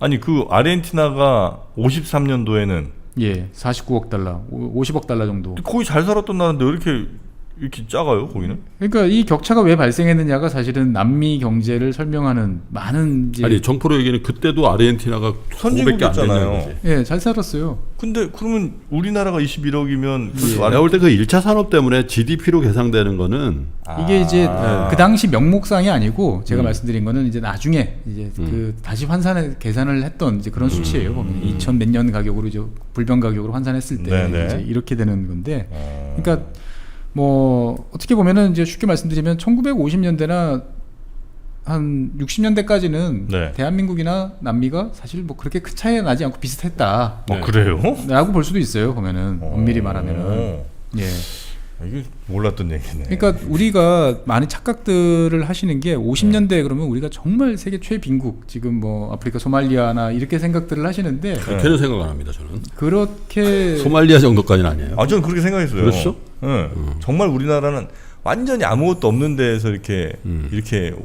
아니 그 아르헨티나가 53년도에는 예, 49억 달러, 50억 달러 정도. 거의 잘 살았던 나라인데 왜 이렇게 작아요 거기는? 그러니까 이 격차가 왜 발생했느냐가 사실은 남미 경제를 설명하는 많은 이제 아니 정프로 얘기는 그때도 아르헨티나가 그거밖에 안 선진국이었잖아요. 되는 거지. 예, 잘 살았어요. 근데 그러면 우리나라가 21억이면 내가 볼 때 그 1차 산업 때문에 GDP로 계상되는 거는 이게 이제 그 당시 명목상이 아니고 제가 말씀드린 거는 이제 나중에 이제 그 다시 계산을 했던 이제 그런 수치예요. 보면 2000 몇 년 가격으로 이제 불변 가격으로 환산했을 때 네네. 이제 이렇게 되는 건데, 그러니까 뭐 어떻게 보면은 이제 쉽게 말씀드리면 1950년대나 한 60년대까지는 네. 대한민국이나 남미가 사실 뭐 그렇게 큰 차이가 나지 않고 비슷했다. 그래요? 라고 볼 수도 있어요. 보면은 엄밀히 말하면은. 예. 이게 몰랐던 얘기네. 그러니까 우리가 많은 착각들을 하시는 게 50년대 그러면 우리가 정말 세계 최빈국 지금 뭐 아프리카 소말리아나 이렇게 생각들을 하시는데 그렇게는 생각 안 합니다 저는. 그렇게 소말리아 정도까지는 아니에요. 저는 그렇게 생각했어요. 그렇죠? 네. 정말 우리나라는 완전히 아무것도 없는 데에서 이렇게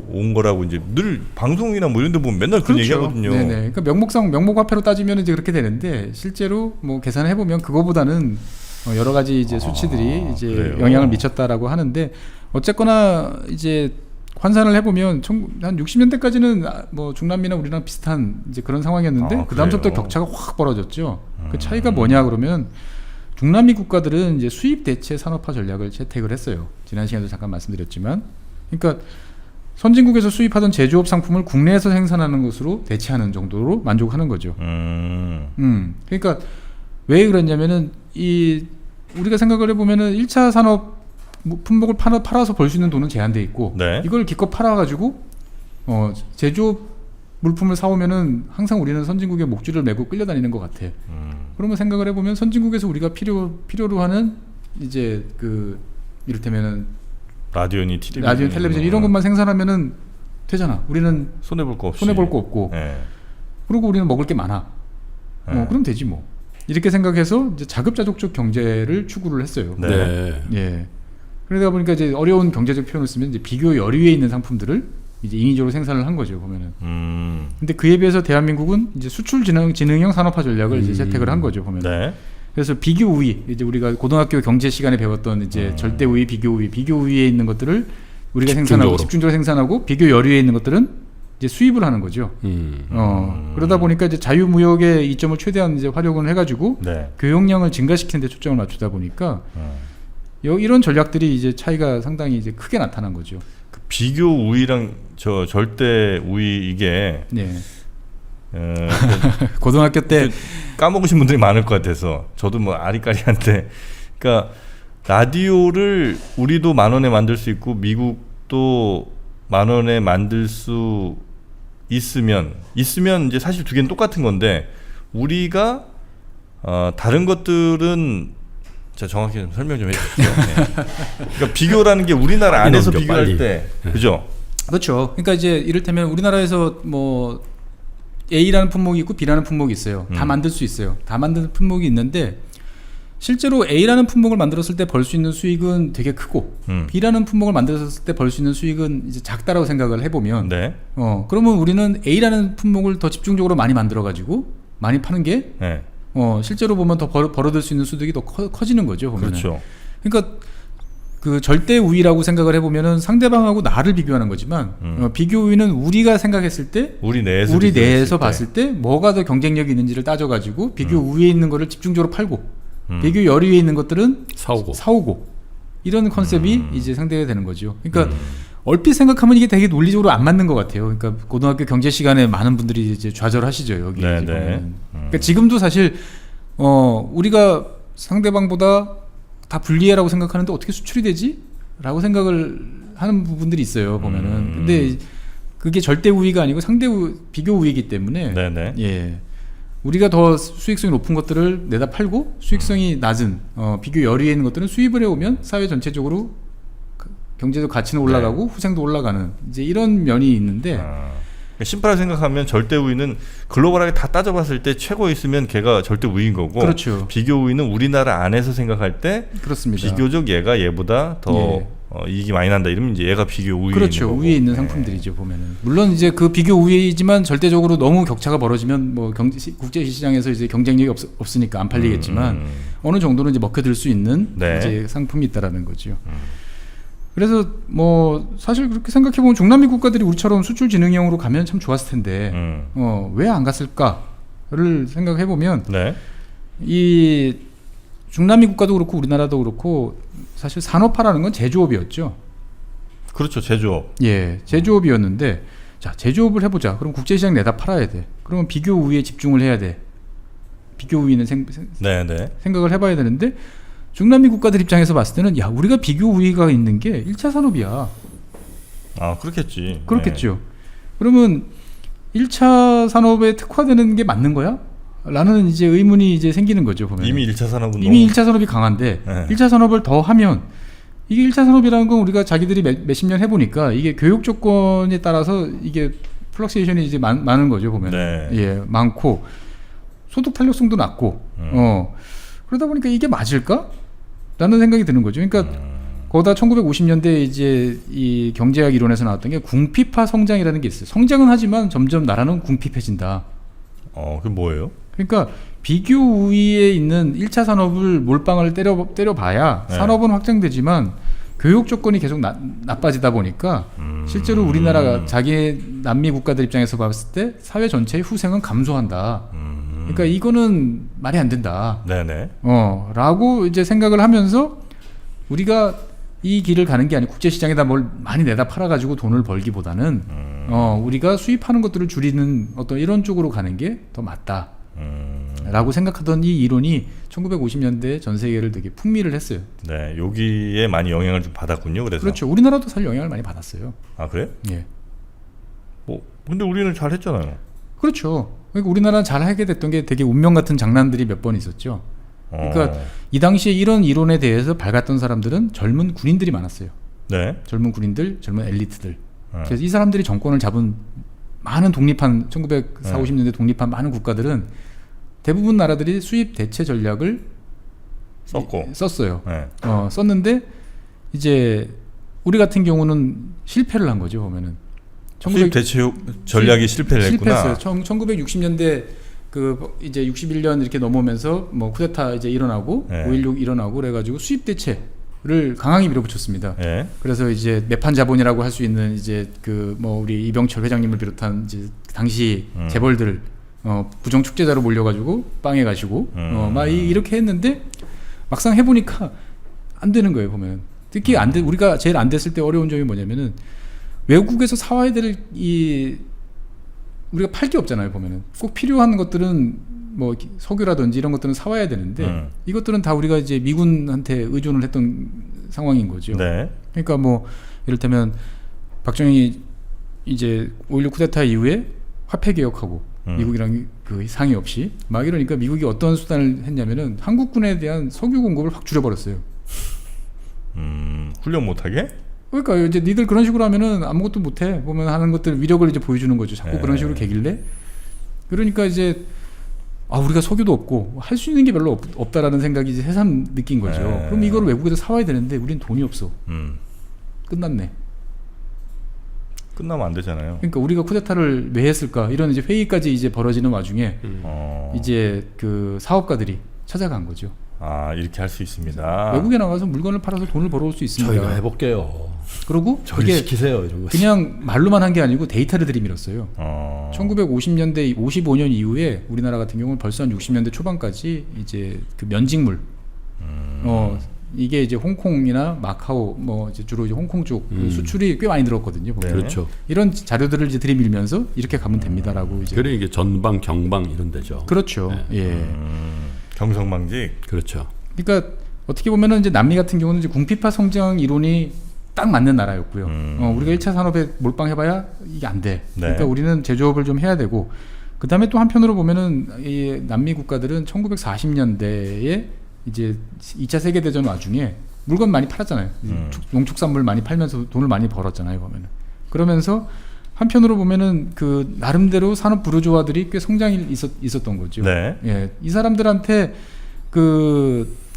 온 거라고 이제 늘 방송이나 뭐 이런 데 보면 맨날 그런 얘기하거든요. 네네. 그러니까 명목화폐로 따지면 이제 그렇게 되는데 실제로 뭐 계산을 해보면 그거보다는 여러 가지 이제 수치들이 이제 그래요? 영향을 미쳤다라고 하는데 어쨌거나 이제 환산을 해보면 한 60년대까지는 뭐 중남미나 우리랑 비슷한 이제 그런 상황이었는데 그 다음부터 그래요? 격차가 확 벌어졌죠. 그 차이가 뭐냐 그러면 중남미 국가들은 이제 수입 대체 산업화 전략을 채택을 했어요. 지난 시간에도 잠깐 말씀드렸지만, 그러니까 선진국에서 수입하던 제조업 상품을 국내에서 생산하는 것으로 대체하는 정도로 만족하는 거죠. 그러니까 왜 그랬냐면은 우리가 생각을 해보면은 1차 산업 품목을 팔아서 벌 수 있는 돈은 제한돼 있고, 네. 이걸 기껏 팔아가지고 제조업 물품을 사오면은 항상 우리는 선진국의 목줄을 메고 끌려다니는 것 같아. 그러면 생각을 해보면 선진국에서 우리가 필요로 하는 이제 이를테면은 라디오니 텔레비전 이런 것만 생산하면은 되잖아. 우리는 손해 볼 거 없고, 네. 그리고 우리는 먹을 게 많아. 그럼 되지 뭐. 이렇게 생각해서 이제 자급자족적 경제를 추구를 했어요. 네. 예. 그러다 보니까 이제 어려운 경제적 표현을 쓰면 이제 비교 열위에 있는 상품들을 이제 인위적으로 생산을 한 거죠, 보면은. 근데 그에 비해서 대한민국은 이제 수출 진흥형 산업화 전략을 이제 채택을 한 거죠, 보면은. 네. 그래서 비교 우위, 이제 우리가 고등학교 경제 시간에 배웠던 이제 절대 우위, 비교 우위에 있는 것들을 우리가 집중적으로 생산하고 비교 열위에 있는 것들은 이제 수입을 하는 거죠. 그러다 보니까 이제 자유무역의 이점을 최대한 이제 활용을 해가지고 네. 교역량을 증가시키는 데 초점을 맞추다 보니까 이런 전략들이 이제 차이가 상당히 이제 크게 나타난 거죠. 그 비교 우위랑 저 절대 우위 이게 네. 고등학교 때 까먹으신 분들이 많을 것 같아서 저도 뭐 아리까리한데, 그러니까 라디오를 우리도 10,000원에 만들 수 있고 미국도 10,000원에 만들 수 있으면 이제 사실 두 개는 똑같은 건데, 우리가 다른 것들은 제가 정확히 좀 설명 좀 해주시죠. 네. 그러니까 비교라는 게 우리나라 안에서 비교할 때, 그죠? 그렇죠. 그러니까 이제 이를테면 우리나라에서 뭐 A라는 품목이 있고 B라는 품목이 있어요. 다 만들 수 있어요. 다 만드는 품목이 있는데 실제로 A라는 품목을 만들었을 때 벌 수 있는 수익은 되게 크고 B라는 품목을 만들었을 때 벌 수 있는 수익은 이제 작다라고 생각을 해보면 네. 그러면 우리는 A라는 품목을 더 집중적으로 많이 만들어가지고 많이 파는 게 네. 실제로 보면 더 벌어들 수 있는 수익이 더 커지는 거죠. 보면은. 그렇죠. 그러니까 그 절대 우위라고 생각을 해보면은 상대방하고 나를 비교하는 거지만 비교 우위는 우리가 생각했을 때 우리 내에서 봤을 때 뭐가 더 경쟁력이 있는지를 따져가지고 비교 우위에 있는 거를 집중적으로 팔고 비교 열위에 있는 것들은 사오고 이런 컨셉이 이제 상대가 되는 거죠. 그러니까 얼핏 생각하면 이게 되게 논리적으로 안 맞는 것 같아요. 그러니까 고등학교 경제 시간에 많은 분들이 이제 좌절하시죠, 여기. 네, 이제 네. 보면은. 그러니까 지금도 사실 우리가 상대방보다 다 불리해라고 생각하는데 어떻게 수출이 되지? 라고 생각을 하는 부분들이 있어요, 보면은. 근데 그게 절대 우위가 아니고 비교 우위이기 때문에 네네. 예. 우리가 더 수익성이 높은 것들을 내다 팔고 수익성이 낮은 비교 열위에 있는 것들은 수입을 해오면 사회 전체적으로 경제적 가치는 올라가고 네. 후생도 올라가는 이제 이런 면이 있는데 심플하게 생각하면 절대 우위는 글로벌하게 다 따져봤을 때 최고에 있으면 걔가 절대 우위인 거고, 그렇죠. 비교 우위는 우리나라 안에서 생각할 때 그렇습니다. 비교적 얘가 얘보다 더 이익이 많이 난다 이러면 이제 얘가 비교 우위에 그렇죠. 있는 거고. 위에 있는 상품들이죠, 보면은. 물론 이제 그 비교 우위이지만 절대적으로 너무 격차가 벌어지면 뭐 국제 시장에서 이제 경쟁력이 없으니까 안 팔리겠지만 어느 정도는 이제 먹혀들 수 있는 네. 이제 상품이 있다라는 거죠. 그래서 뭐 사실 그렇게 생각해 보면 중남미 국가들이 우리처럼 수출 진흥형으로 가면 참 좋았을 텐데 왜 안 갔을까를 생각해 보면 네. 이 중남미 국가도 그렇고 우리나라도 그렇고 사실 산업화라는 건 제조업이었죠. 그렇죠. 제조업. 예, 제조업이었는데 자 제조업을 해보자. 그럼 국제시장 내다 팔아야 돼. 그러면 비교 우위에 집중을 해야 돼. 비교 우위는 네네. 생각을 해봐야 되는데 중남미 국가들 입장에서 봤을 때는 야 우리가 비교 우위가 있는 게 1차 산업이야. 아 그렇겠지. 그렇겠죠. 네. 그러면 1차 산업에 특화되는 게 맞는 거야? 라는 이제 의문이 이제 생기는 거죠. 보면 이미 1차 산업은 이미 1차 산업이 강한데 네. 1차 산업을 더 하면 이게 1차 산업이라는 건 우리가 자기들이 몇십 년 해보니까 이게 교육 조건에 따라서 이게 플럭시에이션이 이제 많은 거죠. 보면 네. 예 많고 소득 탄력성도 낮고 그러다 보니까 이게 맞을까? 라는 생각이 드는 거죠. 그러니까 거기다 1950년대 이제 이 경제학 이론에서 나왔던 게 궁핍화 성장이라는 게 있어요. 성장은 하지만 점점 나라는 궁핍해진다. 그게 뭐예요? 그러니까 비교 우위에 있는 1차 산업을 몰빵을 때려봐야 네. 산업은 확장되지만 교육 조건이 계속 나빠지다 보니까 실제로 우리나라가 자기 남미 국가들 입장에서 봤을 때 사회 전체의 후생은 감소한다. 그러니까 이거는 말이 안 된다. 네네. 라고 이제 생각을 하면서 우리가 이 길을 가는 게 아니고 국제시장에다 뭘 많이 내다 팔아가지고 돈을 벌기보다는 우리가 수입하는 것들을 줄이는 어떤 이런 쪽으로 가는 게 더 맞다. 라고 생각하던 이 이론이 1950년대 전 세계를 되게 풍미를 했어요. 네, 여기에 많이 영향을 좀 받았군요. 그래서. 그렇죠. 우리나라도 사실 영향을 많이 받았어요. 아 그래? 예. 근데 우리는 잘 했잖아요. 그렇죠. 그러니까 우리나라는 잘 하게 됐던 게 되게 운명 같은 장난들이 몇 번 있었죠. 그러니까 이 당시에 이런 이론에 대해서 밝았던 사람들은 젊은 군인들이 많았어요. 네. 젊은 군인들, 젊은 엘리트들. 그래서 이 사람들이 정권을 잡은 많은 독립한 1940, 50년대 독립한 많은 국가들은 대부분 나라들이 수입 대체 전략을 썼어요. 네. 썼는데 이제 우리 같은 경우는 실패를 한 거죠. 보면은 수입 대체 전략이 실패를 했구나. 실패했어요. 1960년대 그 이제 61년 이렇게 넘어오면서 뭐 쿠데타 이제 일어나고 5.16 일어나고 그래가지고 수입 대체를 강하게 밀어붙였습니다. 네. 그래서 이제 매판 자본이라고 할 수 있는 이제 그 뭐 우리 이병철 회장님을 비롯한 이제 당시 재벌들 부정 축제자로 몰려가지고 빵에 가시고 막 이렇게 했는데 막상 해보니까 안 되는 거예요. 보면 특히 우리가 제일 안 됐을 때 어려운 점이 뭐냐면은 외국에서 사와야 될 우리가 팔 게 없잖아요. 보면은 꼭 필요한 것들은 뭐 석유라든지 이런 것들은 사와야 되는데 이것들은 다 우리가 이제 미군한테 의존을 했던 상황인 거죠. 네. 그러니까 뭐 이를테면 박정희 이제 5.16 쿠데타 이후에 화폐 개혁하고 미국이랑 그 상의 없이 막 이러니까 미국이 어떤 수단을 했냐면은 한국군에 대한 석유 공급을 확 줄여버렸어요. 훈련 못하게? 그러니까 이제 니들 그런 식으로 하면은 아무것도 못해 보면 하는 것들 위력을 이제 보여주는 거죠. 자꾸 그런 식으로 개길래. 그러니까 이제 우리가 석유도 없고 할 수 있는 게 별로 없다라는 생각이 이제 새삼 느낀 거죠. 그럼 이걸 외국에서 사와야 되는데 우린 돈이 없어. 끝났네. 끝나면 안 되잖아요. 그러니까 우리가 쿠데타를 왜 했을까 이런 이제 회의까지 이제 벌어지는 와중에 이제 그 사업가들이 찾아간 거죠. 이렇게 할 수 있습니다. 외국에 나가서 물건을 팔아서 돈을 벌어올 수 있습니다. 저희가 해볼게요. 그리고 저를 시키세요 이런 거. 그냥 말로만 한 게 아니고 데이터를 들이밀었어요. 1950년대 55년 이후에 우리나라 같은 경우는 벌써 한 60년대 초반까지 이제 그 면직물 이게 이제 홍콩이나 마카오 뭐 이제 주로 이제 홍콩 쪽 수출이 꽤 많이 늘었거든요. 네. 그렇죠. 이런 자료들을 이제 들이밀면서 이렇게 가면 됩니다라고 이제. 그래 이게 전방, 경방 이런 데죠. 그렇죠. 네. 예. 경성방직. 그렇죠. 그러니까 어떻게 보면은 이제 남미 같은 경우는 이제 궁핍화 성장 이론이 딱 맞는 나라였고요. 우리가 1차 산업에 몰빵해봐야 이게 안 돼. 네. 그러니까 우리는 제조업을 좀 해야 되고, 그 다음에 또 한편으로 보면은 이 남미 국가들은 1940년대에 이제 2차 세계대전 와중에 물건 많이 팔았잖아요. 농축산물 많이 팔면서 돈을 많이 벌었잖아요. 보면은. 그러면서 한편으로 보면은 그 나름대로 산업 부르주아들이 꽤 성장이 있었던 거죠. 네. 예, 이 사람들한테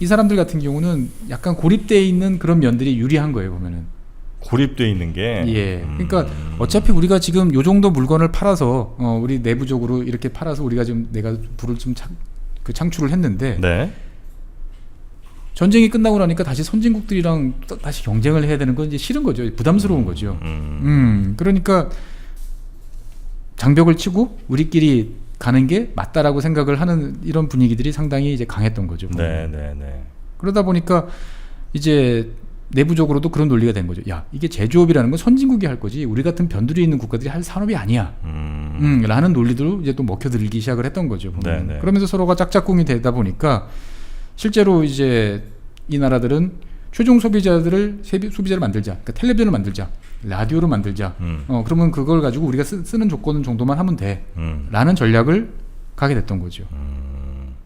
이 사람들 같은 경우는 약간 고립되어 있는 그런 면들이 유리한 거예요. 보면은. 고립돼 있는 게. 예. 그러니까 어차피 우리가 지금 요 정도 물건을 팔아서 우리 내부적으로 이렇게 팔아서 우리가 지금 내가 부를 좀 창출을 했는데. 네. 전쟁이 끝나고 나니까 다시 선진국들이랑 다시 경쟁을 해야 되는 건 이제 싫은 거죠. 부담스러운 거죠. 그러니까 장벽을 치고 우리끼리 가는 게 맞다라고 생각을 하는 이런 분위기들이 상당히 이제 강했던 거죠. 네. 그러다 보니까 이제 내부적으로도 그런 논리가 된 거죠. 야, 이게 제조업이라는 건 선진국이 할 거지 우리 같은 변두리에 있는 국가들이 할 산업이 아니야. 라는 논리도 이제 또 먹혀들기 시작을 했던 거죠. 네. 그러면서 서로가 짝짝꿍이 되다 보니까 실제로 이제 이 나라들은 최종 소비자를 만들자. 그러니까 텔레비전을 만들자. 라디오를 만들자. 그러면 그걸 가지고 우리가 쓰는 조건 정도만 하면 돼. 라는 전략을 가게 됐던 거죠.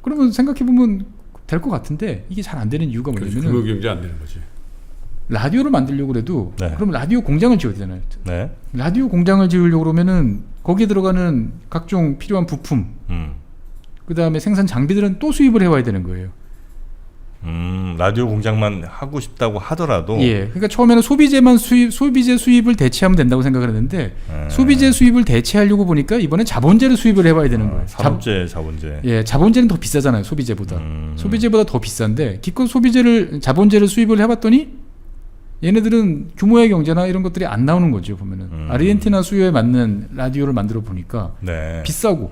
그러면 생각해보면 될 것 같은데 이게 잘 안 되는 이유가 뭐냐면 규모 경제 안 되는 거지. 라디오를 만들려고 그래도 그럼 라디오 공장을 지어야 되잖아요. 네. 라디오 공장을 지으려고 그러면은 거기에 들어가는 각종 필요한 부품 그 다음에 생산 장비들은 또 수입을 해와야 되는 거예요. 라디오 공장만 하고 싶다고 하더라도 예, 그러니까 처음에는 소비재 수입을 대체하면 된다고 생각을 했는데 소비재 수입을 대체하려고 보니까 이번에 자본재를 수입을 해봐야 되는 거예요. 산업재, 자본재. 예, 자본재는 더 비싸잖아요, 소비재보다. 소비재보다 더 비싼데 기껏 자본재를 수입을 해봤더니 얘네들은 규모의 경제나 이런 것들이 안 나오는 거죠. 보면은 아르헨티나 수요에 맞는 라디오를 만들어 보니까 네. 비싸고,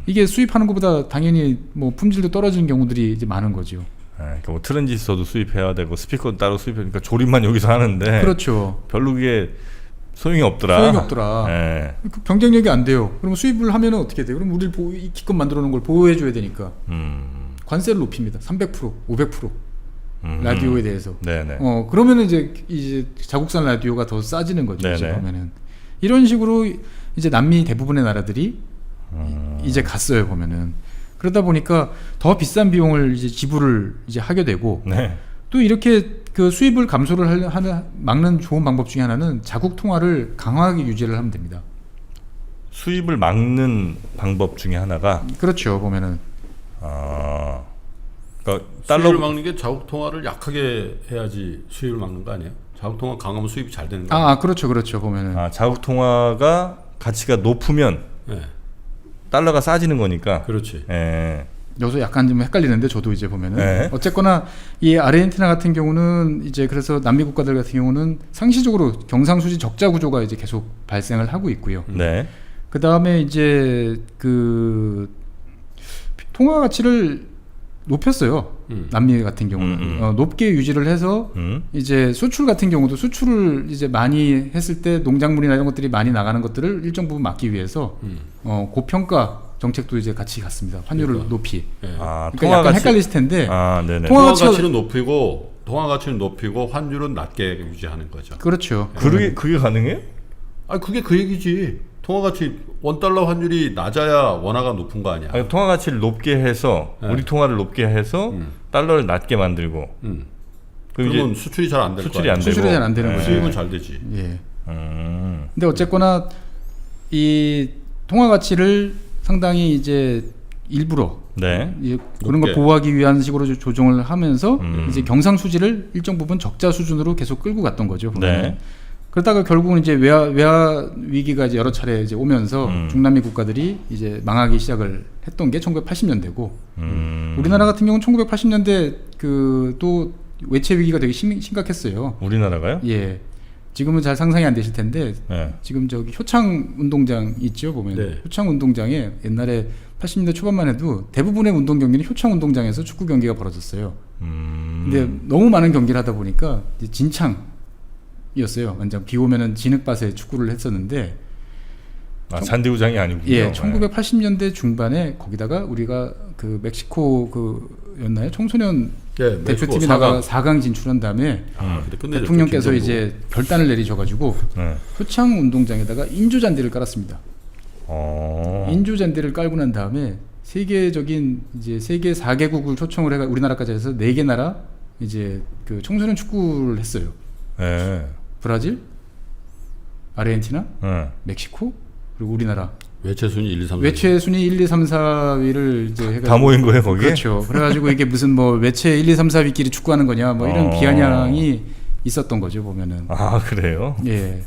이게 수입하는 것보다 당연히 뭐 품질도 떨어지는 경우들이 이제 많은 거죠. 그러니까 뭐 트랜지스터도 수입해야 되고 스피커도 따로 수입하니까 조립만 여기서 하는데 그렇죠. 별로 그게 소용이 없더라. 소용이 없더라. 네. 그 경쟁력이 안 돼요. 그럼 수입을 하면 어떻게 돼요? 그럼 우리를 기껏 만들어 놓은 걸 보호해 줘야 되니까 관세를 높입니다. 300%, 500%. 라디오에 대해서. 네네. 그러면은 이제 자국산 라디오가 더 싸지는 거죠. 네네. 이제 보면은 이런 식으로 이제 남미 대부분의 나라들이 이제 갔어요. 보면은 그러다 보니까 더 비싼 비용을 이제 지불을 이제 하게 되고 네. 또 이렇게 그 수입을 감소를 막는 좋은 방법 중에 하나는 자국 통화를 강하게 유지를 하면 됩니다. 수입을 막는 방법 중에 하나가 그렇죠. 보면은 그러니까 수입을 막는 게 자국 통화를 약하게 해야지 수입을 막는 거 아니에요? 자국 통화 강하면 수입이 잘 되는 거. 그렇죠. 보면은 자국 통화가 가치가 높으면 네. 달러가 싸지는 거니까. 그렇지. 예. 여기서 약간 좀 헷갈리는데 저도 이제 보면은 네. 어쨌거나 이 아르헨티나 같은 경우는 이제 그래서 남미 국가들 같은 경우는 상시적으로 경상수지 적자 구조가 이제 계속 발생을 하고 있고요. 네. 그 다음에 이제 그 통화 가치를 높였어요. 남미 같은 경우는 높게 유지를 해서 이제 수출 같은 경우도 수출을 이제 많이 했을 때 농작물이나 이런 것들이 많이 나가는 것들을 일정 부분 막기 위해서 고평가 정책도 이제 같이 갔습니다. 환율을 높이. 네. 그러니까 약간 헷갈리실 텐데 네네. 통화 가치는 높이고 환율은 낮게 유지하는 거죠. 그렇죠. 그게 가능해요? 그게 그 얘기지. 통화 가치 $1 환율이 낮아야 원화가 높은 거 아니야? 아니, 통화 가치를 높게 해서 우리 통화를 높게 해서 달러를 낮게 만들고. 그러면 수출이 잘 안 될 거야. 수출이 안 되고. 수출이 잘 안 되는 거죠. 수입은 잘 되지. 예. 근데 어쨌거나 이 통화 가치를 상당히 이제 일부러 네. 그런 걸 보호하기 위한 식으로 조정을 하면서 이제 경상수지를 일정 부분 적자 수준으로 계속 끌고 갔던 거죠. 보면은. 네. 그러다가 결국은 이제 외화 위기가 이제 여러 차례 이제 오면서 중남미 국가들이 이제 망하기 시작을 했던 게 1980년대고 우리나라 같은 경우는 1980년대 그 또 외채 위기가 되게 심각했어요. 우리나라가요? 예. 지금은 잘 상상이 안 되실 텐데 네. 지금 저기 효창 운동장 있죠 보면 네. 효창 운동장에 옛날에 80년대 초반만 해도 대부분의 운동 경기는 효창 운동장에서 축구 경기가 벌어졌어요. 근데 너무 많은 경기를 하다 보니까 이제 진창이었어요. 완전 비 오면은 진흙밭에 축구를 했었는데 잔디구장이 아니군요. 예, 1980년대 중반에 거기다가 우리가 그 멕시코 였나요? 청소년 대표팀이 나가 4강 진출한 다음에 대통령께서 이제 결단을 내리셔가지고 효창 운동장에다가 인조 잔디를 깔았습니다. 인조 잔디를 깔고 난 다음에 세계적인 이제 세계 4개국을 초청을 해가 우리나라까지 해서 4개 나라 이제 그 청소년 축구를 했어요. 네. 브라질, 아르헨티나, 멕시코 그리고 우리나라. 외채 순위 1, 2, 3, 4. 외채 순위 1, 2, 3, 4위를 이제 해가지고 다 모인 거예요 거기에? 그렇죠. 그래가지고 이게 무슨 뭐 외채 1, 2, 3, 4위끼리 축구하는 거냐 뭐 이런 비아냥이 있었던 거죠 보면은. 그래요? 예.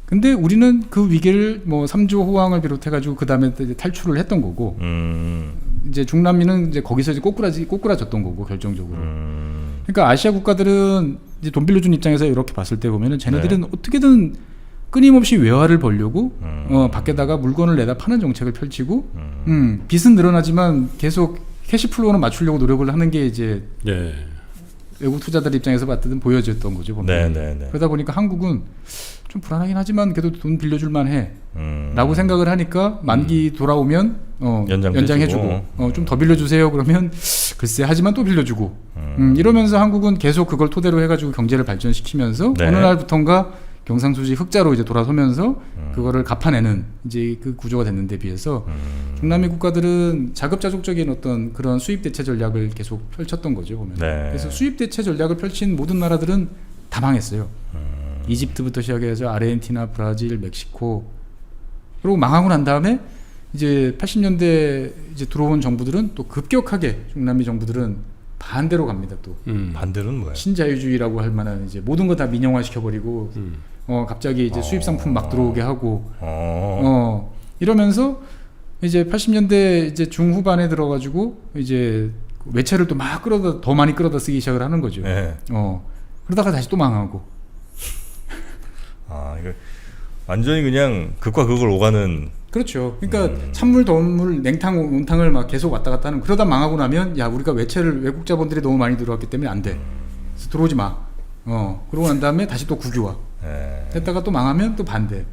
근데 우리는 그 위기를 뭐 3조 호황을 비롯해가지고 그 다음에 탈출을 했던 거고 이제 중남미는 이제 거기서 이제 꼬꾸라졌던 거고 결정적으로. 그러니까 아시아 국가들은 이제 돈 빌려준 입장에서 이렇게 봤을 때 보면은 쟤네들은 어떻게든 끊임없이 외화를 벌려고 밖에다가 물건을 내다 파는 정책을 펼치고 빚은 늘어나지만 계속 캐시플로우는 맞추려고 노력을 하는 게 이제 외국 투자들 입장에서 봤을 때 보여졌던 거죠 보면. 네. 그러다 보니까 한국은 좀 불안하긴 하지만 그래도 돈 빌려줄 만해 라고 생각을 하니까 만기 돌아오면 연장해주고 좀 더 빌려주세요 그러면 글쎄 하지만 또 빌려주고 이러면서 한국은 계속 그걸 토대로 해가지고 경제를 발전시키면서 어느 날부턴가 경상수지 흑자로 이제 돌아서면서 그거를 갚아내는 이제 그 구조가 됐는데 비해서 중남미 국가들은 자급자족적인 어떤 그런 수입 대체 전략을 계속 펼쳤던 거죠 보면. 그래서 수입 대체 전략을 펼친 모든 나라들은 다 망했어요. 이집트부터 시작해서 아르헨티나, 브라질, 멕시코 그리고 망하고 난 다음에 이제 80년대 이제 들어온 정부들은 또 급격하게 중남미 정부들은 반대로 갑니다. 또 반대로는 뭐예요? 신자유주의라고 할 만한 이제 모든 거 다 민영화 시켜버리고 갑자기 이제 수입 상품 막 들어오게 하고 이러면서 이제 80년대 이제 중후반에 들어가지고 이제 외채를 또 막 더 많이 끌어다 쓰기 시작을 하는 거죠. 네. 그러다가 다시 또 망하고. 이거 완전히 그냥 극과 극을 오가는. 그렇죠. 그러니까 찬물, 더운물, 냉탕, 온탕을 막 계속 왔다 갔다 하는. 그러다 망하고 나면 야 우리가 외채를 외국 자본들이 너무 많이 들어왔기 때문에 안 돼. 그래서 들어오지 마. 그러고 난 다음에 다시 또 국유화. 됐다가 또 망하면 또 반대.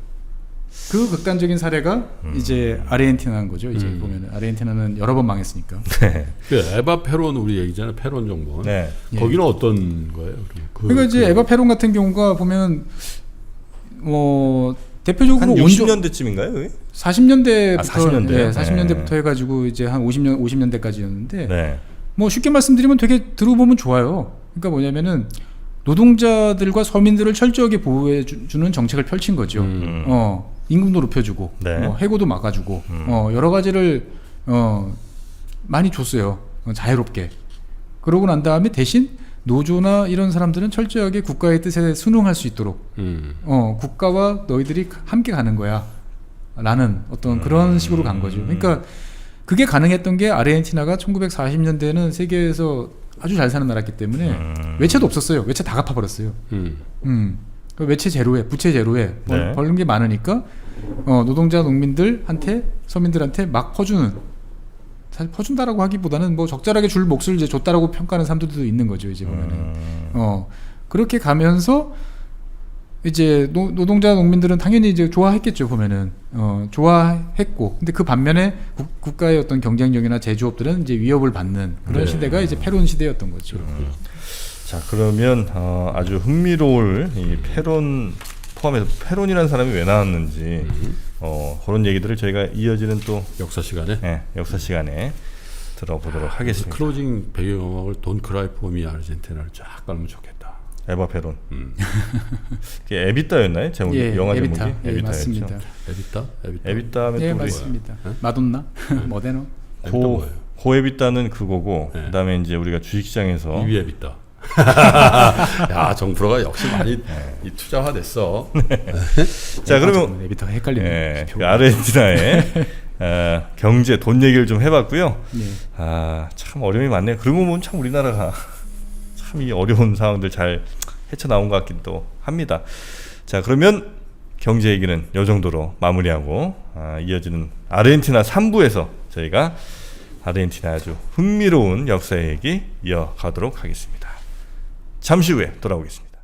그 극단적인 사례가 이제 아르헨티나인 거죠. 이제 보면은 아르헨티나는 여러 번 망했으니까. 그 에바 페론 우리 얘기잖아요. 페론 정권. 네. 거기는 어떤 거예요? 그러니까 이제 에바 페론 같은 경우가 보면 대표적으로 한 60년대쯤인가요? 그게? 40년대부터 40년대. 네, 40년대부터 해가지고 이제 한 50년대까지였는데 네. 뭐 쉽게 말씀드리면 되게 들어보면 좋아요. 그러니까 뭐냐면은 노동자들과 서민들을 철저하게 보호해 주는 정책을 펼친 거죠. 임금도 높여주고 네. 해고도 막아주고 여러 가지를 많이 줬어요. 자유롭게. 그러고 난 다음에 대신 노조나 이런 사람들은 철저하게 국가의 뜻에 순응할 수 있도록 국가와 너희들이 함께 가는 거야 라는 어떤 그런 식으로 간 거죠. 그러니까 그게 가능했던 게 아르헨티나가 1940년대에는 세계에서 아주 잘 사는 나라였기 때문에 외채도 없었어요. 외채 다 갚아버렸어요. 외채 제로에 부채 제로에 네. 벌는 게 많으니까 노동자 농민들한테 서민들한테 막 퍼주는, 사실 퍼준다라고 하기보다는 뭐 적절하게 줄 몫을 이제 줬다라고 평가하는 사람들도 있는 거죠. 이제 보면은 그렇게 가면서 이제 노동자 농민들은 당연히 이제 좋아했겠죠. 보면은 좋아했고, 근데 그 반면에 국가의 어떤 경쟁력이나 제조업들은 이제 위협을 받는 그런 네. 시대가 이제 페론 시대였던 거죠. 자, 그러면 아주 흥미로울 이 페론 포함해서 페론이라는 사람이 왜 나왔는지 그런 얘기들을 저희가 이어지는 또 역사 시간에 역사 시간에 들어보도록 하겠습니다. 클로징 배경음악을 돈 크라이 포미 아르헨티나를 쫙 깔면 좋겠다. 에바 페론. 그게 에비타였나요? 제목이 예, 영화 에비타. 제목이 예, 에비타였죠. 맞습니다. 에비타 에비타면 예, 또 우리 맞습니다. 마돈나, 모데노. 고에비타는 그거고 네. 그다음에 이제 우리가 주식시장에서 이위 에비타. 야, 정프로가 역시 많이 이 투자화됐어. 자, 그러면 에비타가 헷갈리네. 그 아르헨티나의 경제 돈 얘기를 좀 해봤고요. 예. 참 어려움이 많네요. 그러고 보면 참 우리나라가 참 이 어려운 상황들 잘 헤쳐나온 것 같기도 합니다. 자, 그러면 경제 얘기는 이 정도로 마무리하고 이어지는 아르헨티나 3부에서 저희가 아르헨티나 아주 흥미로운 역사 얘기 이어가도록 하겠습니다. 잠시 후에 돌아오겠습니다.